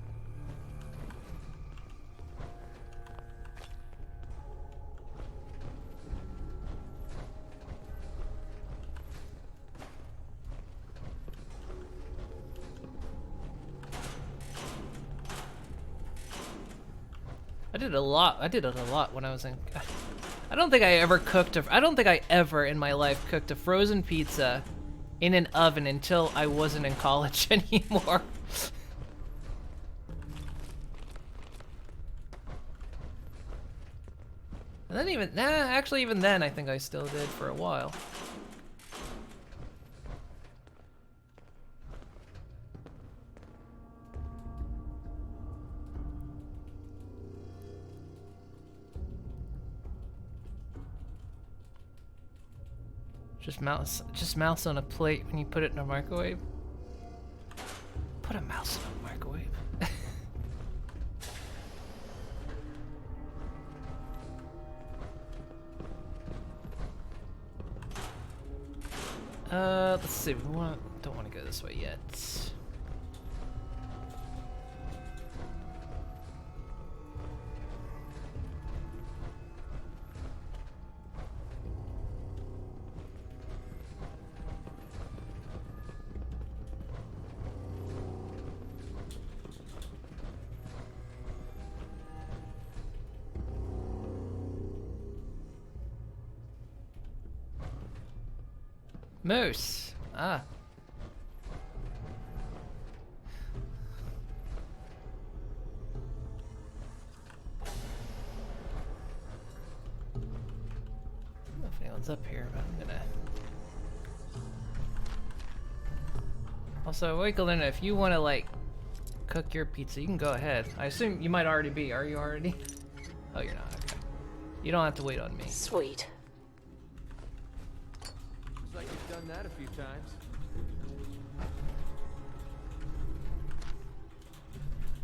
I did it a lot when I was in... I don't think I ever in my life cooked a frozen pizza in an oven until I wasn't in college anymore. And then even then I think I still did for a while. Just mouse on a plate when you put it in a microwave. Put a mouse in a microwave. Let's see. Don't want to go this way yet. Moose. Ah. I don't know if anyone's up here, but I'm gonna. Also, Wakelin, if you want to like cook your pizza, you can go ahead. I assume you might already be. Are you already? Oh, you're not. Okay. You don't have to wait on me. Sweet. Looks like you've done that a few times.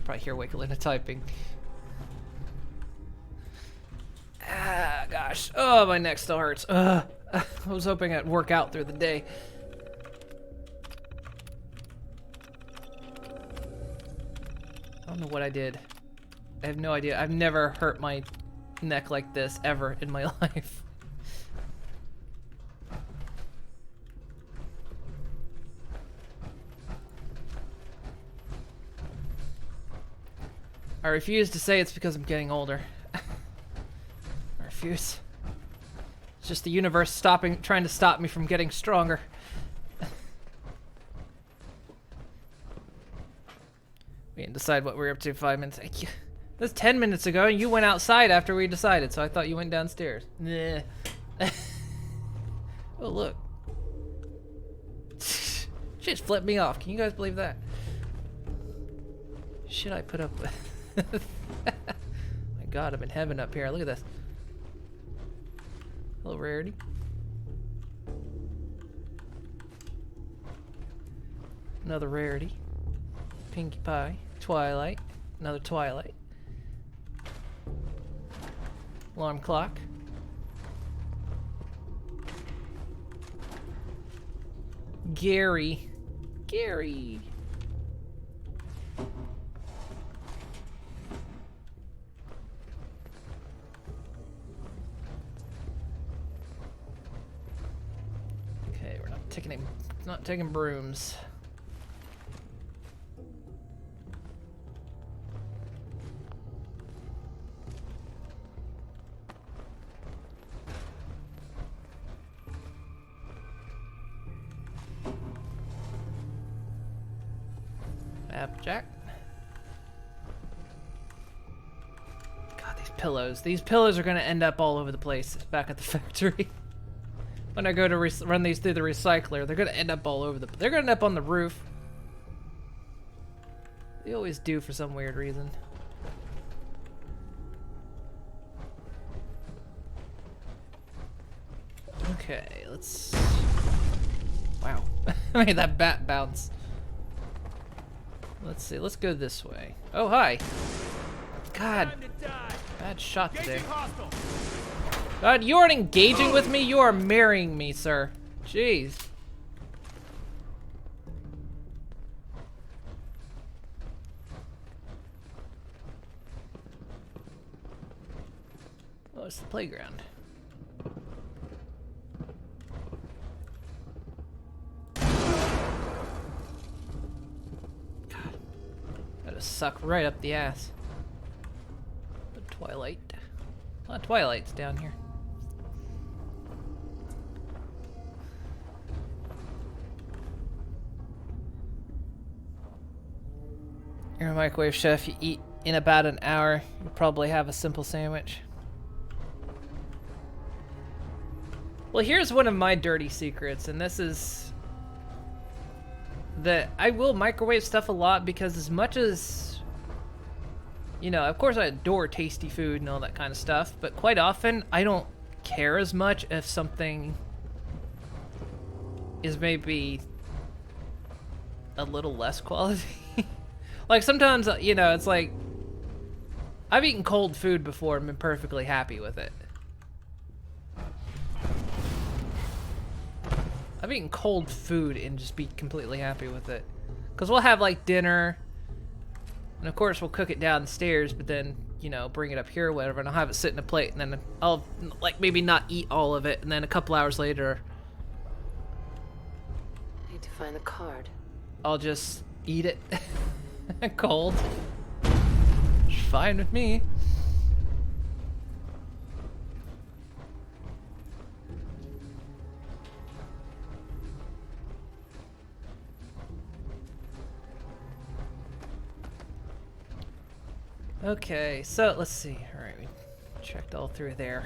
Probably hear Wakelin typing. Ah, gosh. Oh, my neck still hurts. I was hoping I'd work out through the day. I don't know what I did. I have no idea. I've never hurt my neck like this ever in my life. I refuse to say it's because I'm getting older. I refuse. It's just the universe trying to stop me from getting stronger. We didn't decide what we were up to 5 minutes. That's 10 minutes ago, and you went outside after we decided, so I thought you went downstairs. Nah. Oh, look. She just flipped me off. Can you guys believe that? Shit I put up with. My god, I'm in heaven up here. Look at this. Hello, Rarity. Another Rarity. Pinkie Pie. Twilight. Another Twilight. Alarm clock. Gary. Gary. Okay, we're not taking brooms. Applejack. God, these pillows. These pillows are gonna end up all over the place back at the factory. When I go to run these through the recycler, they're gonna end up all over they're gonna end up on the roof. They always do for some weird reason. Okay, let's... Wow. I made that bat bounce. Let's see, let's go this way. Oh, hi. God. Bad shot today. God, you aren't engaging with me, you are marrying me, sir. Jeez. Oh, it's the playground. Suck right up the ass. The Twilight. A lot of Twilights down here. You're a microwave chef. You eat in about an hour. You'll probably have a simple sandwich. Well, here's one of my dirty secrets, and this is that I will microwave stuff a lot because as much as, you know, of course I adore tasty food and all that kind of stuff, but quite often I don't care as much if something is maybe a little less quality. Like sometimes, you know, it's like I've eaten cold food before and been perfectly happy with it. I've eaten cold food and just be completely happy with it. Because we'll have like dinner, and of course we'll cook it downstairs, but then, you know, bring it up here or whatever, and I'll have it sit in a plate, and then I'll like maybe not eat all of it, and then a couple hours later Need to find the card. I'll just eat it cold. It's fine with me. Okay, so let's see. All right, we checked all through there.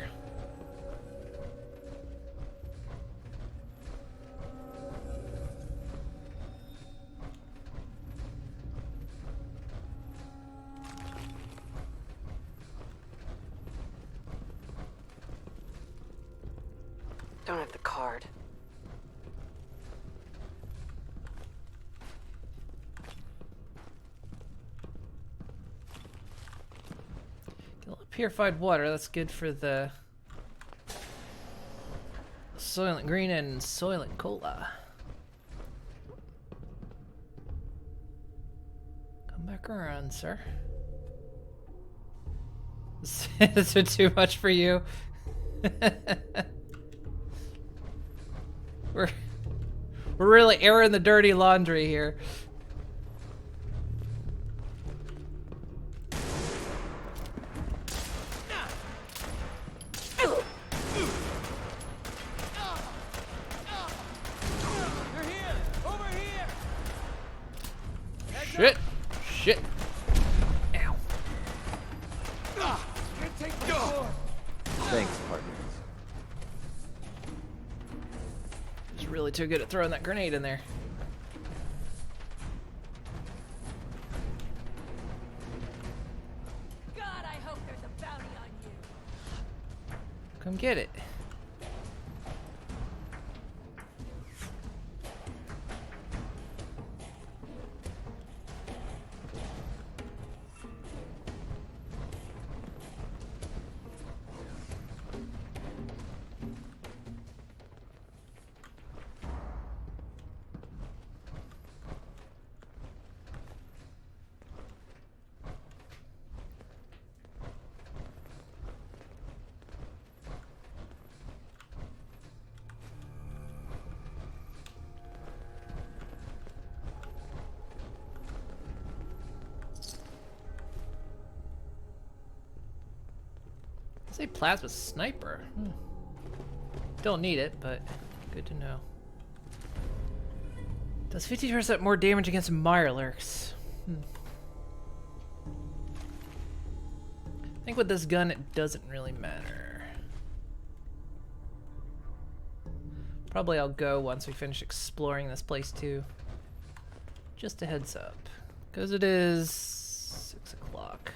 Don't have the card. Get a little purified water. That's good for the Soylent Green and Soylent Cola. Come back around, sir. Is it too much for you? We're really airing the dirty laundry here. Shit! Shit! Ow! Thanks, partner. Just really too good at throwing that grenade in there. God, I hope there's a bounty on you. Come get it. Say plasma sniper. Don't need it, but good to know. Does 50% more damage against Mirelurks. I think with this gun it doesn't really matter. Probably I'll go once we finish exploring this place too. Just a heads up. Because it is 6 o'clock.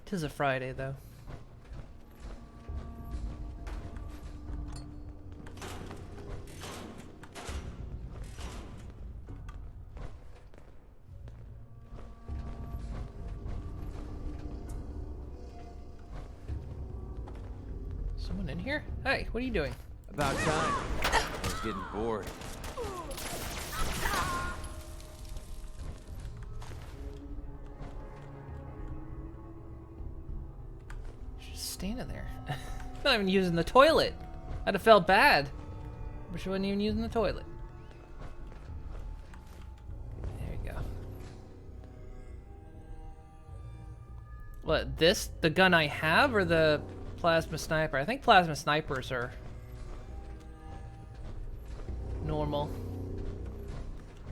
Tis a Friday, though. Someone in here? Hey, what are you doing? About time. I was getting bored. Standing there. Not even using the toilet. I'd have felt bad. But she wasn't even using the toilet. There you go. What, this? The gun I have or the plasma sniper? I think plasma snipers are normal.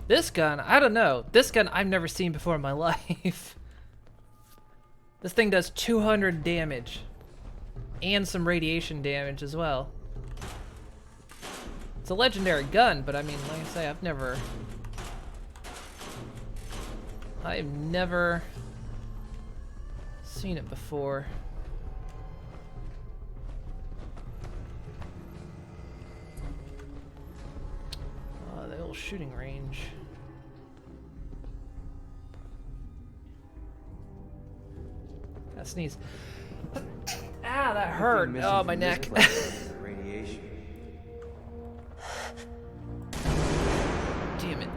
This gun, I don't know. This gun I've never seen before in my life. This thing does 200 damage. And some radiation damage as well. It's a legendary gun, but I mean, like I say, I've never seen it before. shooting range. Gotta sneeze. Ah, that hurt. Oh, my neck. Radiation. Damn it.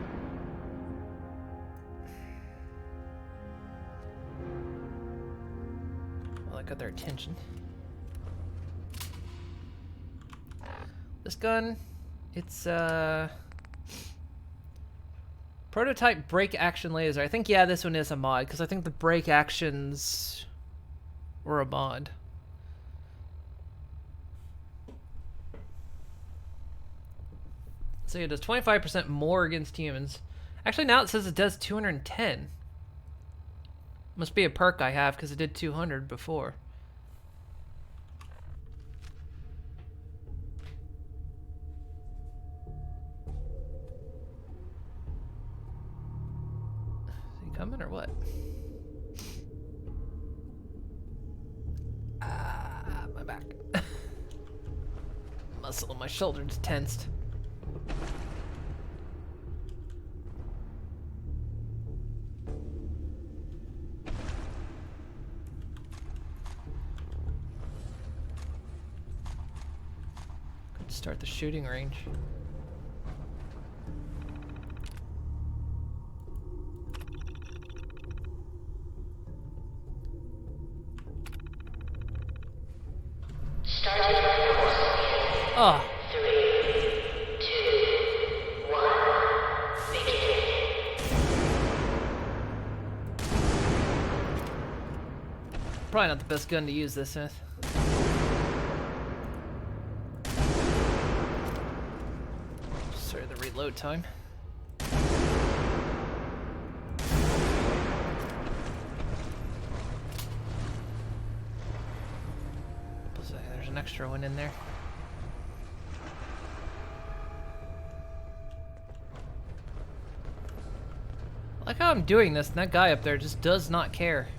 Well, I got their attention. This gun, it's prototype break action laser. I think, yeah, this one is a mod, because I think the break actions were a mod. So it does 25% more against humans. Actually, now it says it does 210. Must be a perk I have, because it did 200 before. Coming or what? Ah, my back. Muscle in my shoulder is tensed. Could start the shooting range. Oh. 3, 2, 1, begin. Probably not the best gun to use this with. Sorry, the reload time. There's an extra one in there. I like how I'm doing this, and that guy up there just does not care.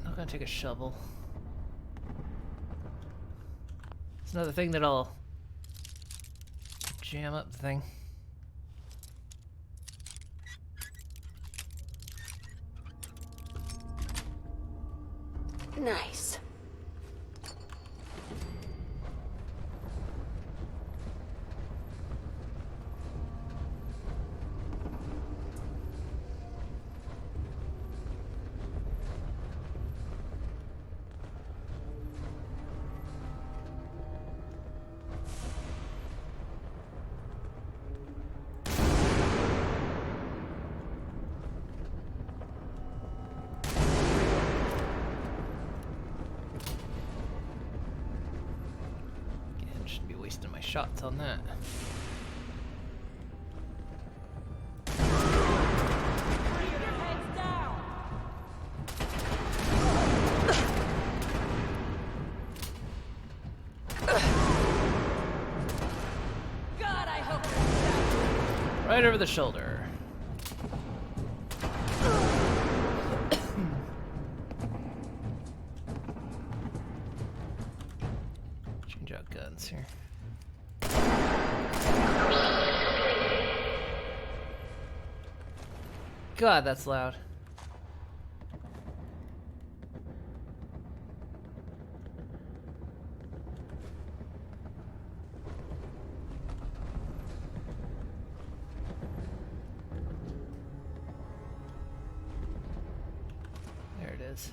I'm gonna take a shovel. It's another thing that'll jam up the thing. Nice. Wasting my shots on that. God, I hope Right over the shoulder. Change out guns here. God, that's loud. There it is.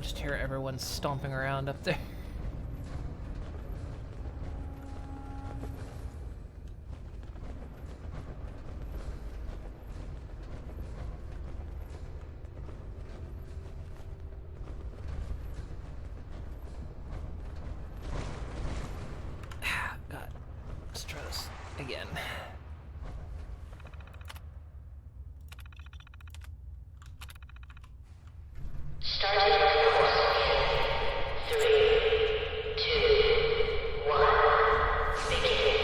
Just hear everyone stomping around up there. again. Starting course. 3, 2, 1. Begin.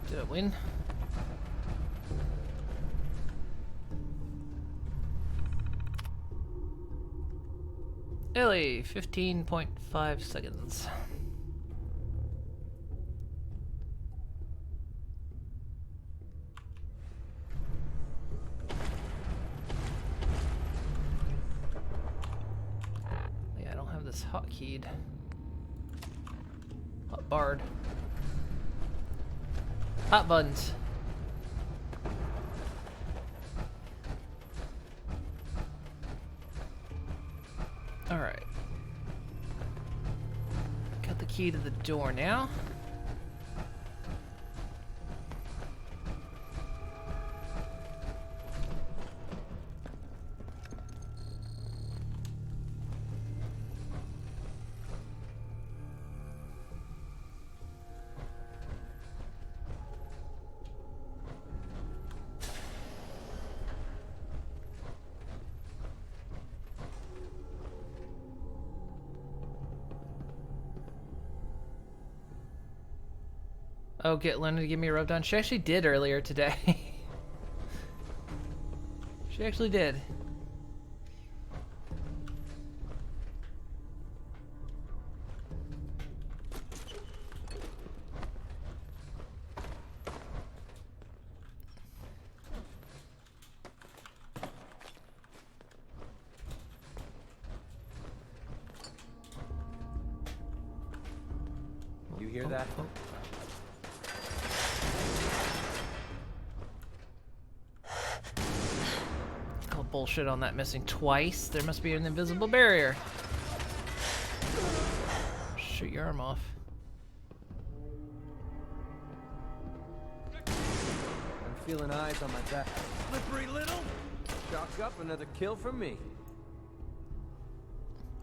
Did it win? Ellie, 15.5 seconds. Yeah, I don't have this hotkeyed. Hotbarred. Hot buttons. All right. Got the key to the door now. Oh, get Lena to give me a rub down. She actually did earlier today. She actually did. You hear that? Call bullshit on that missing twice. There must be an invisible barrier. Shoot your arm off. I'm feeling eyes on my back. Slippery little. Chalk up, another kill from me.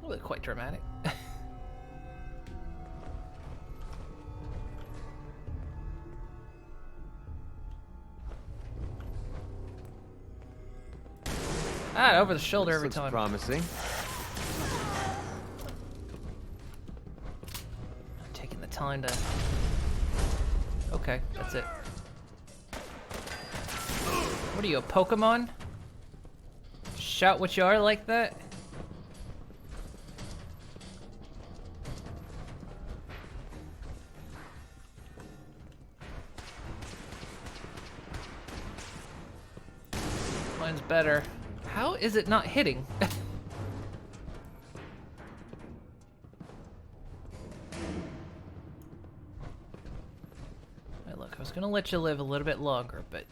Really quite dramatic. Ah, over the shoulder every time. Promising. Taking the time to... Okay, that's it. What are you, a Pokemon? Shout what you are like that? Mine's better. How is it not hitting? Hey, look, I was gonna let you live a little bit longer, but...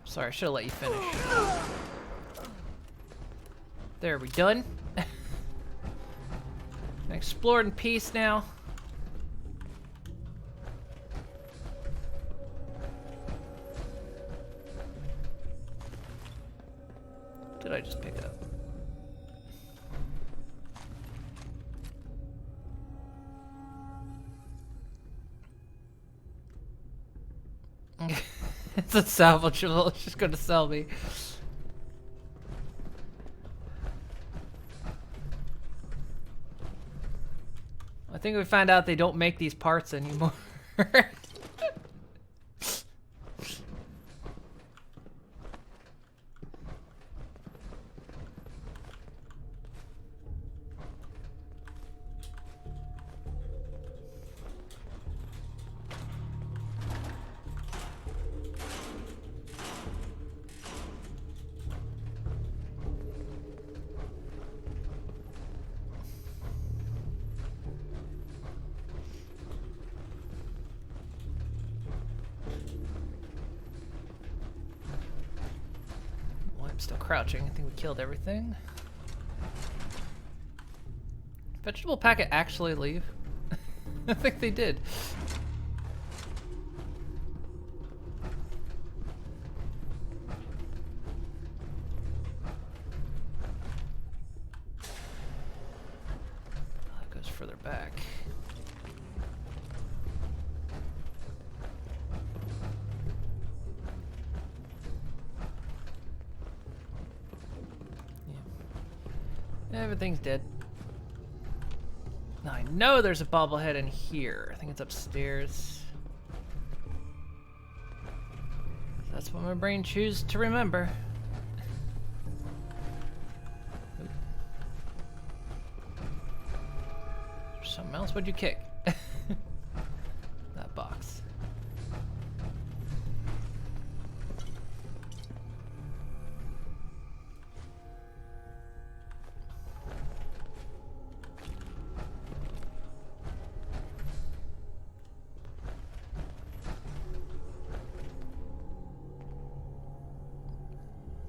Sorry, I should've let you finish. There, we done? Explored in peace now. Did I just pick up? It's a salvageable. It's just gonna sell me. I think we found out they don't make these parts anymore. Still crouching. I think we killed everything. Vegetable packet actually leave? I think they did. That goes further back. Yeah. Everything's dead. I know there's a bobblehead in here. I think it's upstairs. That's what my brain chooses to remember. Something else? What'd you kick? That box.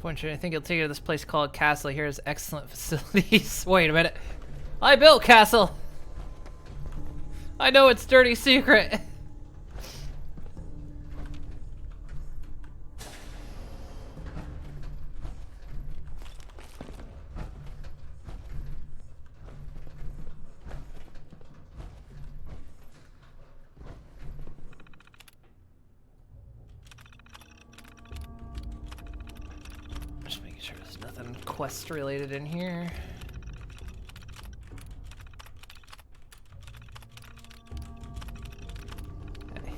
I think he'll take you to this place called Castle. Here is excellent facilities. Wait a minute. I built Castle. I know it's dirty secret. Quest related in here. Okay.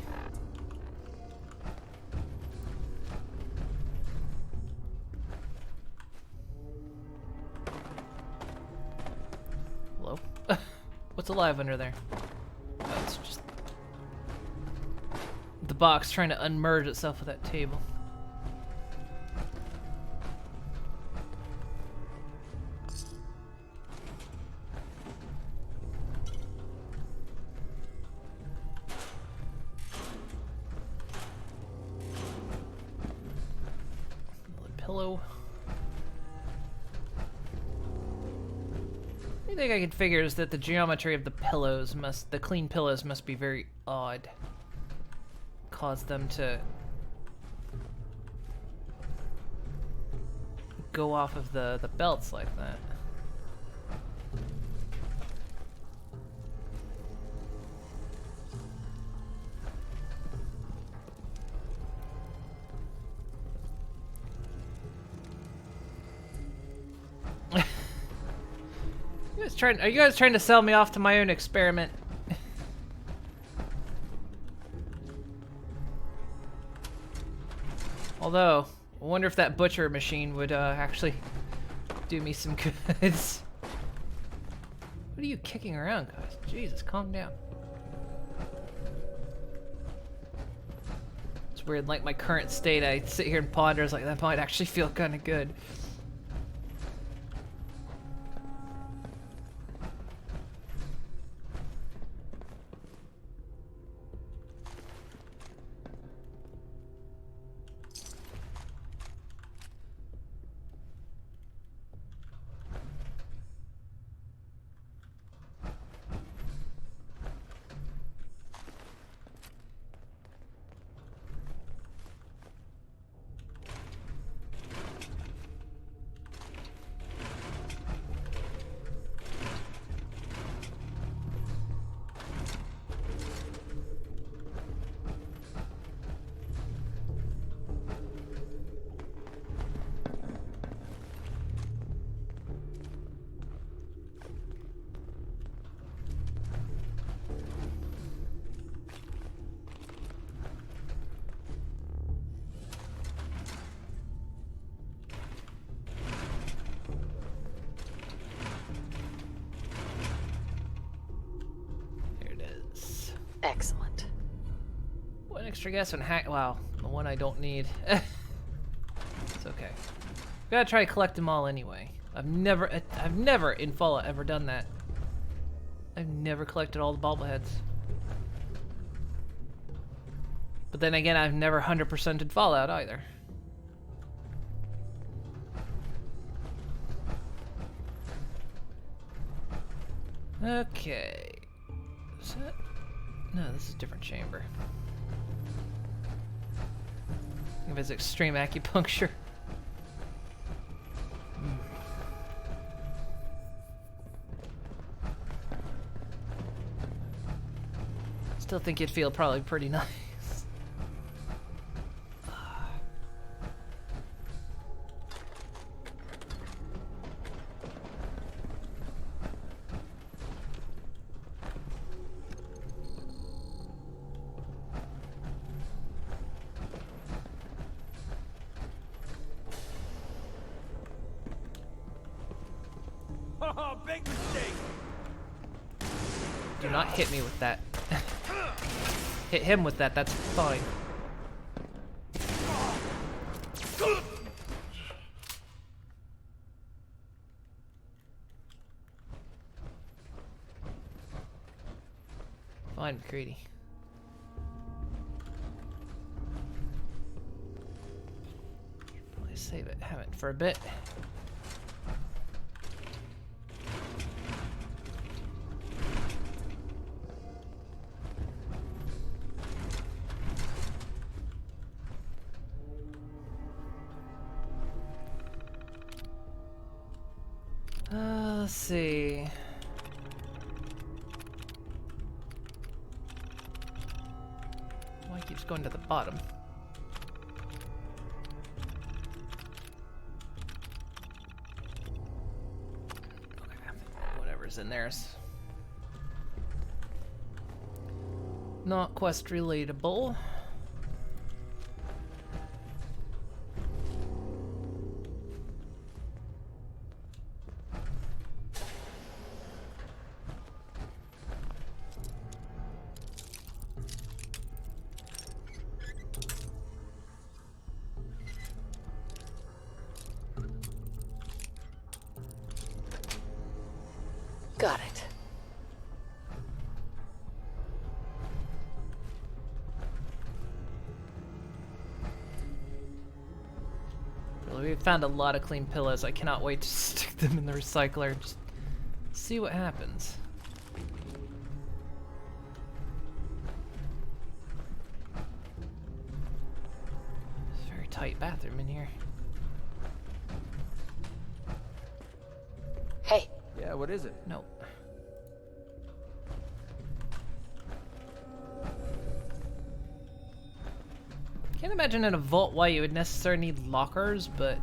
Hello? What's alive under there? Oh, it's just the box trying to unmerge itself with that table. Pillow. The thing I can figure is that the geometry of the pillows the clean pillows must be very odd. Cause them to go off of the belts like that. Are you guys trying to sell me off to my own experiment? Although, I wonder if that butcher machine would actually do me some goods. What are you kicking around, guys? Jesus, calm down. It's weird, like my current state, I sit here and ponder, it's like that might actually feel kind of good. Excellent. One extra guess on hack. Wow, the one I don't need. It's okay. Gotta try to collect them all anyway. I've never in Fallout ever done that. I've never collected all the bobbleheads. But then again, I've never 100%ed Fallout either. Okay. Is that... No, this is a different chamber. I think it's extreme acupuncture. Still think you'd feel probably pretty nice. Oh, big mistake! Do not hit me with that. Hit him with that, that's fine. Fine, McCready. Probably save it, have it for a bit. Let's see. Why keeps going to the bottom? Okay, whatever's in there's not quest relatable. Got it. Really, we found a lot of clean pillows. I cannot wait to stick them in the recycler and just see what happens. It's a very tight bathroom in here. Hey. Yeah, what is it? Nope. Can't imagine in a vault why you would necessarily need lockers, but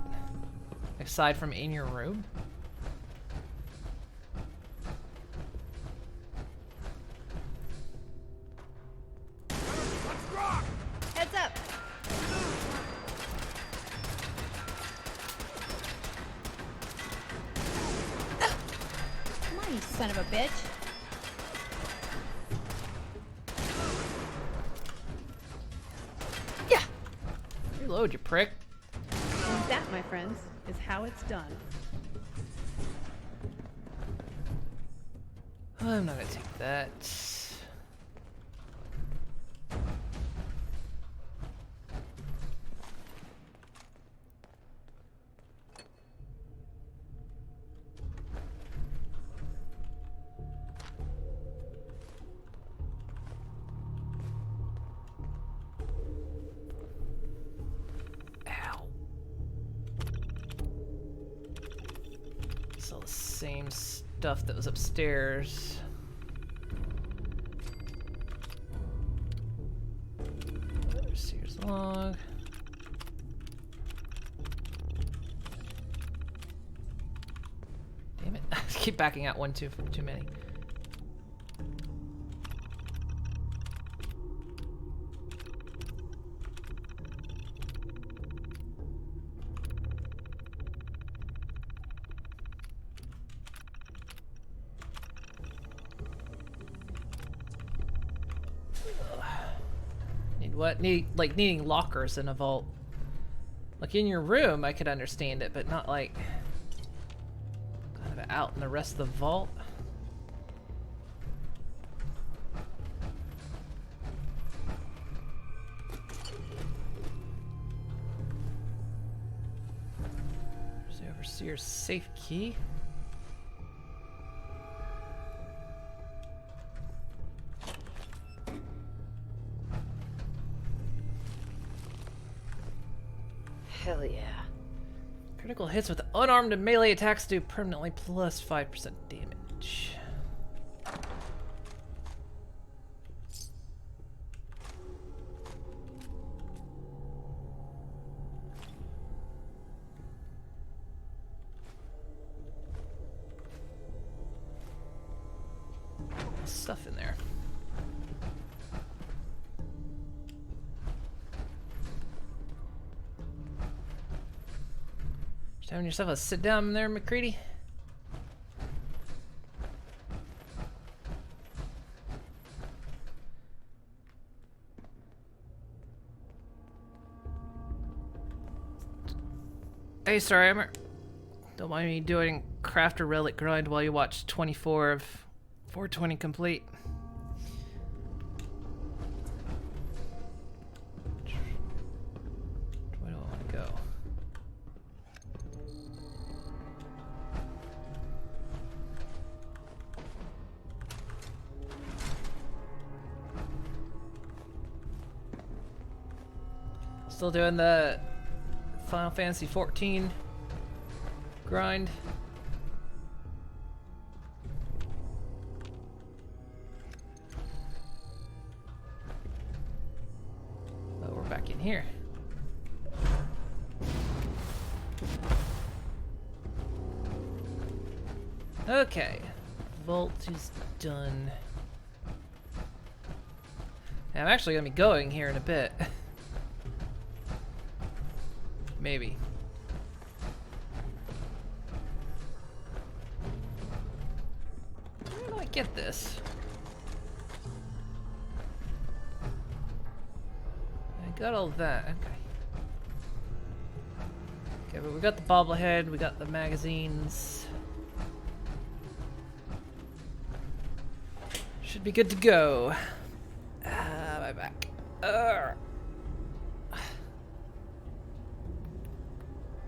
aside from in your room. Heads up! Come on, you son of a bitch. Reload, you prick. And that, my friends, is how it's done. I'm not gonna take that. It's all the same stuff that was upstairs. Sears log. Damn it. I keep backing out one too many. What? Needing lockers in a vault. Like in your room, I could understand it, but not like kind of out in the rest of the vault. There's the overseer's safe key. Hell yeah. Critical hits with unarmed and melee attacks do permanently plus 5% damage. Stuff in there. Just having yourself a sit down there, McCready. Hey, sorry, don't mind me doing craft a relic grind while you watch 24 of 420 complete. Where do I want to go? Still doing the Final Fantasy 14 grind. Oh, we're back in here. Okay, vault is done. I'm actually gonna be going here in a bit. Maybe. Where do I get this? I got all that. Okay. Okay, but we got the bobblehead, we got the magazines. Should be good to go. My back.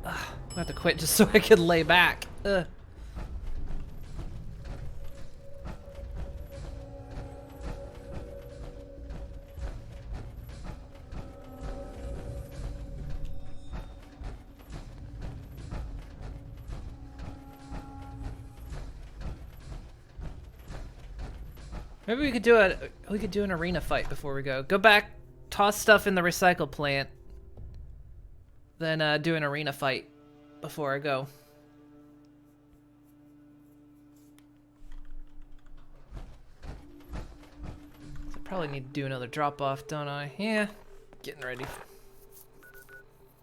I have to quit just so I can lay back. Maybe we could do an arena fight before we go. Go back, toss stuff in the recycle plant, then do an arena fight before I go. So I probably need to do another drop off, don't I? Yeah, getting ready.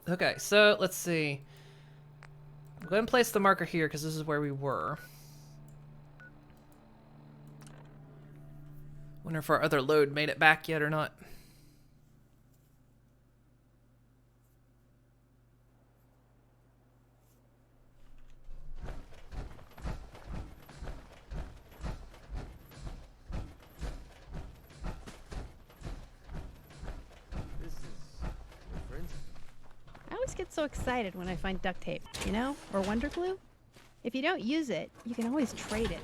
Okay, so let's see. I'm going to place the marker here because this is where we were. Wonder if our other load made it back yet or not. I always get so excited when I find duct tape, you know? Or Wonder Glue. If you don't use it, you can always trade it.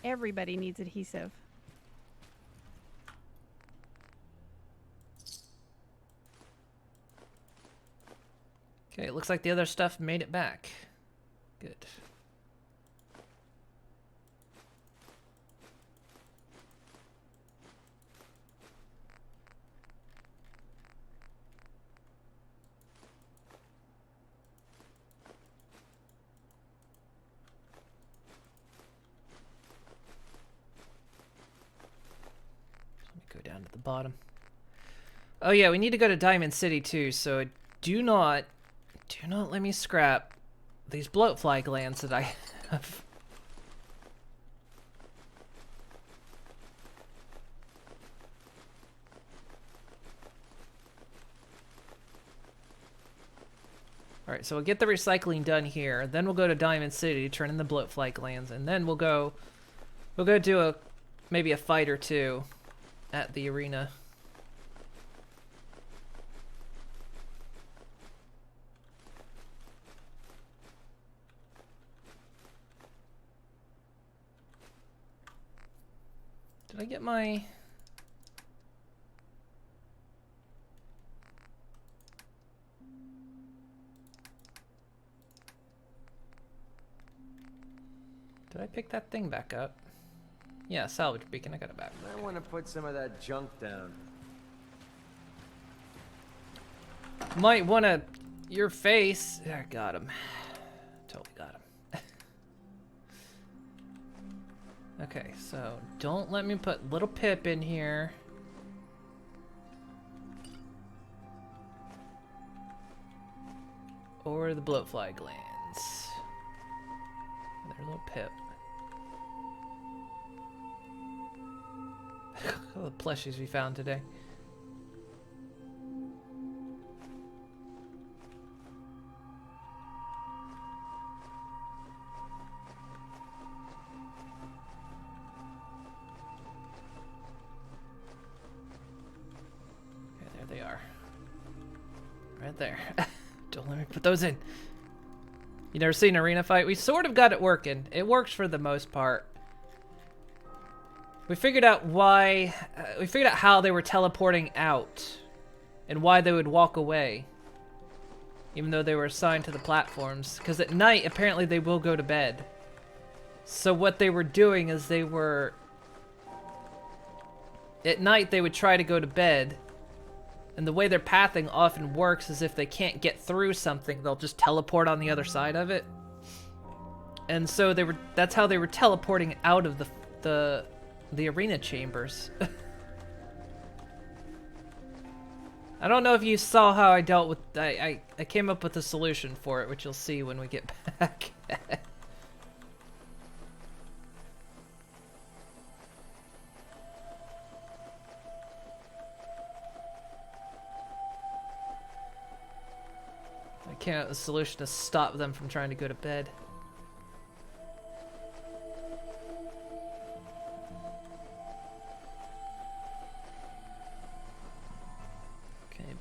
Everybody needs adhesive. Okay, it looks like the other stuff made it back. Good. Let me go down to the bottom. Oh yeah, we need to go to Diamond City too, so do not let me scrap these bloatfly glands that I have. Alright, so we'll get the recycling done here, then we'll go to Diamond City to turn in the bloatfly glands, and then we'll go do maybe a fight or two at the arena. Did I get my... Did I pick that thing back up? Yeah, salvage beacon. I got it back. I want to put some of that junk down. Might want to... Your face. Yeah, got him. Totally got him. Okay, so don't let me put little Pip in here. Or the bloatfly glands. Their little Pip. All the plushies we found today. Okay, there they are. Right there. Don't let me put those in. You never seen an arena fight? We sort of got it working. It works for the most part. We figured out why... we figured out how they were teleporting out. And why they would walk away. Even though they were assigned to the platforms. Because at night, apparently they will go to bed. So what they were doing is they were... At night, they would try to go to bed. And the way their pathing often works is if they can't get through something, they'll just teleport on the other side of it. And so they were... That's how they were teleporting out of the arena chambers. I don't know if you saw how I dealt with... I came up with a solution for it, which you'll see when we get back. I came up with a solution to stop them from trying to go to bed.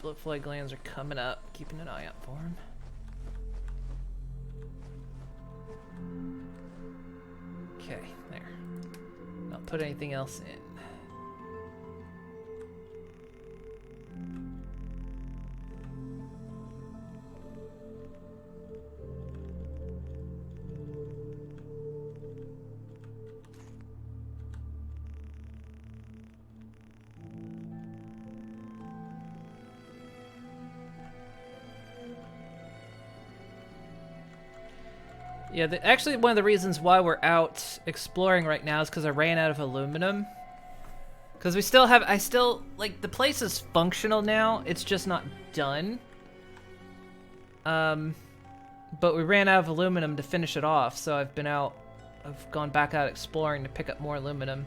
Bloatfly glands are coming up. Keeping an eye out for them. Okay, there. Not put anything else in. Yeah, actually one of the reasons why we're out exploring right now is because I ran out of aluminum. Because we still have, like, the place is functional now, it's just not done. But we ran out of aluminum to finish it off, so I've gone back out exploring to pick up more aluminum.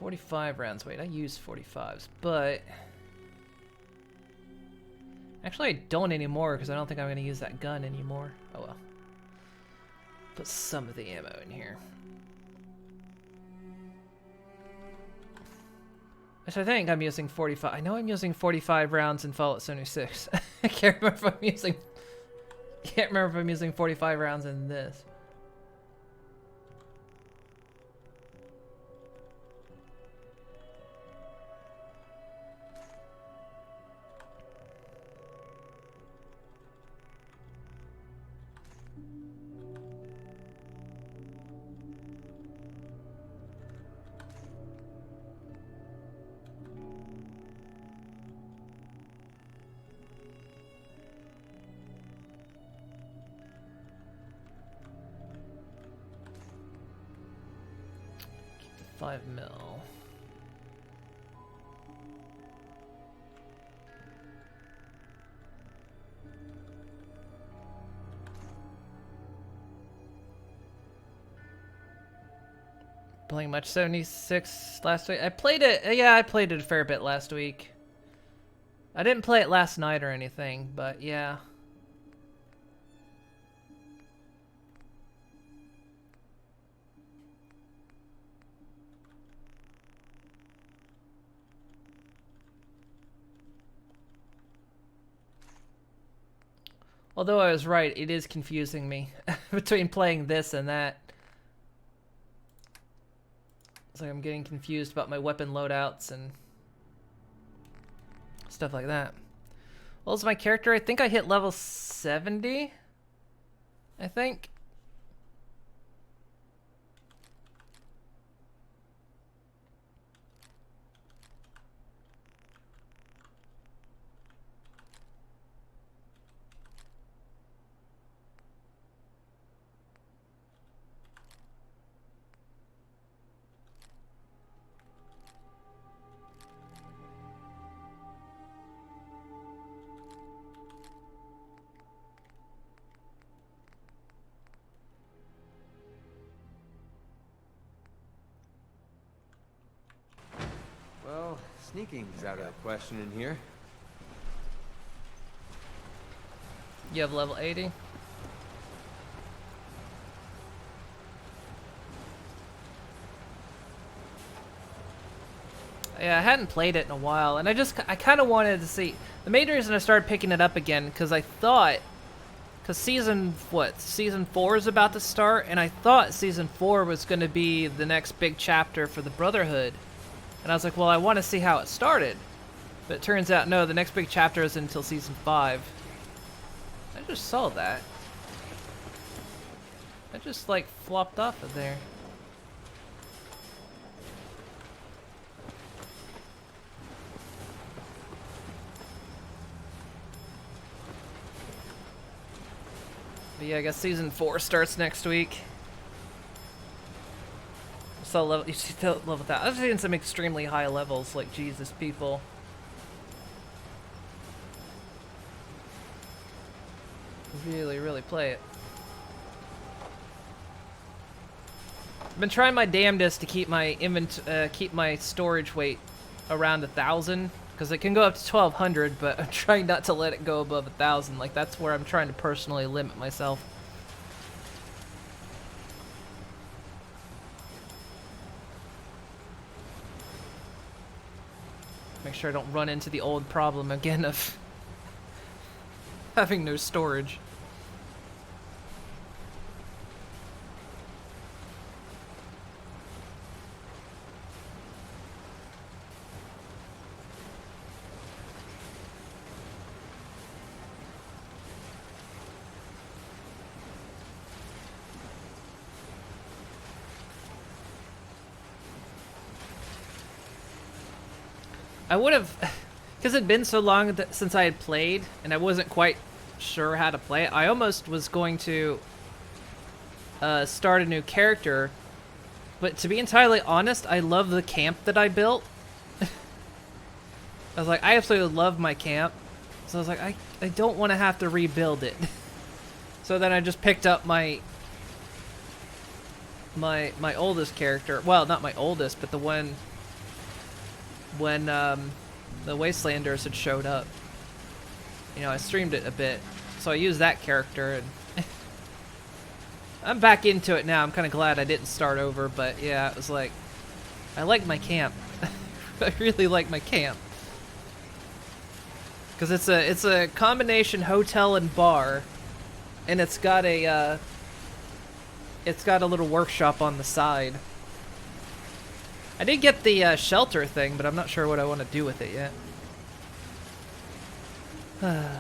.45 rounds, wait, I used 45s, but... Actually, I don't anymore because I don't think I'm going to use that gun anymore. Oh well. Put some of the ammo in here. Which I think I'm using 45. I know I'm using 45 rounds in Fallout 76. I can't remember if I'm using 45 rounds in this. Keep the 5 mil. Playing much 76 last week. I played it. Yeah, I played it a fair bit last week. I didn't play it last night or anything, but yeah. Although I was right, it is confusing me between playing this and that. It's like I'm getting confused about my weapon loadouts and stuff like that. What was my character? I think I hit level 70. I think. Well, sneaking's out of the question in here. You have level 80. Yeah, I hadn't played it in a while, and I kind of wanted to see. The main reason I started picking it up again, because I thought, because season 4 is about to start, and I thought season 4 was going to be the next big chapter for the Brotherhood. And I was like, well, I want to see how it started. But it turns out, no, the next big chapter is until season 5. I just saw that. I just, like, flopped off of there. But yeah, I guess season 4 starts next week. So level, you see the level that. I've seen some extremely high levels, like Jesus, people. Really play it. I've been trying my damnedest to keep my keep my storage weight around 1,000, because it can go up to 1,200, but I'm trying not to let it go above 1,000. Like, that's where I'm trying to personally limit myself. Make sure I don't run into the old problem again of having no storage. I would have, because it'd been so long since I had played, and I wasn't quite sure how to play it. I almost was going to start a new character, but to be entirely honest, I love the camp that I built. I was like, I absolutely love my camp, so I was like, I don't want to have to rebuild it. So then I just picked up my oldest character. Well, not my oldest, but the one when the Wastelanders had showed up. You know, I streamed it a bit, so I used that character, and I'm back into it now. I'm kind of glad I didn't start over, but yeah, it was like, I like my camp. I really like my camp. Because it's a combination hotel and bar, and it's got a little workshop on the side. I did get the shelter thing, but I'm not sure what I want to do with it yet.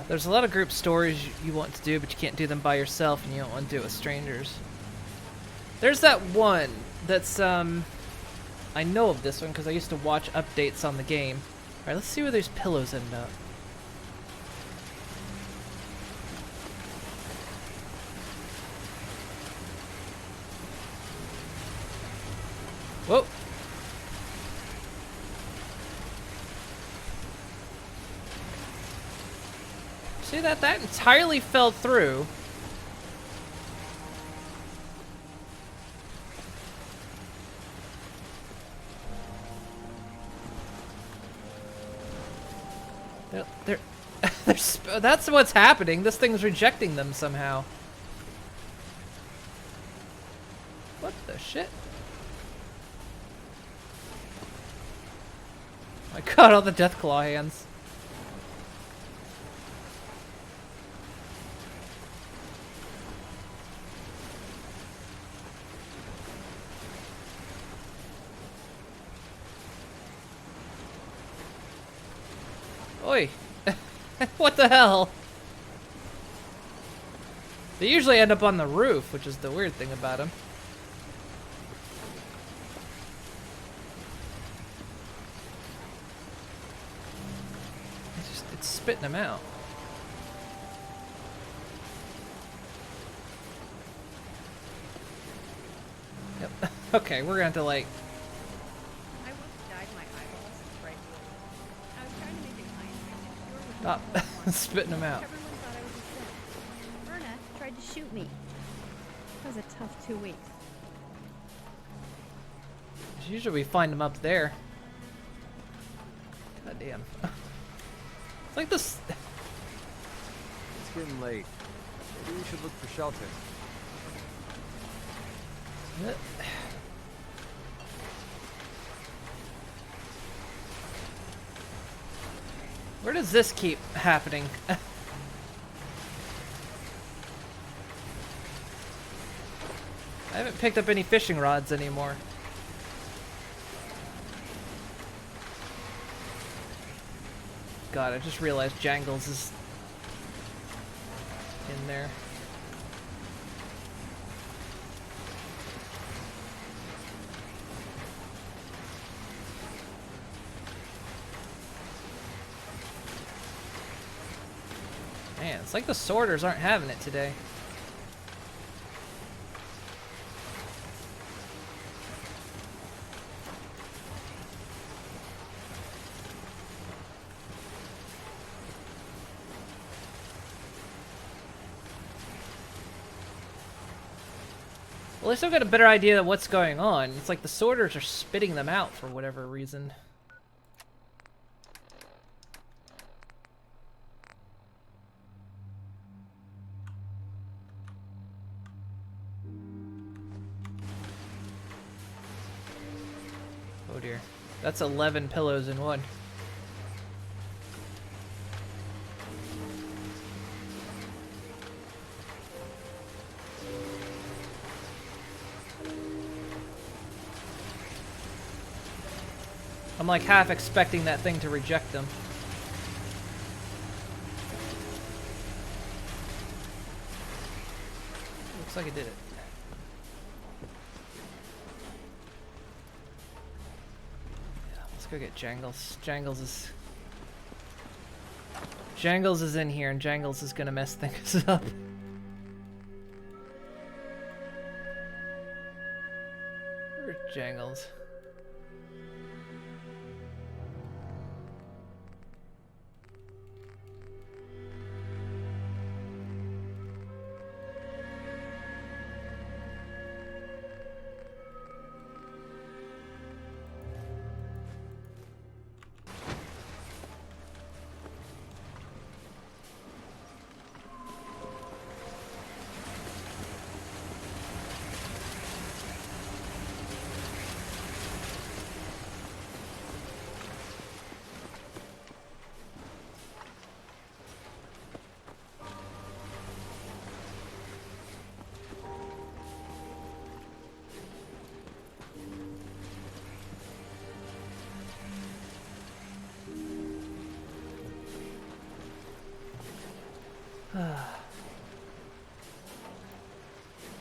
There's a lot of group stories you want to do, but you can't do them by yourself, and you don't want to do it with strangers. There's that one that's, I know of this one because I used to watch updates on the game. Alright, let's see where these pillows end up. Whoa! See that? That entirely fell through. That's what's happening. This thing's rejecting them somehow. What the shit? My god, all the Deathclaw hands. Oi! What the hell? They usually end up on the roof, which is the weird thing about them. It's spitting them out. Yep. Okay, we're gonna have to like. I once dyed my eyeballs bright blue. I was trying to make an eye infection cure with Stop Nuka-Cola Quantum. spitting them out. Everyone thought I was a simp. Myrna tried to shoot me. That was a tough 2 weeks. Usually we find them up there. God damn. It's like this. It's getting late. Maybe we should look for shelter. Where does this keep happening? I haven't picked up any fishing rods anymore. God, I just realized Jangles is in there. Man, it's like the sorters aren't having it today. Well, they still got a better idea of what's going on. It's like the sorters are spitting them out for whatever reason. Oh dear. That's 11 pillows in one. I'm like half expecting that thing to reject them. Looks like it did it. Yeah, let's go get Jangles. Jangles is in here, and Jangles is gonna mess things up. Where's Jangles?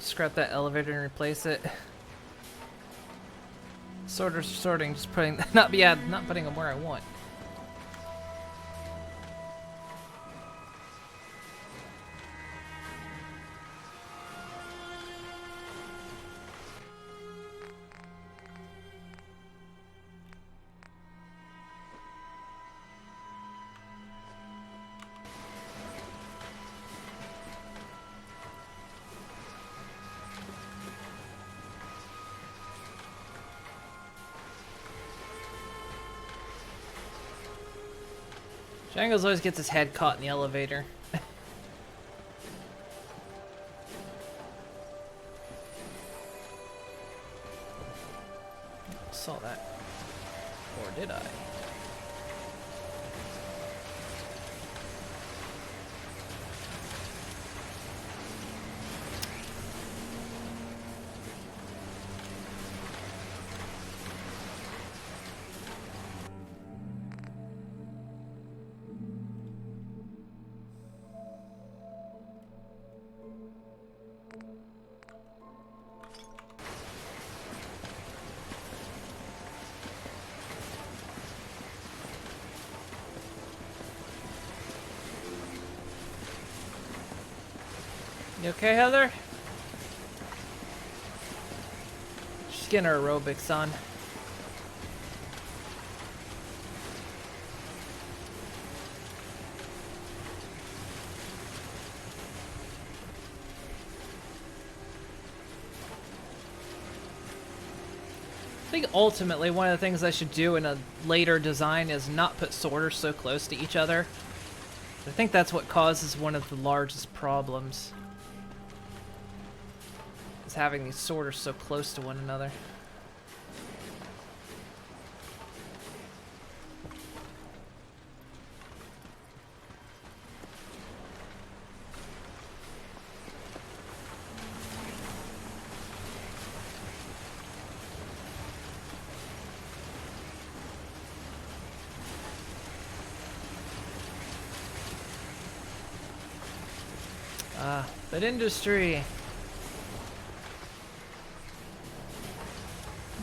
Scrap that elevator and replace it. Sorting, just putting not putting them where I want. Jangles always gets his head caught in the elevator. Saw that. Or did I? You okay, Heather? She's getting her aerobics on. I think ultimately one of the things I should do in a later design is not put sorters so close to each other. I think that's what causes one of the largest problems. Is having these sorters so close to one another. But industry.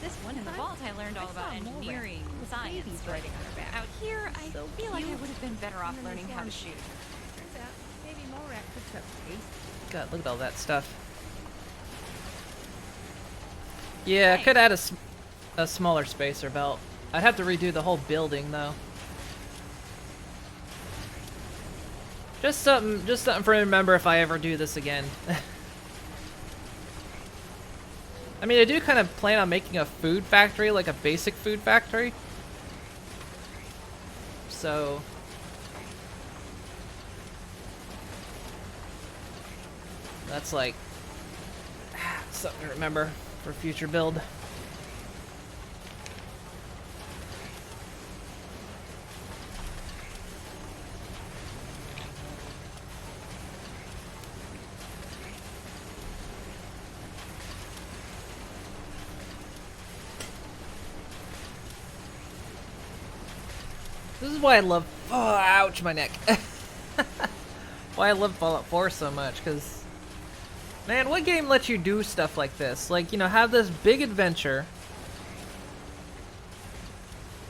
This one in the vault, I learned all about engineering, science. Writing on her back. Out here, I So feel like I cute. would have been better off And then learning this how to one. shoot. Turns out, baby Morak picks up pace. God, look at all that stuff. Yeah, I could add a smaller spacer belt. I'd have to redo the whole building though. Just something for me to remember if I ever do this again. I mean, I do kind of plan on making a food factory, like a basic food factory. So that's like something to remember for future build. This is why I love, oh, ouch, my neck. Why I love Fallout 4 so much, because, man, what game lets you do stuff like this? Like, you know, have this big adventure,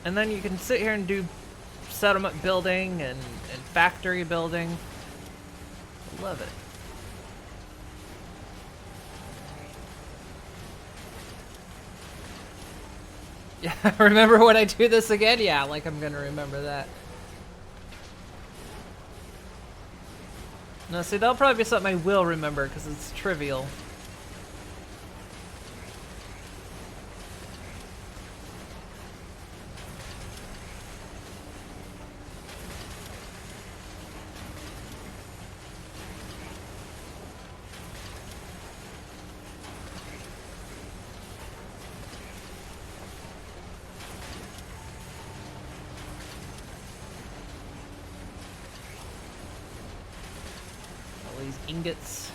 and then you can sit here and do settlement building and factory building. I love it. Yeah, remember when I do this again? Yeah, like I'm gonna remember that. No, see, that'll probably be something I will remember because it's trivial. These ingots.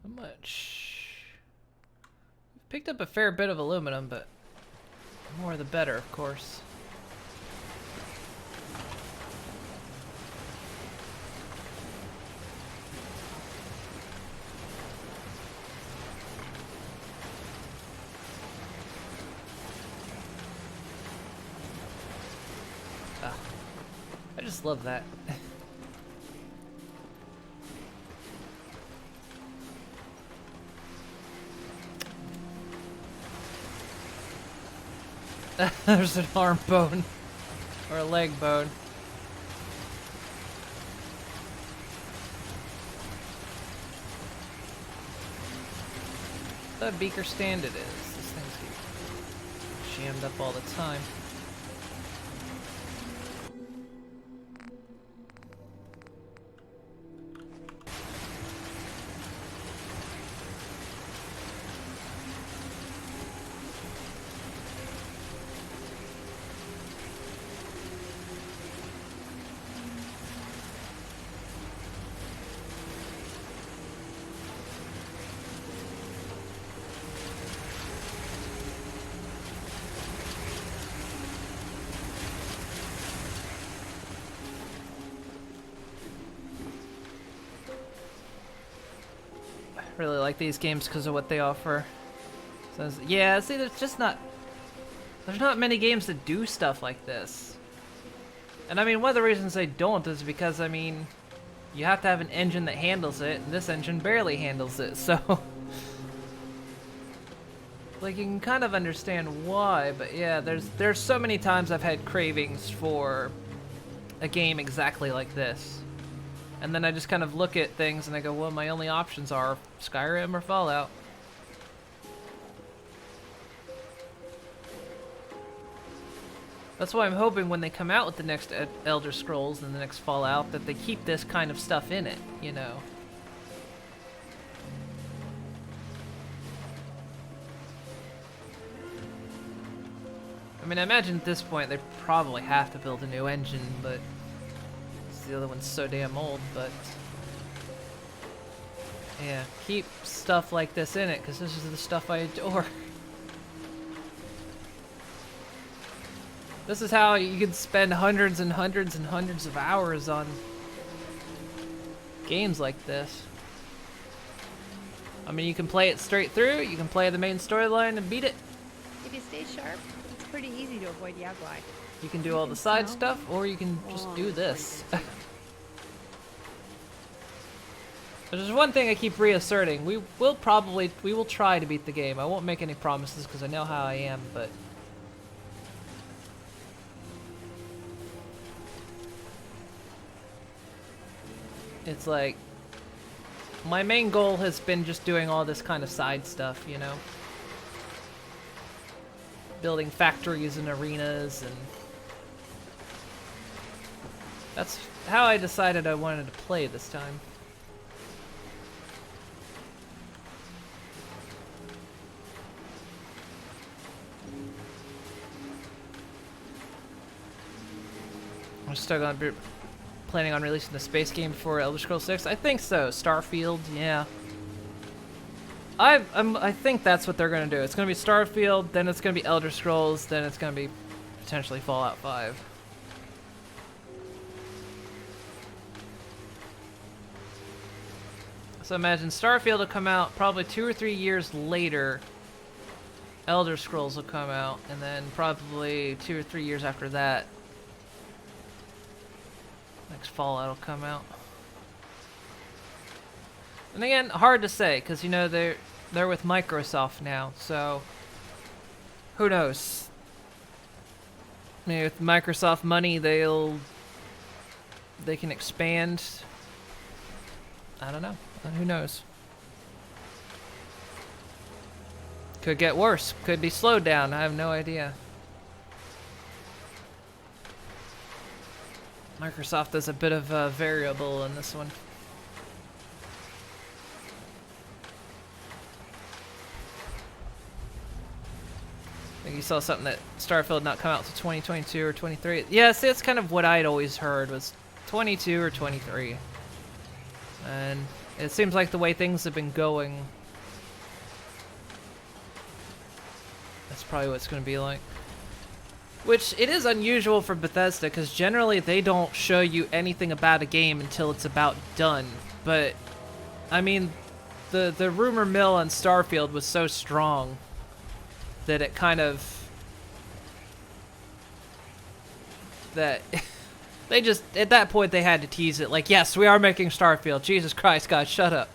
How much? We've picked up a fair bit of aluminum, but the more the better, of course. I just love that. There's an arm bone. Or a leg bone. What beaker stand it is. This thing's jammed up all the time. Really like these games because of what they offer. So, yeah, see, there's just not There's not many games that do stuff like this. And I mean, one of the reasons they don't is because, I mean, you have to have an engine that handles it, and this engine barely handles it, so... like, you can kind of understand why, but yeah, there's so many times I've had cravings for a game exactly like this. And then I just kind of look at things and I go, well, my only options are Skyrim or Fallout. That's why I'm hoping when they come out with the next Elder Scrolls and the next Fallout that they keep this kind of stuff in it, you know. I mean, I imagine at this point they probably have to build a new engine, but the other one's so damn old, but yeah, keep stuff like this in it, because this is the stuff I adore. This is how you can spend hundreds and hundreds and hundreds of hours on games like this. I mean, you can play it straight through, you can play the main storyline and beat it. If you stay sharp, it's pretty easy to avoid Yaguai. You can do all the side stuff, or you can just do this. There's one thing I keep reasserting. We will try to beat the game. I won't make any promises because I know how I am, but... it's like... my main goal has been just doing all this kind of side stuff, you know? Building factories and arenas, and... that's how I decided I wanted to play this time. I'm still gonna be planning on releasing the space game for Elder Scrolls 6. I think so. Starfield, yeah. I think that's what they're gonna do. It's gonna be Starfield, then it's gonna be Elder Scrolls, then it's gonna be potentially Fallout 5. So imagine Starfield will come out probably 2 or 3 years later. Elder Scrolls will come out, and then probably 2 or 3 years after that, next Fallout will come out. And again, hard to say, because you know they're with Microsoft now, so who knows? Maybe with Microsoft money they can expand. I don't know. Who knows? Could get worse. Could be slowed down. I have no idea. Microsoft is a bit of a variable in this one. I think you saw something that Starfield not come out to 2022 or 23. Yeah, see, that's kind of what I'd always heard was 22 or 23. And it seems like the way things have been going, that's probably what it's going to be like. Which, it is unusual for Bethesda, because generally they don't show you anything about a game until it's about done. But, I mean, the rumor mill on Starfield was so strong that it kind of... that... they just, at that point, they had to tease it. Like, yes, we are making Starfield. Jesus Christ, guys, shut up.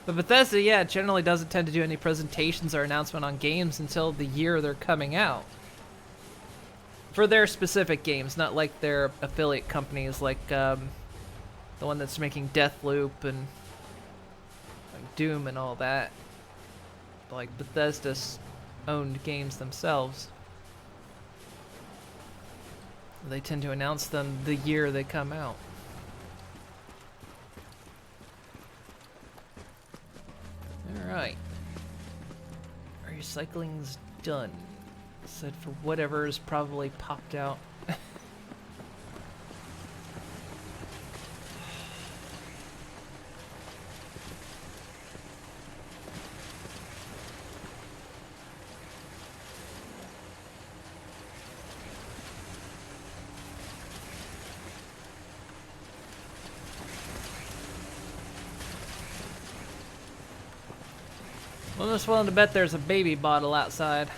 But Bethesda, yeah, generally doesn't tend to do any presentations or announcement on games until the year they're coming out. For their specific games, not like their affiliate companies, like the one that's making Deathloop and like Doom and all that. Like Bethesda's owned games themselves. They tend to announce them the year they come out. Alright. Recycling's done. Said for whatever's probably popped out. I'm just willing to bet there's a baby bottle outside.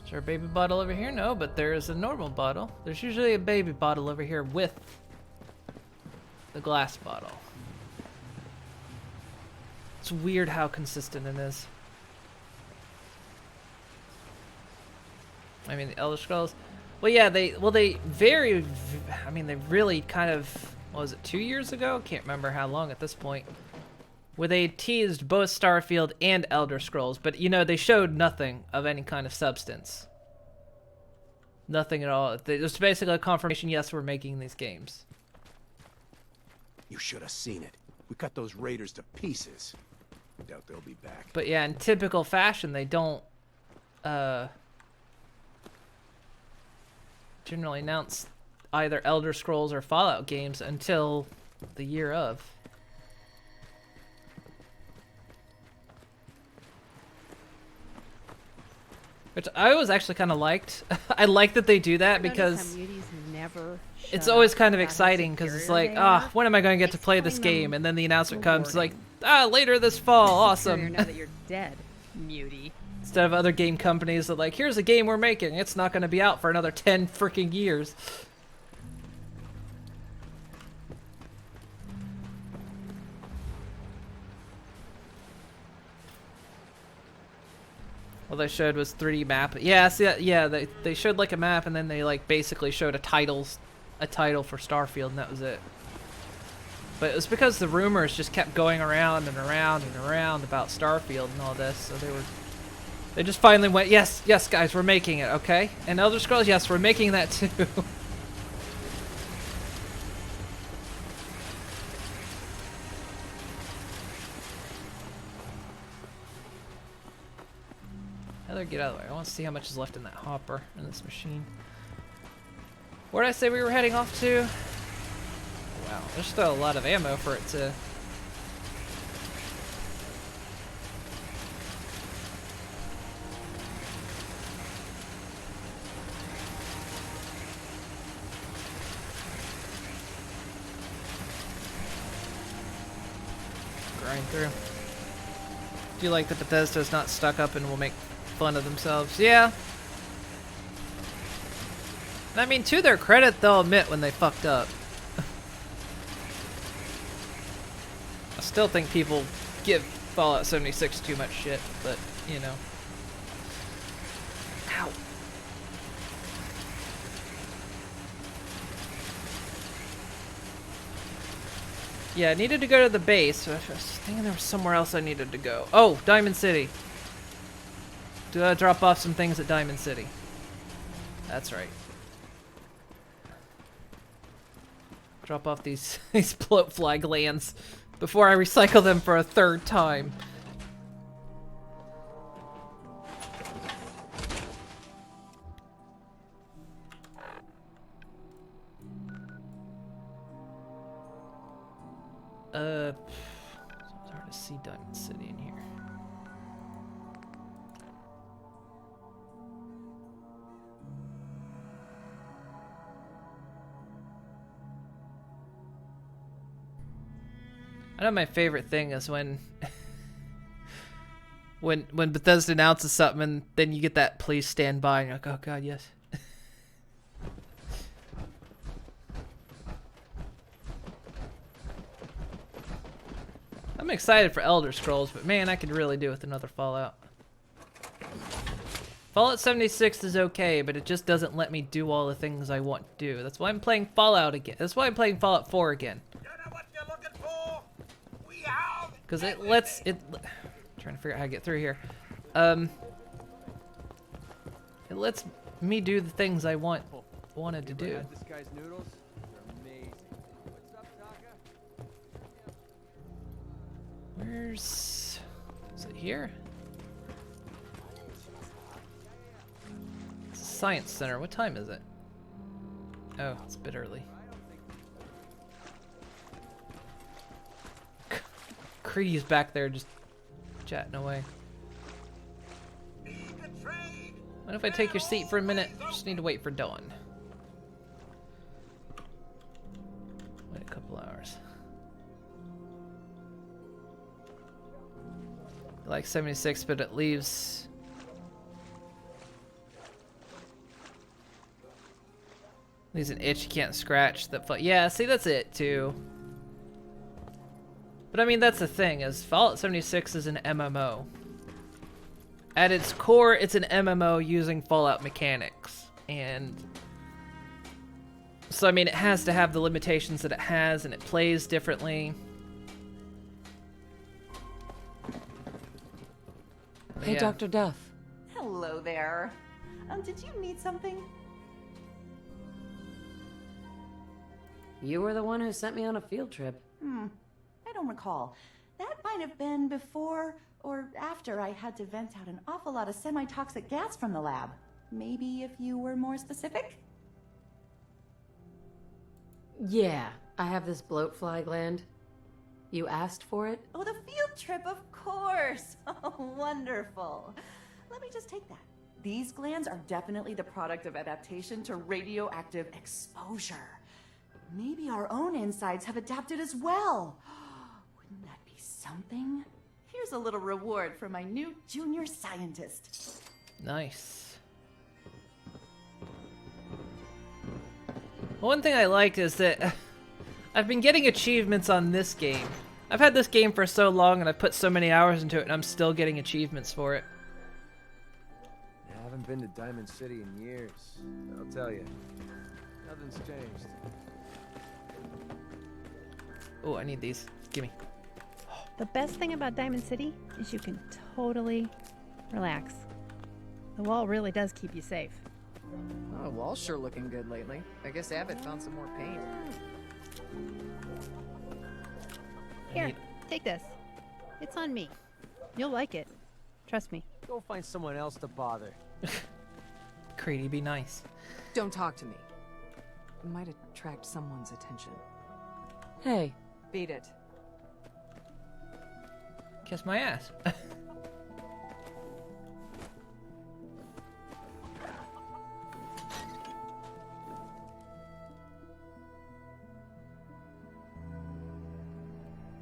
Is there a baby bottle over here? No, but there is a normal bottle. There's usually a baby bottle over here with the glass bottle. It's weird how consistent it is. I mean, the Elder Scrolls. Well, yeah, they I mean, they really kind of, what was it, 2 years ago? Can't remember how long at this point. Where they teased both Starfield and Elder Scrolls, but you know, they showed nothing of any kind of substance. Nothing at all. It was basically a confirmation, yes, we're making these games. You should have seen it. We cut those raiders to pieces. Doubt they'll be back. But yeah, in typical fashion, they don't generally announce either Elder Scrolls or Fallout games until the year of. Which I always actually kind of liked. I like that they do that because it's always kind of exciting because it's like, ah, when am I going to get to play this game? And then the announcement comes like, later this fall, awesome. Now that you're dead, Muty. Instead of other game companies that like, here's a game we're making. It's not going to be out for another 10 freaking years. All they showed was 3D map. Yeah, see, yeah, they showed like a map and then they like basically showed a title for Starfield and that was it. But it was because the rumors just kept going around and around and around about Starfield and all this, so they just finally went, yes, guys, we're making it, okay? And Elder Scrolls, yes, we're making that too. Heather, get out of the way. I want to see how much is left in that hopper in this machine. Where did I say we were heading off to? Wow, there's still a lot of ammo for it to... grind through. Do you like that Bethesda's not stuck up and will make fun of themselves? Yeah. I mean, to their credit, they'll admit when they fucked up. I still think people give Fallout 76 too much shit, but, you know. Ow. Yeah, I needed to go to the base. I was thinking there was somewhere else I needed to go. Oh, Diamond City. Do I drop off some things at Diamond City? That's right. Drop off these float flag lands before I recycle them for a third time. It's hard to see Diamond City in here. I know my favorite thing is when when Bethesda announces something and then you get that please stand by and you're like, oh god, yes. I'm excited for Elder Scrolls, but man, I could really do with another Fallout. Fallout 76 is okay, but it just doesn't let me do all the things I want to do. That's why I'm playing Fallout again. That's why I'm playing Fallout 4 again. Because it lets it. Trying to figure out how to get through here. It lets me do the things I wanted to do. This guy's noodles? They're amazing. What's up, Taka? Where's? Is it here? It's a Science Center. What time is it? Oh, it's a bit early. Creedy's back there just chatting away. What if I take your seat for a minute? Just need to wait for dawn. Wait a couple hours. I like 76, but it leaves There's an itch you can't scratch. Yeah, see, that's it too. But I mean, that's the thing, is Fallout 76 is an MMO. At its core, it's an MMO using Fallout mechanics. And so, I mean, it has to have the limitations that it has, and it plays differently. Hey, Yeah. Dr. Duff. Hello there. Did you need something? You were the one who sent me on a field trip. I don't recall. That might have been before or after I had to vent out an awful lot of semi-toxic gas from the lab. Maybe if you were more specific? Yeah, I have this bloatfly gland. You asked for it? Oh, the field trip, of course. Oh, wonderful. Let me just take that. These glands are definitely the product of adaptation to radioactive exposure. Maybe our own insides have adapted as well. Wouldn't that be something? Here's a little reward for my new junior scientist. Nice. One thing I like is that I've been getting achievements on this game. I've had this game for so long and I've put so many hours into it and I'm still getting achievements for it. I haven't been to Diamond City in years. I'll tell you, nothing's changed. Oh, I need these. Gimme. The best thing about Diamond City is you can totally relax. The wall really does keep you safe. Oh, the wall's sure looking good lately. I guess Abbott found some more paint. Here, take this. It's on me. You'll like it. Trust me. Go find someone else to bother. Creedy, be nice. Don't talk to me. It might attract someone's attention. Hey. Beat it. Kiss my ass.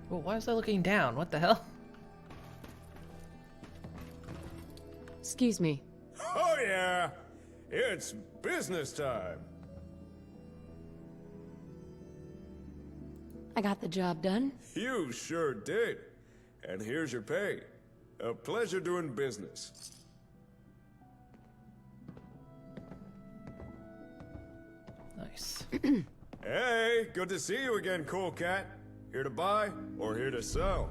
Well, why was I looking down? What the hell? Excuse me. Oh yeah, it's business time. I got the job done. You sure did. And here's your pay. A pleasure doing business. Nice. Hey, good to see you again, Cool Cat. Here to buy or here to sell?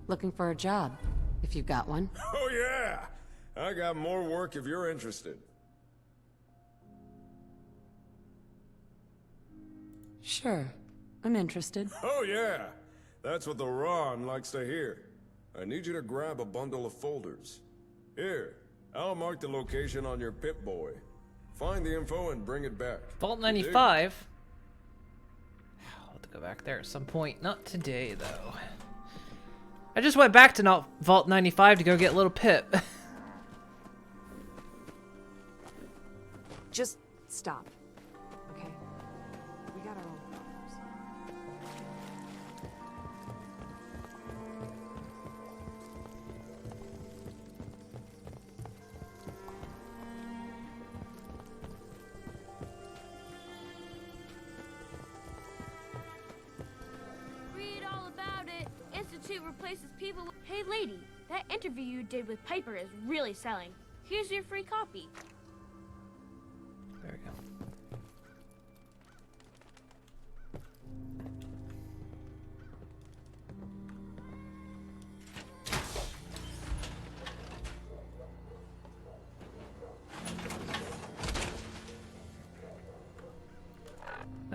Looking for a job, if you've got one. Oh yeah! I got more work if you're interested. Sure, I'm interested. Oh yeah! That's what the Ron likes to hear. I need you to grab a bundle of folders. Here, I'll mark the location on your Pip-Boy. Find the info and bring it back. Vault 95? I'll have to go back there at some point. Not today, though. I just went back to Vault 95 to go get little Pip. Just stop. Okay? We got our own problems. Read all about it. Institute replaces people with... Hey, lady, that interview you did with Piper is really selling. Here's your free copy. There we go.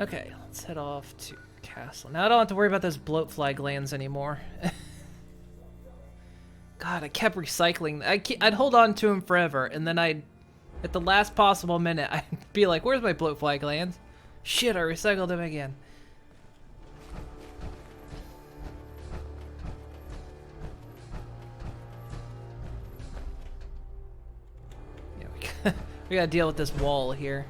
Okay, let's head off to Castle. Now I don't have to worry about those bloatfly glands anymore. God, I kept recycling. I'd hold on to them forever, and then at the last possible minute, I'd be like, where's my bloatfly glands? Shit, I recycled them again. Yeah, we gotta deal with this wall here.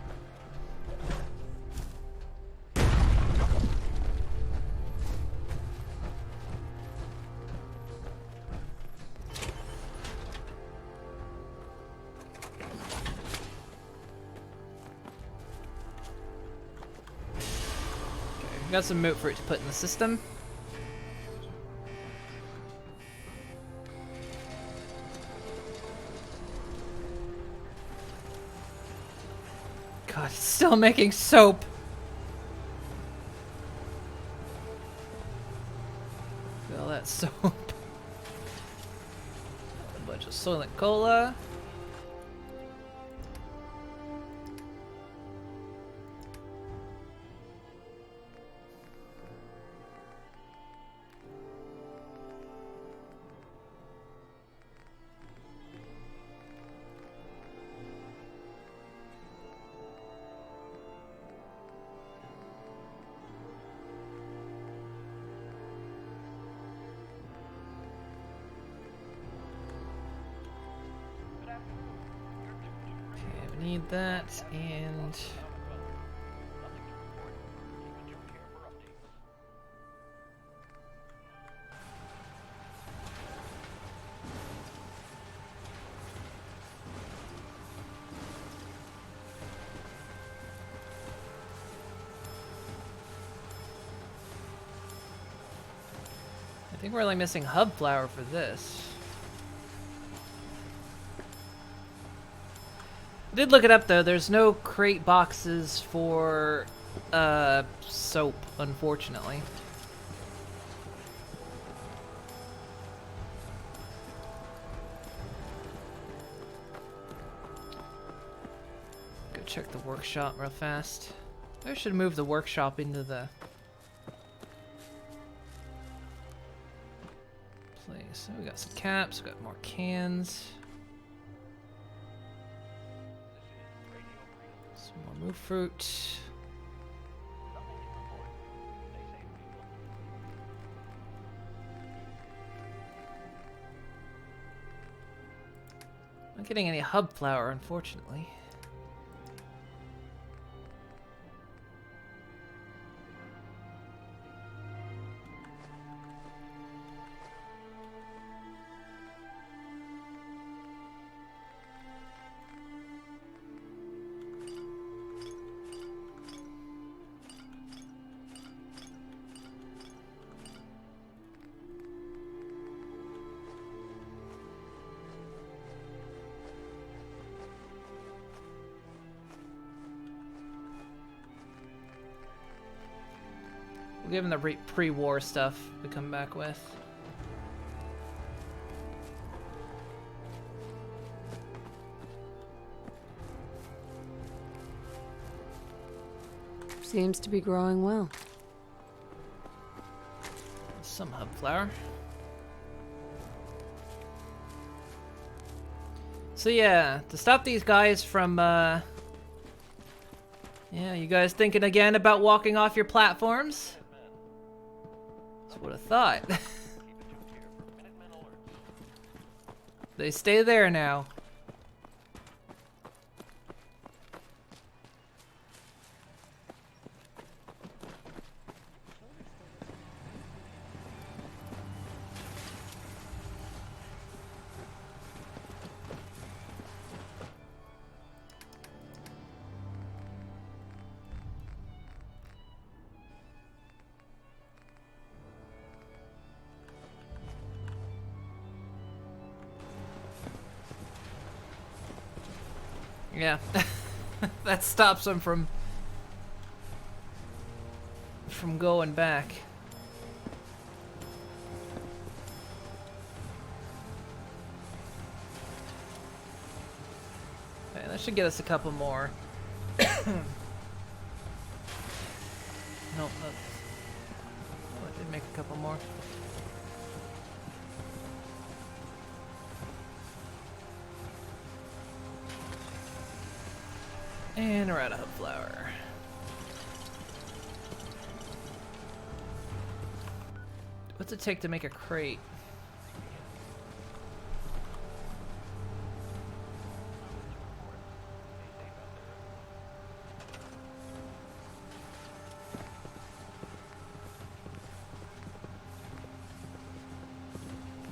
got some moot fruit to put in the system. God, it's still making soap. All that soap. A bunch of Soylent Cola. Need that, and I think we're only missing hub flower for this. Did look it up though. There's no crate boxes for soap, unfortunately. Go check the workshop real fast. I should move the workshop into the place. So we got some caps, we got more cans. More fruit. Not getting any hub flower, unfortunately. We'll give him the pre-war stuff we come back with. Seems to be growing well. Some hub flower. So yeah, to stop these guys from yeah, you guys thinking again about walking off your platforms? That's what I thought. They stay there now. Yeah, that stops them from going back. Okay, that should get us a couple more. Nope. Oh, it did make a couple more. And we're out of hub flower. What's it take to make a crate?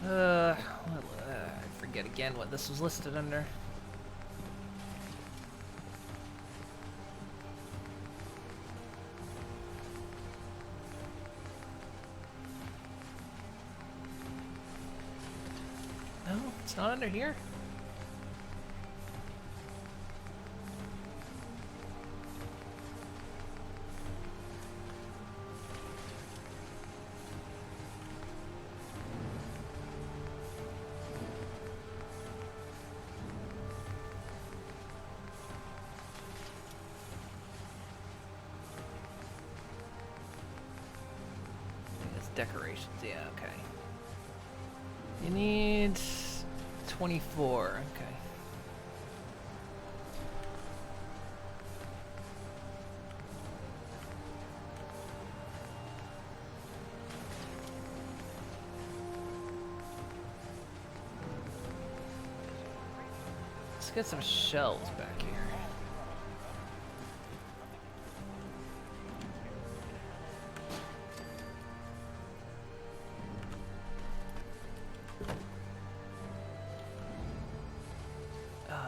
I forget again what this was listed under. It's not under here? Decorations, yeah, okay. You need 24, okay. Let's get some shells back here.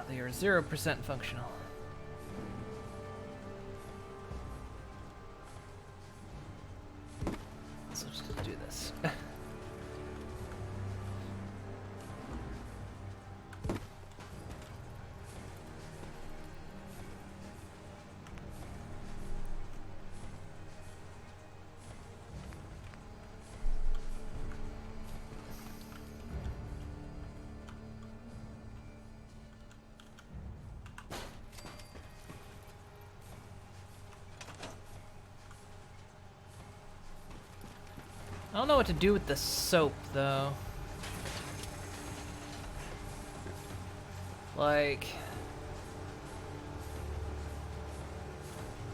They are 0% functional. So let's just do this. I don't know what to do with the soap, though. Like,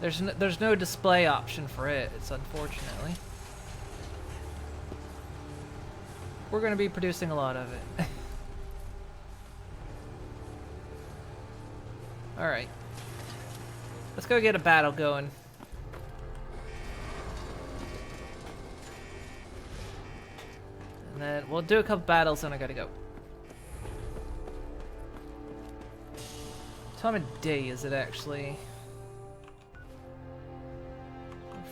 there's no display option for it. It's unfortunately. We're gonna be producing a lot of it. All right, let's go get a battle going. And then we'll do a couple battles and I gotta go. What time of day is it actually?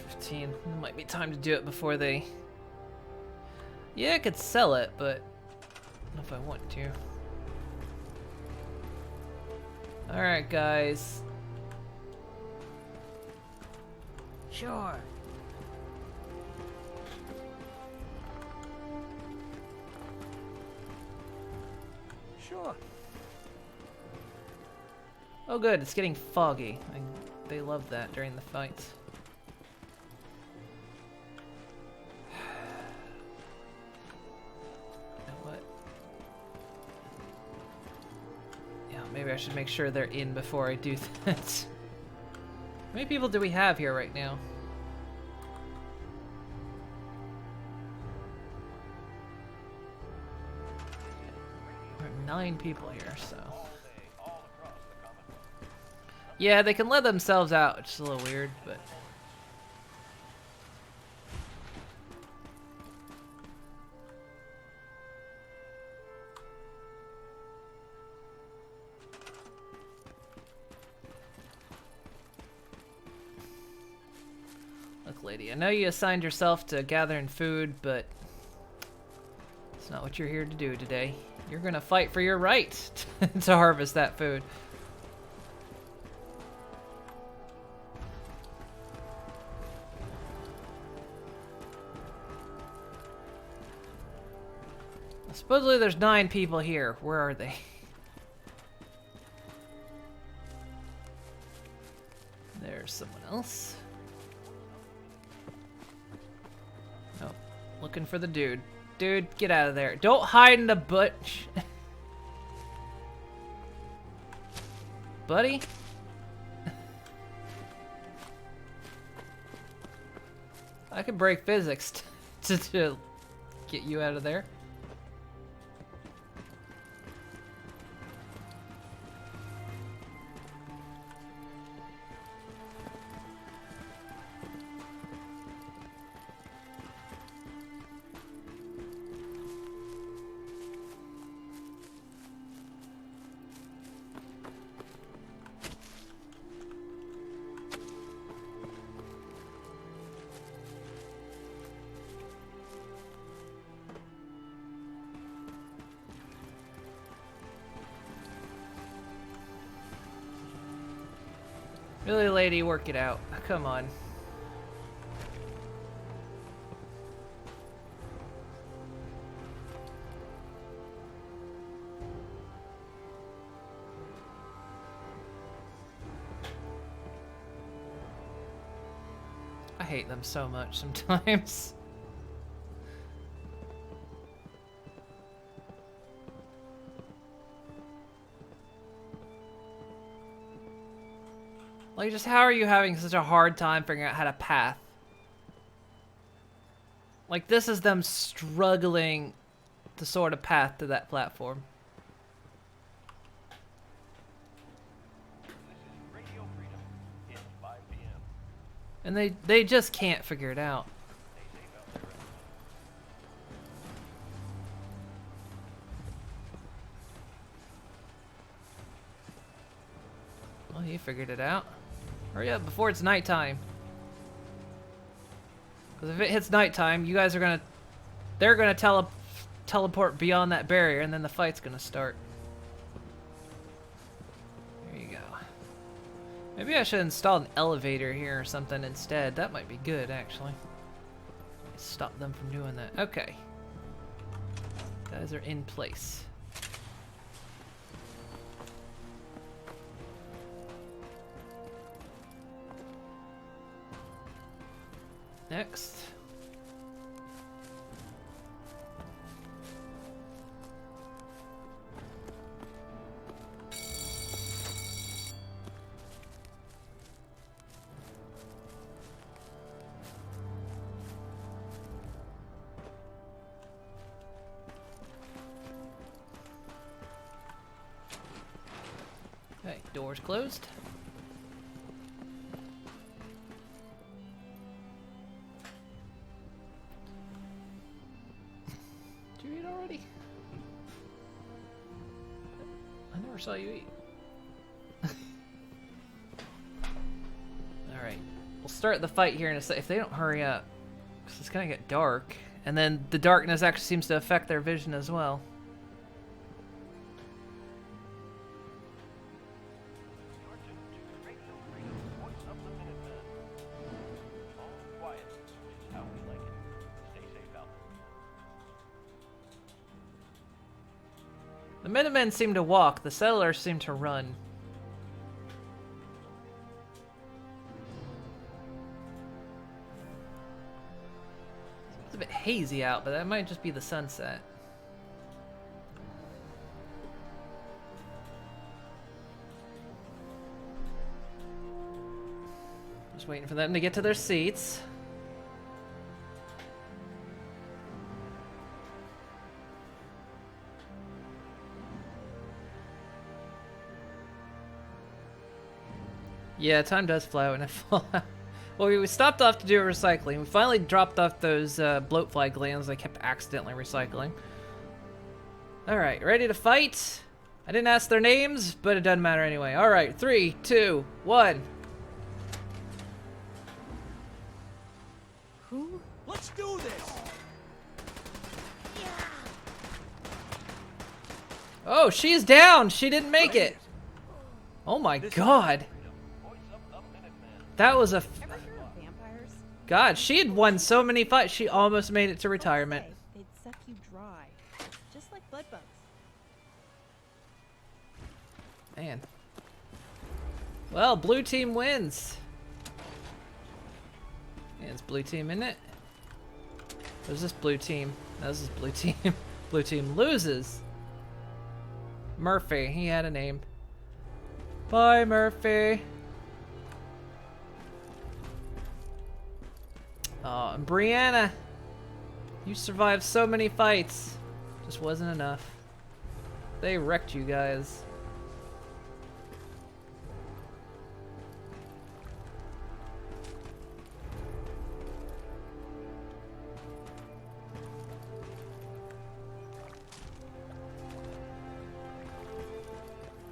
15. It might be time to do it before they... Yeah, I could sell it, but I don't know if I want to. Alright, guys. Sure. Sure. Oh good, it's getting foggy. They love that during the fights. You know what? Yeah, maybe I should make sure they're in before I do that. How many people do we have here right now? There are 9 people here, so... Yeah, they can let themselves out, which is a little weird, but... Look, lady, I know you assigned yourself to gathering food, but... it's not what you're here to do today. You're gonna fight for your right to harvest that food. Supposedly there's 9 people here. Where are they? There's someone else. Oh, looking for the dude. Dude, get out of there. Don't hide in the bush. Buddy? I could break physics to get you out of there. Really, lady, work it out. Come on. I hate them so much sometimes. Like, just how are you having such a hard time figuring out how to path? Like, this is them struggling to sort of path to that platform. And they just can't figure it out. Well, you figured it out. Hurry up before it's nighttime. Because if it hits nighttime, you guys are they're gonna teleport beyond that barrier, and then the fight's gonna start. There you go. Maybe I should install an elevator here or something instead. That might be good, actually. Stop them from doing that. Okay. Guys are in place. Next. Okay, doors closed. Did you eat already? I never saw you eat. Alright, we'll start the fight here in a sec. If they don't hurry up, because it's gonna get dark, and then the darkness actually seems to affect their vision as well. The Minutemen seem to walk, the settlers seem to run. It's a bit hazy out, but that might just be the sunset. Just waiting for them to get to their seats. Yeah, time does fly when I fall out. Well, we stopped off to do recycling. We finally dropped off those bloatfly glands I kept accidentally recycling. Alright, ready to fight? I didn't ask their names, but it doesn't matter anyway. Alright, 3, 2, 1. Who? Let's do this! Oh, she's down! She didn't make it! Oh my god! That was a... God, she had won so many fights, she almost made it to retirement. They'd suck you dry, just like blood bugs. Man. Well, blue team wins. Yeah, it's blue team, isn't it? Who's this blue team? No, this is blue team. Blue team loses. Murphy, he had a name. Bye, Murphy. Oh, and Brianna, you survived so many fights. Just wasn't enough. They wrecked you guys.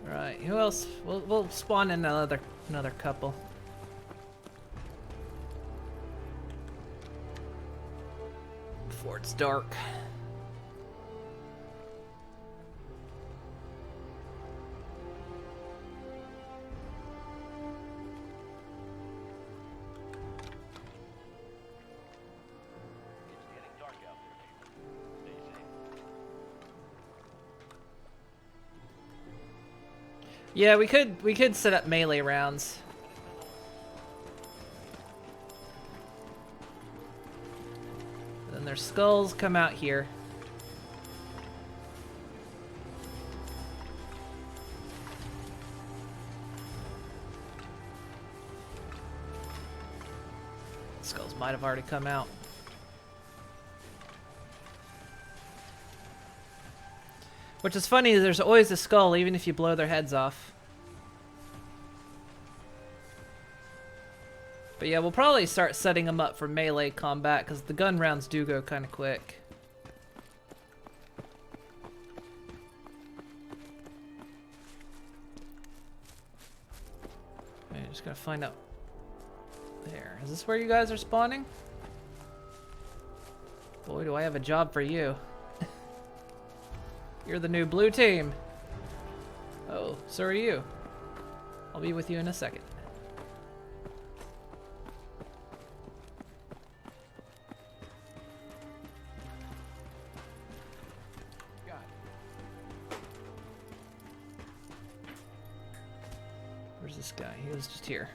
All right, who else? We'll spawn in another couple. Before it's dark. Yeah, we could set up melee rounds. Then their skulls come out here. Skulls might have already come out. Which is funny, there's always a skull even if you blow their heads off. But yeah, we'll probably start setting them up for melee combat because the gun rounds do go kind of quick. I'm just gotta find out. There. Is this where you guys are spawning? Boy, do I have a job for you. You're the new blue team. Oh, so are you. I'll be with you in a second. Where's this guy? He was just here.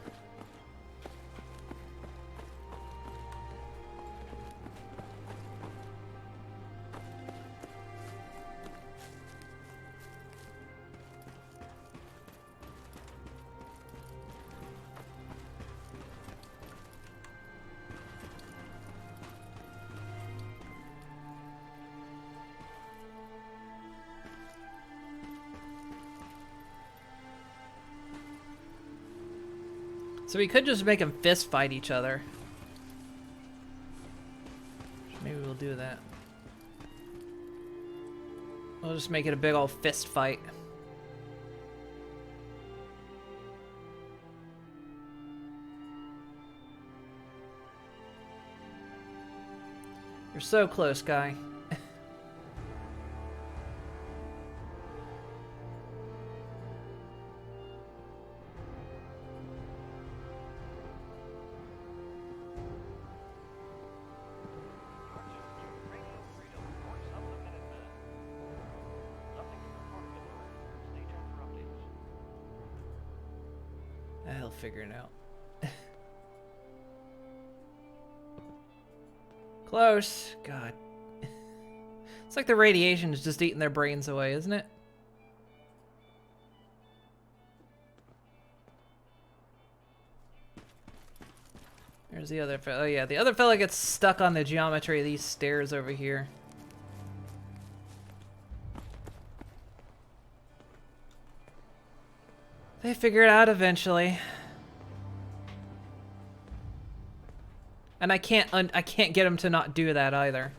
So we could just make them fist fight each other. Maybe we'll do that. We'll just make it a big old fist fight. You're so close, guy. He'll figure it out. Close. God. It's like the radiation is just eating their brains away, isn't it? There's the other fellow. Oh yeah, the other fellow gets stuck on the geometry of these stairs over here. They figure it out eventually. And I can't get him to not do that either.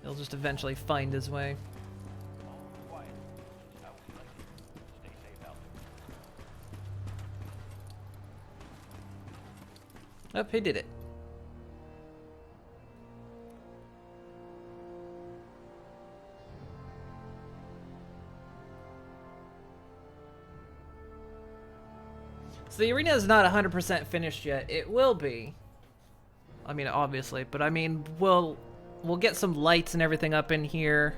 He'll just eventually find his way. Oh, he did it. So the arena is not 100% finished yet. It will be. I mean, obviously, but I mean, we'll get some lights and everything up in here.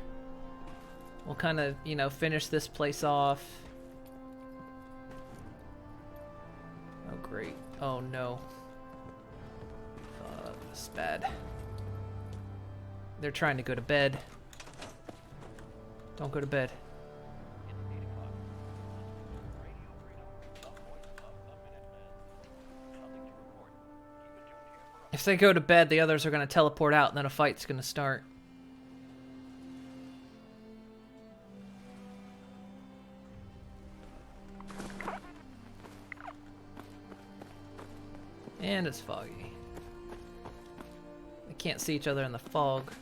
We'll kind of, you know, finish this place off. Oh, great. Oh, no. This is bad. They're trying to go to bed. Don't go to bed. If they go to bed, the others are going to teleport out, and then a fight's going to start. And it's foggy. They can't see each other in the fog.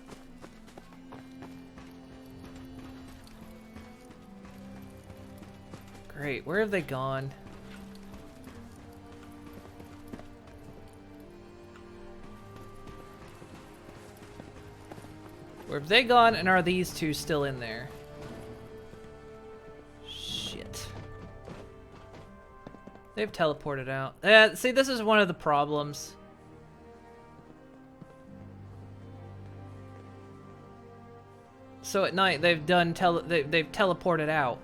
Great, where have they gone? Where have they gone, and are these two still in there? Shit. They've teleported out. See, this is one of the problems. So at night, they've teleported out.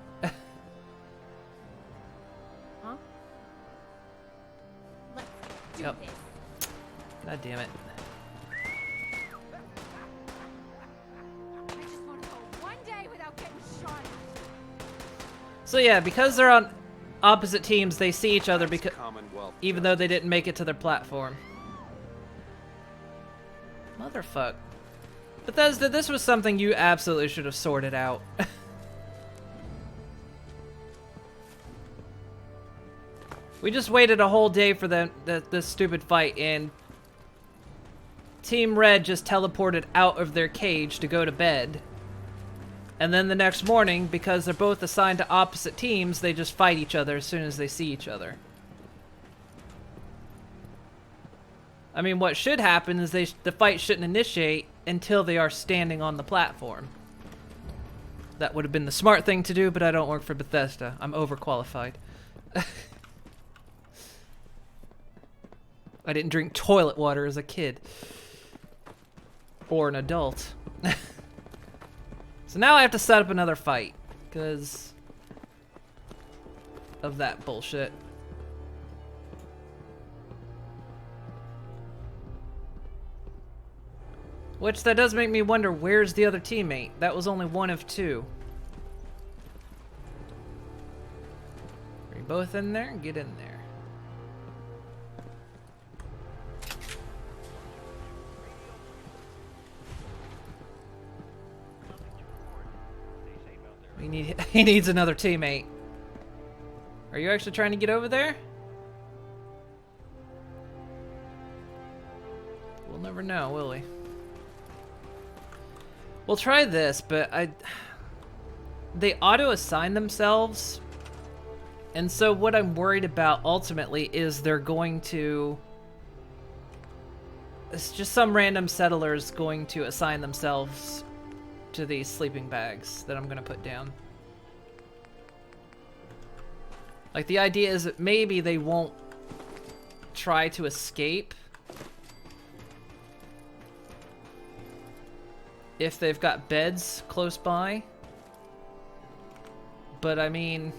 Yep. God damn it. I just want to go one day without getting shot at. So yeah, because they're on opposite teams, they see each other because even though they didn't make it to their platform. Motherfuck. Bethesda, this was something you absolutely should have sorted out. We just waited a whole day for this stupid fight, and Team Red just teleported out of their cage to go to bed. And then the next morning, because they're both assigned to opposite teams, they just fight each other as soon as they see each other. I mean, what should happen is the fight shouldn't initiate until they are standing on the platform. That would have been the smart thing to do, but I don't work for Bethesda. I'm overqualified. I didn't drink toilet water as a kid. Or an adult. So now I have to set up another fight. Because of that bullshit. Which, that does make me wonder, where's the other teammate? That was only one of two. Are you both in there? Get in there. He needs another teammate. Are you actually trying to get over there? We'll never know, will we? We'll try this, but they auto-assign themselves. And so what I'm worried about ultimately is they're going to... It's just some random settlers going to assign themselves to these sleeping bags that I'm going to put down. Like, the idea is that maybe they won't try to escape if they've got beds close by. But, I mean,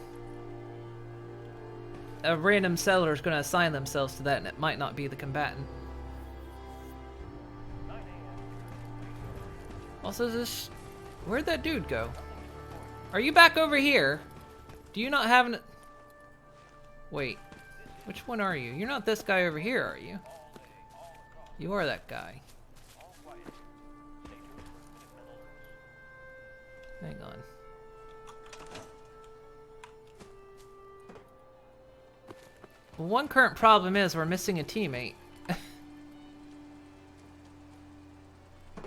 a random settler is going to assign themselves to that, and it might not be the combatant. Also, this... Where'd that dude go? Are you back over here? Do you not have an... Wait. Which one are you? You're not this guy over here, are you? You are that guy. Hang on. Well, one current problem is we're missing a teammate.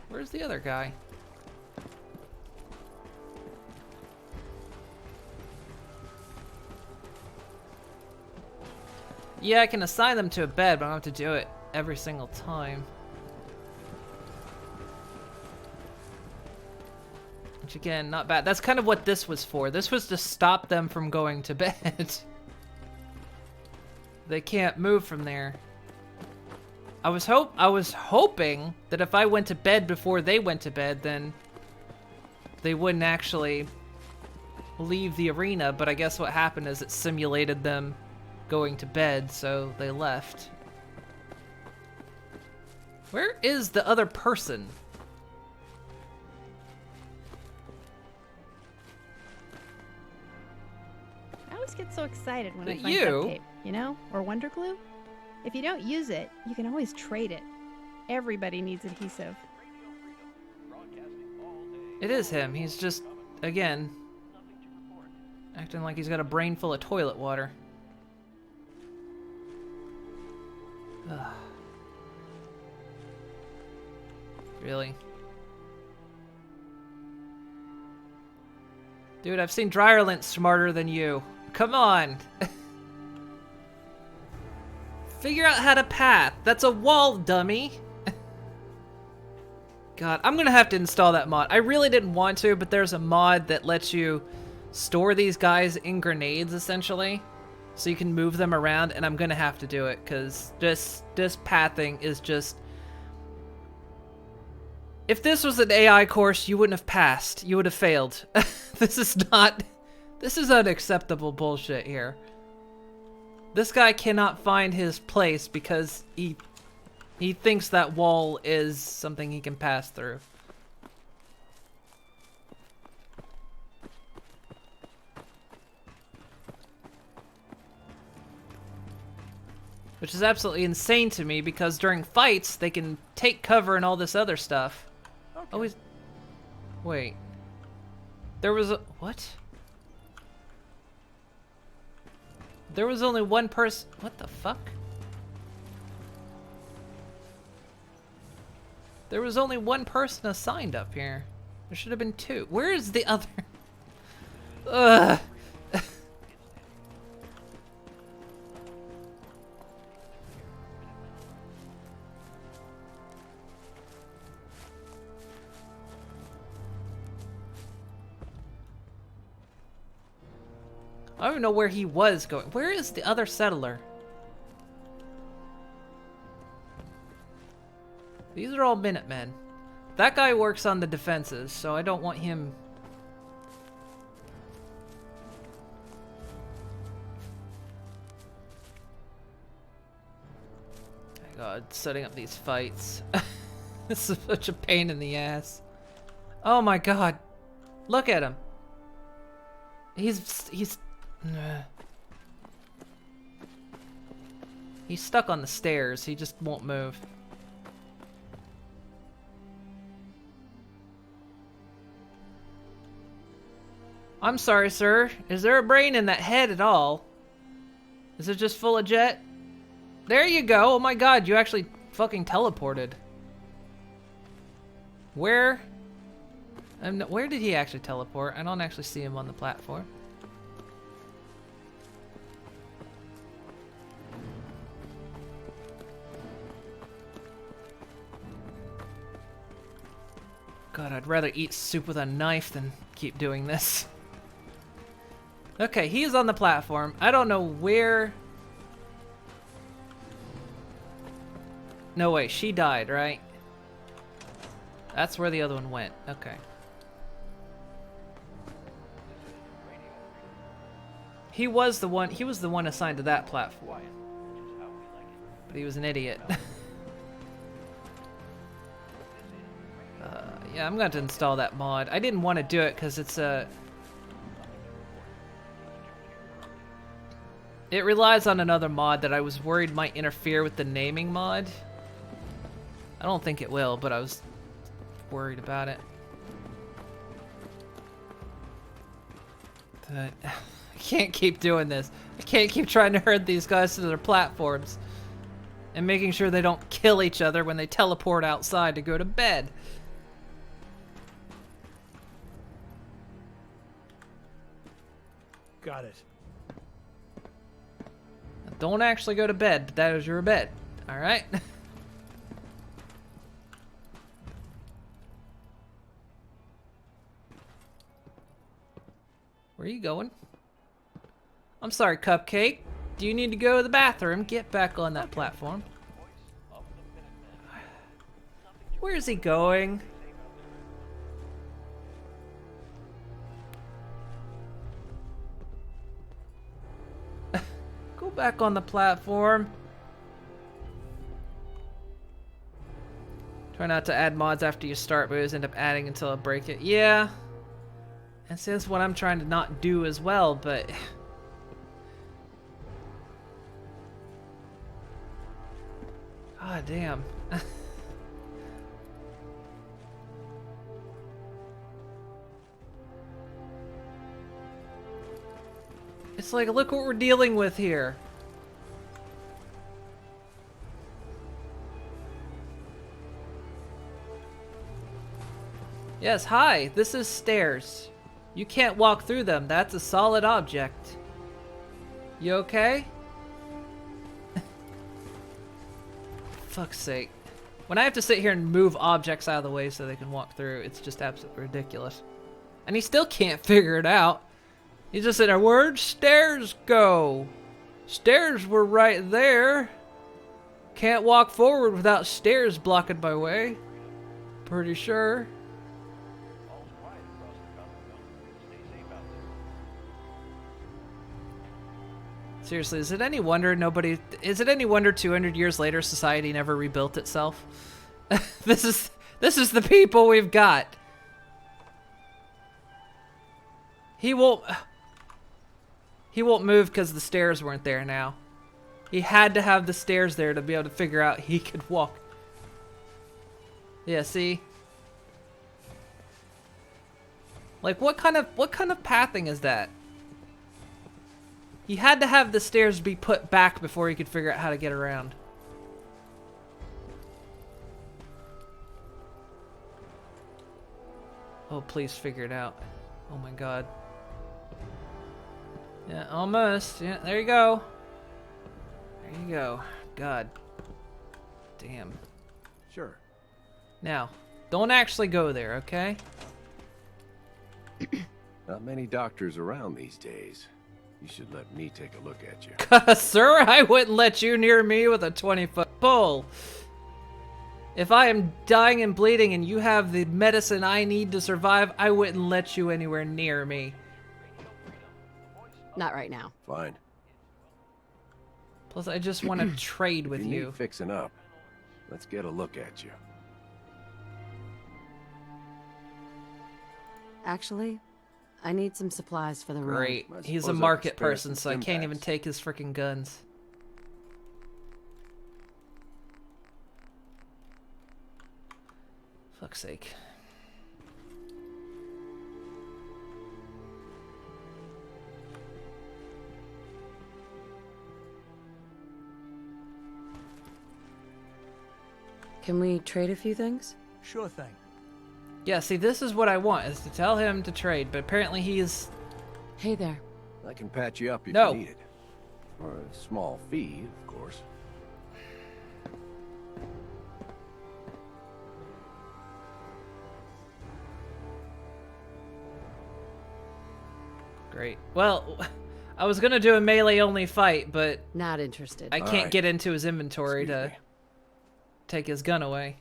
Where's the other guy? Yeah, I can assign them to a bed, but I don't have to do it every single time. Which, again, not bad. That's kind of what this was for. This was to stop them from going to bed. They can't move from there. I was hoping that if I went to bed before they went to bed, then they wouldn't actually leave the arena, but I guess what happened is it simulated them going to bed, so they left. Where is the other person? I always get so excited when I find duct tape, you know? Or Wonder Glue. If you don't use it, you can always trade it. Everybody needs adhesive. It is him. He's just, again, acting like he's got a brain full of toilet water. Ugh. Really? Dude, I've seen dryer lint smarter than you. Come on! Figure out how to path. That's a wall, dummy! God, I'm gonna have to install that mod. I really didn't want to, but there's a mod that lets you store these guys in grenades, essentially. So you can move them around, and I'm gonna have to do it, because this pathing is just... If this was an AI course, you wouldn't have passed. You would have failed. This is unacceptable bullshit here. This guy cannot find his place because he thinks that wall is something he can pass through. Which is absolutely insane to me because during fights they can take cover and all this other stuff. Okay. Always. Wait. There was a what? There was only one person. What the fuck? There was only one person assigned up here. There should have been two. Where is the other? Ugh. I don't even know where he was going. Where is the other settler? These are all Minutemen. That guy works on the defenses, so I don't want him... My God, setting up these fights. This is such a pain in the ass. Oh my God. Look at him. He's stuck on the stairs. He just won't move. I'm sorry, sir. Is there a brain in that head at all? Is it just full of jet? There you go. Oh my God, you actually fucking teleported. Where? Where did he actually teleport? I don't actually see him on the platform. God, I'd rather eat soup with a knife than keep doing this. Okay, he's on the platform. I don't know where... No way, she died, right? That's where the other one went. Okay. He was the one assigned to that platform. But he was an idiot. Yeah, I'm going to install that mod. I didn't want to do it because it's a... It relies on another mod that I was worried might interfere with the naming mod. I don't think it will, but I was worried about it. I can't keep doing this. I can't keep trying to herd these guys to their platforms and making sure they don't kill each other when they teleport outside to go to bed. Got it. Don't actually go to bed, but that is your bed. Alright? Where are you going? I'm sorry, Cupcake. Do you need to go to the bathroom? Get back on that platform. Where is he going? Go back on the platform. Try not to add mods after you start, but always end up adding until I break it. Yeah. And see, that's what I'm trying to not do as well, but... God damn. It's like, look what we're dealing with here. Yes, hi, this is stairs. You can't walk through them. That's a solid object. You okay? Fuck's sake. When I have to sit here and move objects out of the way so they can walk through, it's just absolutely ridiculous. And he still can't figure it out. He's just sitting there, where'd stairs go? Stairs were right there. Can't walk forward without stairs blocking my way. Pretty sure. Seriously, is it any wonder 200 years later society never rebuilt itself? This is the people we've got. He won't move because the stairs weren't there now. He had to have the stairs there to be able to figure out he could walk. Yeah, see? Like what kind of pathing is that? He had to have the stairs be put back before he could figure out how to get around. Oh, please figure it out. Oh my god. Yeah, almost. Yeah, there you go. There you go. God. Damn. Sure. Now, don't actually go there, okay? Not many doctors around these days. You should let me take a look at you. Sir, I wouldn't let you near me with a 20-foot pole. If I am dying and bleeding and you have the medicine I need to survive, I wouldn't let you anywhere near me. Not right now. Fine. Plus, I just want to trade with If you you. need fixing up, let's get a look at you. Actually, I need some supplies for the room. Great. I He's a suppose I could market spare person, so some I can't even Stimpaks. take his freaking guns. Fuck's sake. Can we trade a few things? Sure thing. Yeah, see, this is what I want, is to tell him to trade, but apparently he's... Hey there. I can patch you up if No. you need it. For a small fee, of course. Great. Well, I was gonna do a melee-only fight, but... Not interested. I can't get into his inventory Excuse to me. take his gun away.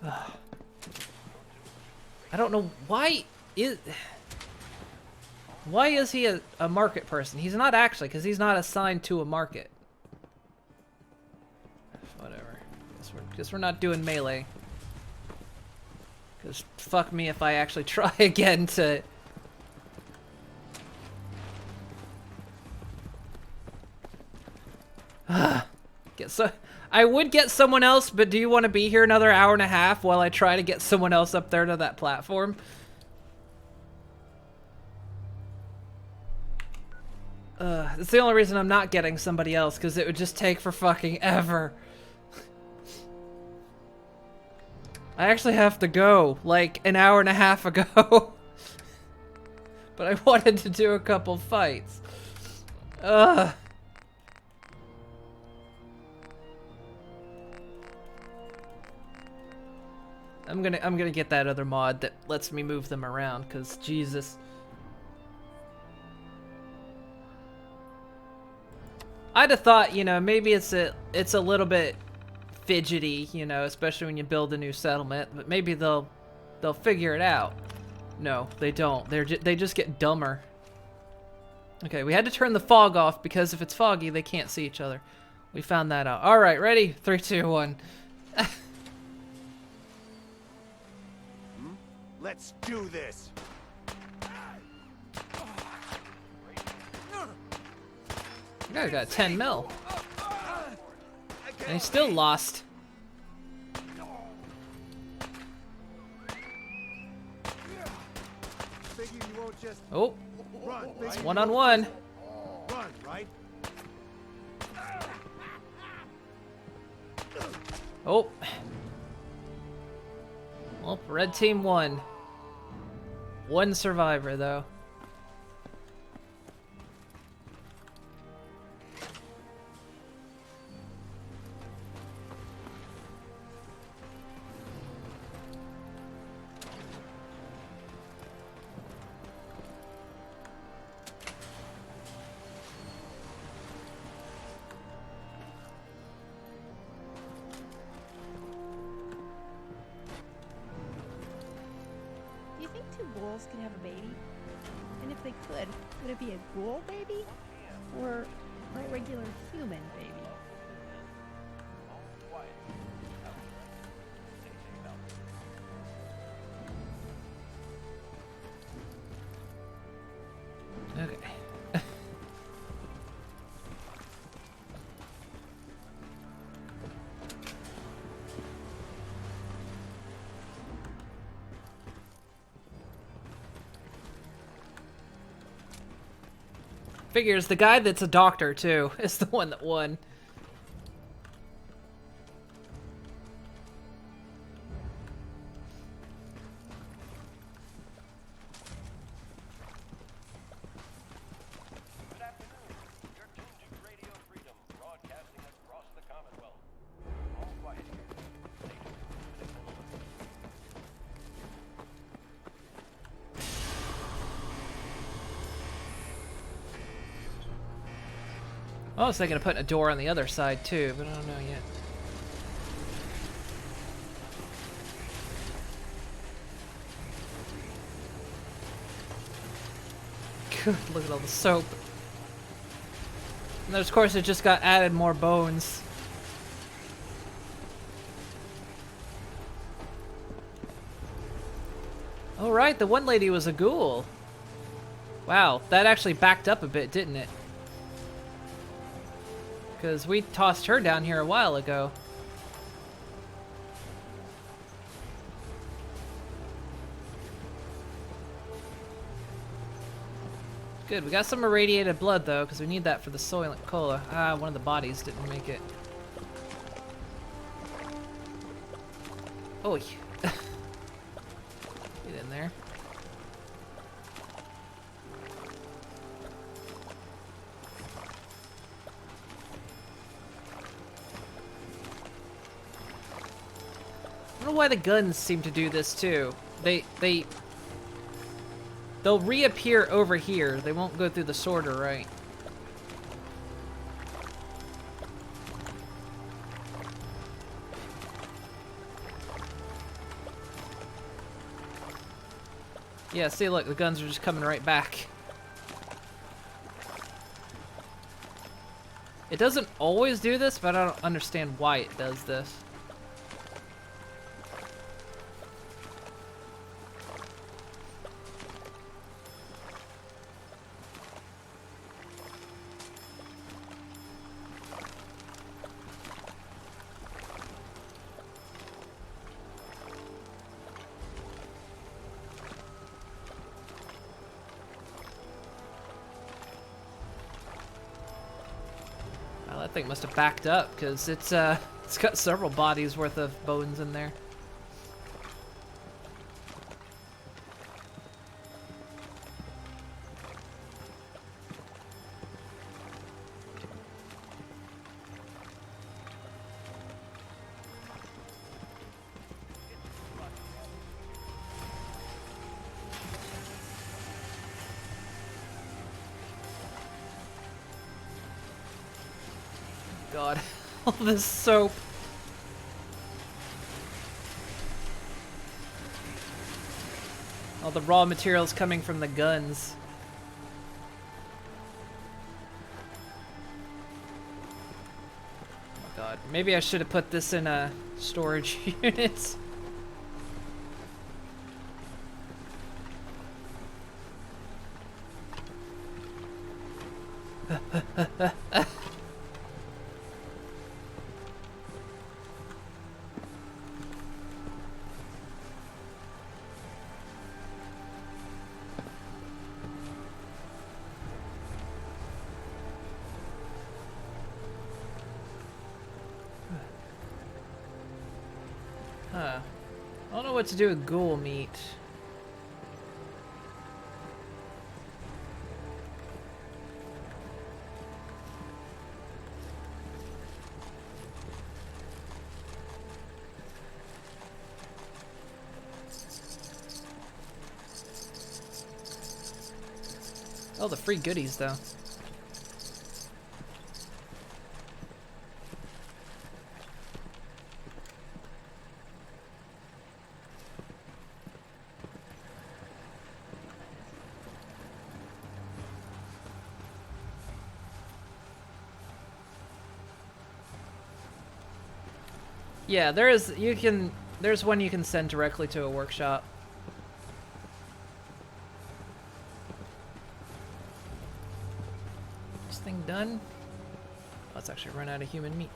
Ugh. I don't know why is he a market person? He's not actually, because he's not assigned to a market. Whatever. Guess we're not doing melee. Because fuck me if I actually try again to... I would get someone else, but do you want to be here another hour and a half while I try to get someone else up there to that platform? That's the only reason I'm not getting somebody else, because it would just take for fucking ever. I actually have to go, like, an hour and a half ago. But I wanted to do a couple fights. Ugh. I'm gonna get that other mod that lets me move them around, cause Jesus. I'd have thought, you know, maybe it's a little bit fidgety, you know, especially when you build a new settlement, but maybe they'll figure it out. No, they don't. They just get dumber. Okay, we had to turn the fog off because if it's foggy, they can't see each other. We found that out. All right, ready? 3, 2, 1. Let's do this. You guys got 10 mil. And he still lost. Oh, it's one-on-one. Run, right? Oh. Well, red team won. One survivor, though. Do you think 2 wolves can have a baby? And if they could, would it be a ghoul baby? Or a regular human baby? Okay. Figures the guy that's a doctor too is the one that won. I was thinking of putting a door on the other side too, but I don't know yet. Good, look at all the soap. And then of course it just got added more bones. Oh right, the one lady was a ghoul. Wow, that actually backed up a bit, didn't it? Because we tossed her down here a while ago. Good, we got some irradiated blood though, because we need that for the Soylent Cola. Ah, one of the bodies didn't make it. Oh, get in there. I don't know why the guns seem to do this too. They'll reappear over here. They won't go through the sorter, right? Yeah, see, look, the guns are just coming right back. It doesn't always do this, but I don't understand why it does this. That thing must have backed up because it's got several bodies worth of bones in there. God, all this soap. All the raw materials coming from the guns. Oh God, maybe I should have put this in a storage unit. Huh. I don't know what to do with ghoul meat. Oh, the free goodies though. Yeah, there's one you can send directly to a workshop. This thing done? Oh, it's actually run out of human meat.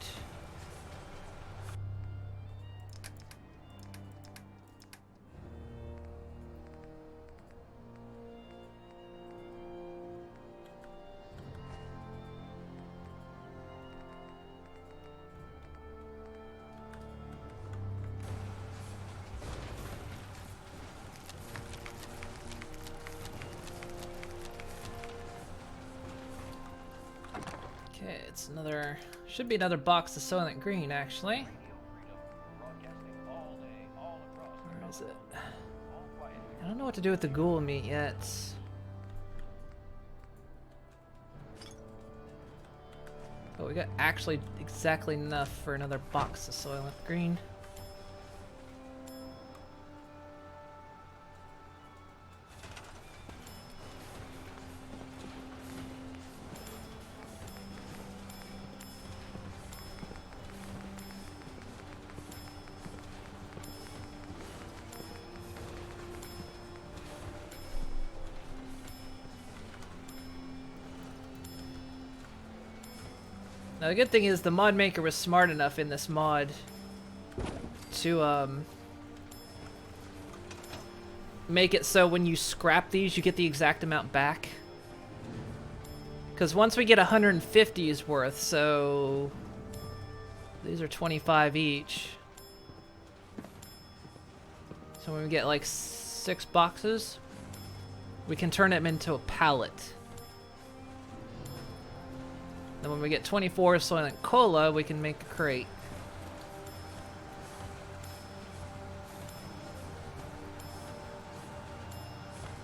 Okay, it's another, should be another box of Soylent Green, actually. Where is it? I don't know what to do with the ghoul meat yet. But we got actually exactly enough for another box of Soylent Green. Now the good thing is the mod maker was smart enough in this mod to make it so when you scrap these you get the exact amount back. Because once we get 150's worth, so these are 25 each. So when we get like 6 boxes, we can turn them into a pallet. Then when we get 24 Soylent Cola, we can make a crate.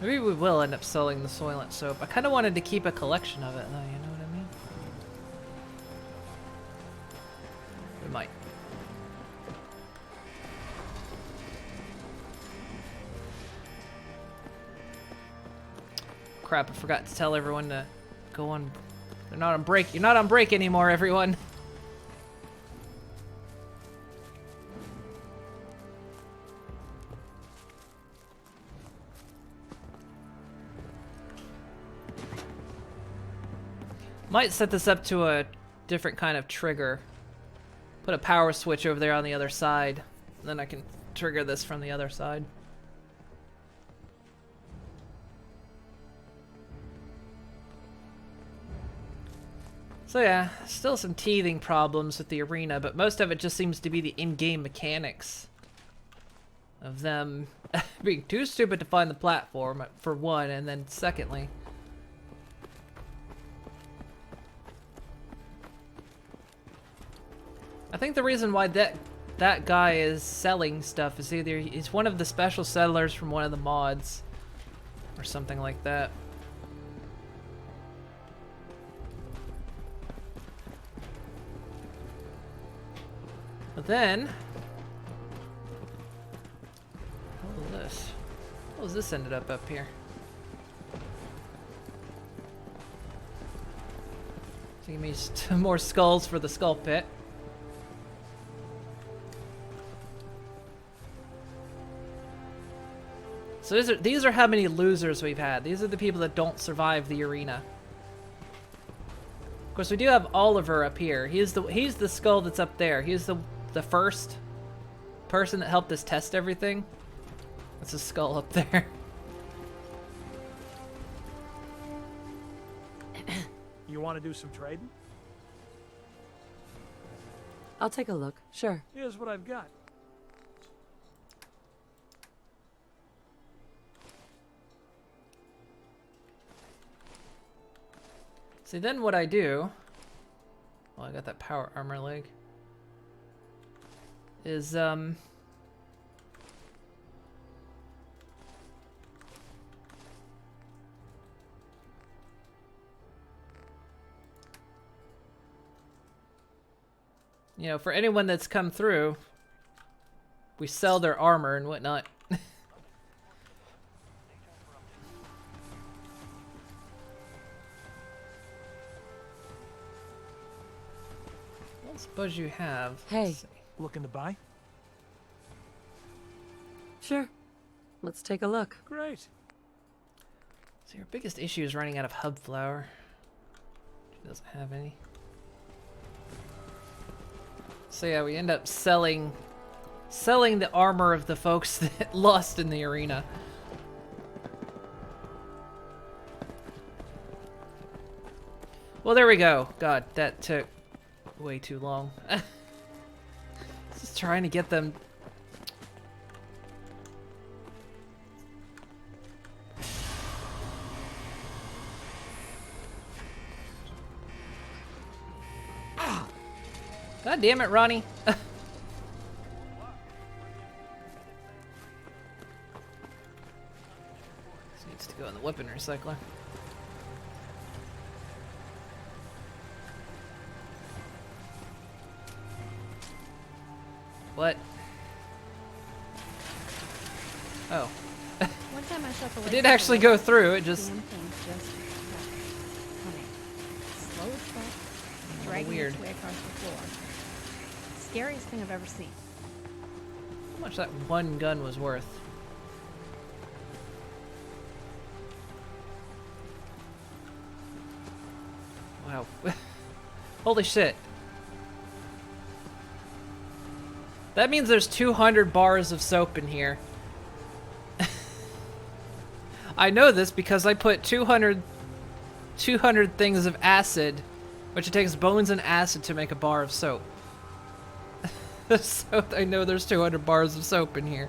Maybe we will end up selling the Soylent Soap. I kind of wanted to keep a collection of it, though, you know what I mean? We might. Crap, I forgot to tell everyone to go on... They're not on break. You're not on break anymore, everyone. Might set this up to a different kind of trigger. Put a power switch over there on the other side. And then I can trigger this from the other side. So yeah, still some teething problems with the arena, but most of it just seems to be the in-game mechanics of them being too stupid to find the platform, for one, and then secondly, I think the reason why that guy is selling stuff is either he's one of the special settlers from one of the mods or something like that. But then, what was this? How was this ended up here? So give me more skulls for the skull pit. So these are how many losers we've had. These are the people that don't survive the arena. Of course, we do have Oliver up here. He's the skull that's up there. He's the first person that helped us test everything. That's a skull up there. You want to do some trading? I'll take a look, sure. Here's what I've got. See, then what I do... Well, I got that power armor leg. Is, you know, for anyone that's come through, we sell their armor and whatnot. What suppose you have? Hey, Looking to buy? Sure. Let's take a look. Great. So your biggest issue is running out of hub flour. She doesn't have any. So yeah, we end up selling the armor of the folks that lost in the arena. Well, there we go. God, that took way too long. Just trying to get them. God damn it, Ronnie. This needs to go in the weapon recycler. What? Oh. One time I shot the It did actually go through, it just... Damn thing just kept coming. Slow as fuck, dragging weird. its way across the floor. Scariest thing I've ever seen. How much that one gun was worth. Wow. Holy shit. That means there's 200 bars of soap in here. I know this because I put 200 things of acid, which it takes bones and acid to make a bar of soap. So I know there's 200 bars of soap in here.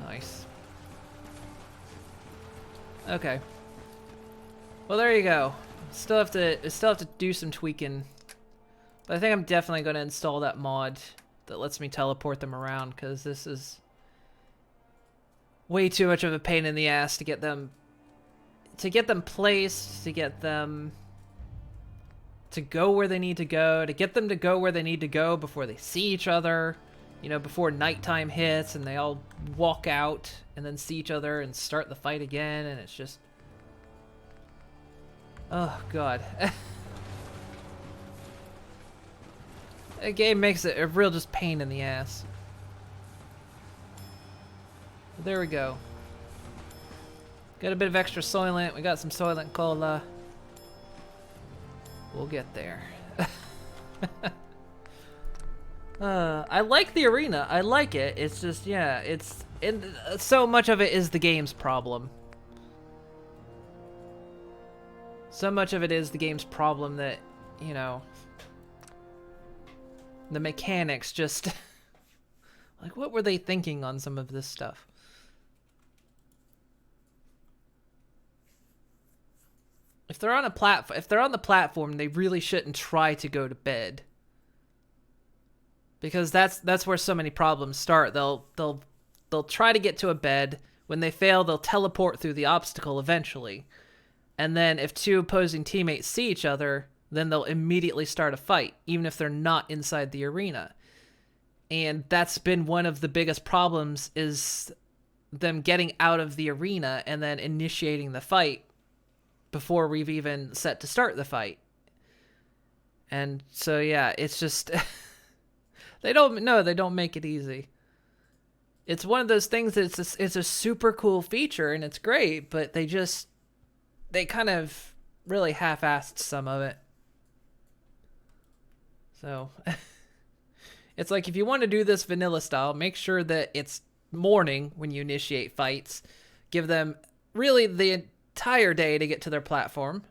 Nice. Okay. Well, there you go. Still have to do some tweaking. But I think I'm definitely going to install that mod that lets me teleport them around, because this is way too much of a pain in the ass to get them placed, to get them to go where they need to go, to get them to go where they need to go before they see each other, you know, before nighttime hits and they all walk out and then see each other and start the fight again, and it's just... Oh, God. That game makes it a real just pain in the ass. There we go. Got a bit of extra Soylent. We got some Soylent Cola. We'll get there. I like the arena. I like it. It's just, yeah, so much of it is the game's problem. So much of it is the game's problem that, you know, the mechanics just... like, what were they thinking on some of this stuff? If they're on a if they're on the platform, they really shouldn't try to go to bed. Because that's where so many problems start. They'll try to get to a bed. When they fail, they'll teleport through the obstacle eventually. And then if two opposing teammates see each other, then they'll immediately start a fight, even if they're not inside the arena. And that's been one of the biggest problems, is them getting out of the arena and then initiating the fight before we've even set to start the fight. And so, yeah, it's just... they don't make it easy. It's one of those things that it's a super cool feature and it's great, but they kind of really half-assed some of it. So, it's like, if you want to do this vanilla style, make sure that it's morning when you initiate fights. Give them really the entire day to get to their platform.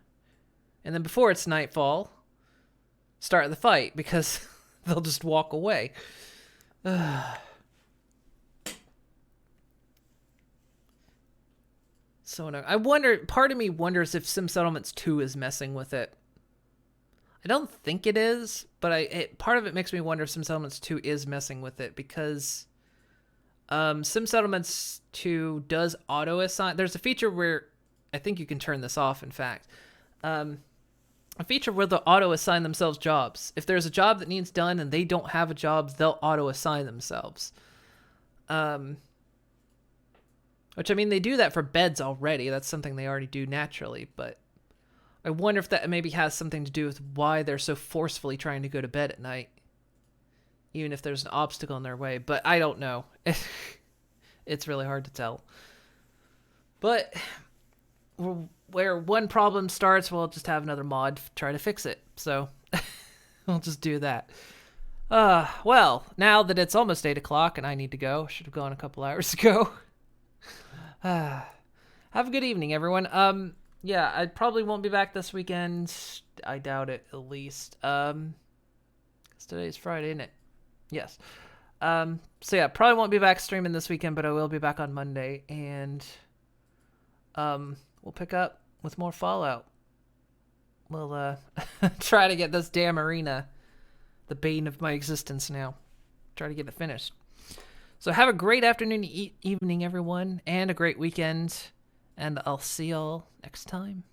And then before it's nightfall, start the fight, because they'll just walk away. So annoying. I wonder, part of me wonders if Sim Settlements 2 is messing with it. I don't think it is, but part of it makes me wonder if Sim Settlements 2 is messing with it, because Sim Settlements 2 does auto-assign. There's a feature where, I think you can turn this off, in fact. A feature where they'll auto-assign themselves jobs. If there's a job that needs done and they don't have a job, they'll auto-assign themselves. Which, I mean, they do that for beds already. That's something they already do naturally, but I wonder if that maybe has something to do with why they're so forcefully trying to go to bed at night. Even if there's an obstacle in their way. But I don't know. It's really hard to tell. But where one problem starts, we'll just have another mod try to fix it. So we'll just do that. Well, now that it's almost 8 o'clock and I need to go. Should have gone a couple hours ago. Have a good evening, everyone. Yeah, I probably won't be back this weekend. I doubt it, at least. 'Cause today's Friday, isn't it? Yes. So yeah, probably won't be back streaming this weekend, but I will be back on Monday, and we'll pick up with more Fallout. We'll try to get this damn arena, the bane of my existence now. Try to get it finished. So have a great afternoon, evening, everyone, and a great weekend, and I'll see y'all next time.